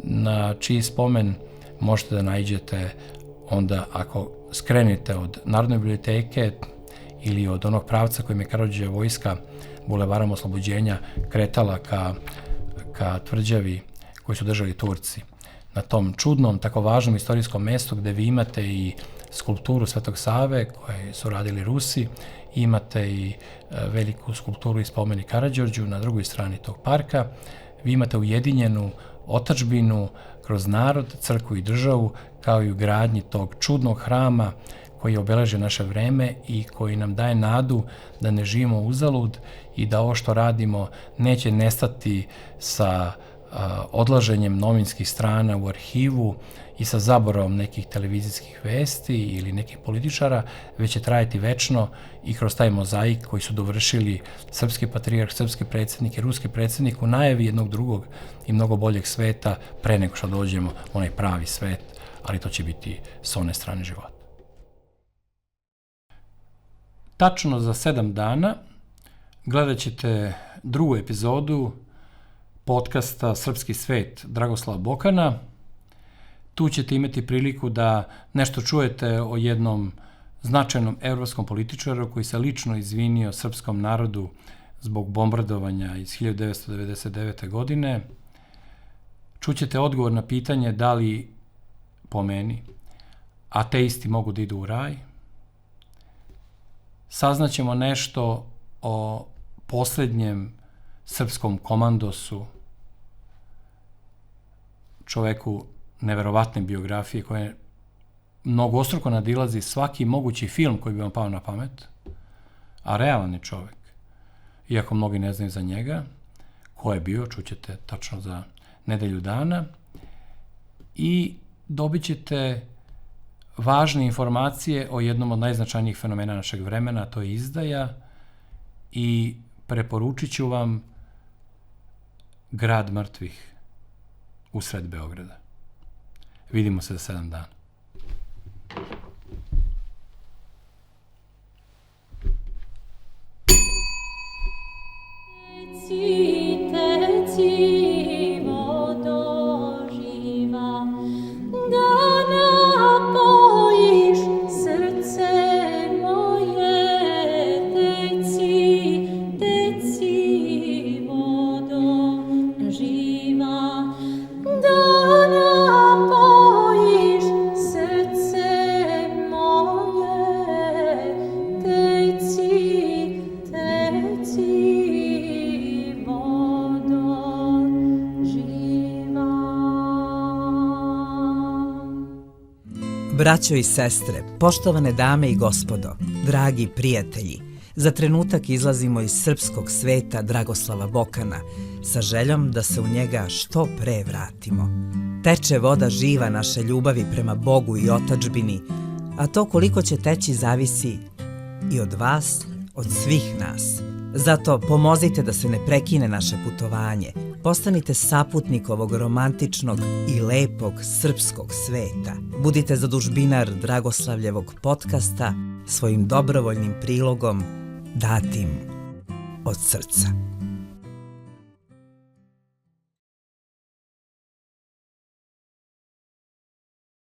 na čiji spomen možete da naiđete onda ako skrenete od Narodne biblioteke ili od onog pravca kojim je Karađorđeva vojska bulevarom Oslobođenja kretala ka tvrđavi koju su držali Turci. Na tom čudnom, tako važnom istorijskom mestu gde vi imate i skulpturu Svetog Save koje su radili Rusi, imate i veliku skulpturu i spomenik Karađorđu na drugoj strani tog parka, vi imate ujedinjenu otadžbinu kroz narod, crkvu i državu, kao i u gradnji tog čudnog hrama koji obeležuje naše vreme i koji nam daje nadu da ne živimo uzalud i da ovo što radimo neće nestati sa odlaženjem novinskih strana u arhivu i sa zaboravom nekih televizijskih vesti ili nekih političara, već će trajati večno i kroz taj mozaik koji su dovršili srpski patrijarh, srpski predsjednik i ruski predsjednik u najavi jednog drugog i mnogo boljeg sveta pre nego što dođemo u onaj pravi svet, ali to će biti s one strane života. Tačno za 7 dana gledat ćete drugu epizodu podcasta Srpski svet Dragoslava Bokana. Tu ćete imati priliku da nešto čujete o jednom značajnom evropskom političaru koji se lično izvinio srpskom narodu zbog bombardovanja iz 1999. godine. Čućete odgovor na pitanje da li, po meni, ateisti mogu da idu u raj. Saznaćemo nešto o poslednjem srpskom komandosu, čoveku neverovatne biografije koje mnogostruko nadilazi svaki mogući film koji bi vam pao na pamet, a realan je čovek. Iako mnogi ne znaju za njega, ko je bio, čućete tačno za nedelju dana i dobit ćete važne informacije o jednom od najznačajnijih fenomena našeg vremena, a to je izdaja, i preporučit ću vam Grad mrtvih usred Beograda. Vidimo se za 7 dana. Braćo i sestre, poštovane dame i gospodo, dragi prijatelji, za trenutak izlazimo iz srpskog sveta Dragoslava Bokana sa željom da se u njega što pre vratimo. Teče voda živa naše ljubavi prema Bogu i otadžbini, a to koliko će teći zavisi i od vas, od svih nas. Zato pomozite da se ne prekine naše putovanje, postanite saputnik ovog romantičnog i lepog srpskog sveta. Budite zadužbinar Dragoslavljevog podcasta svojim dobrovoljnim prilogom datim od srca.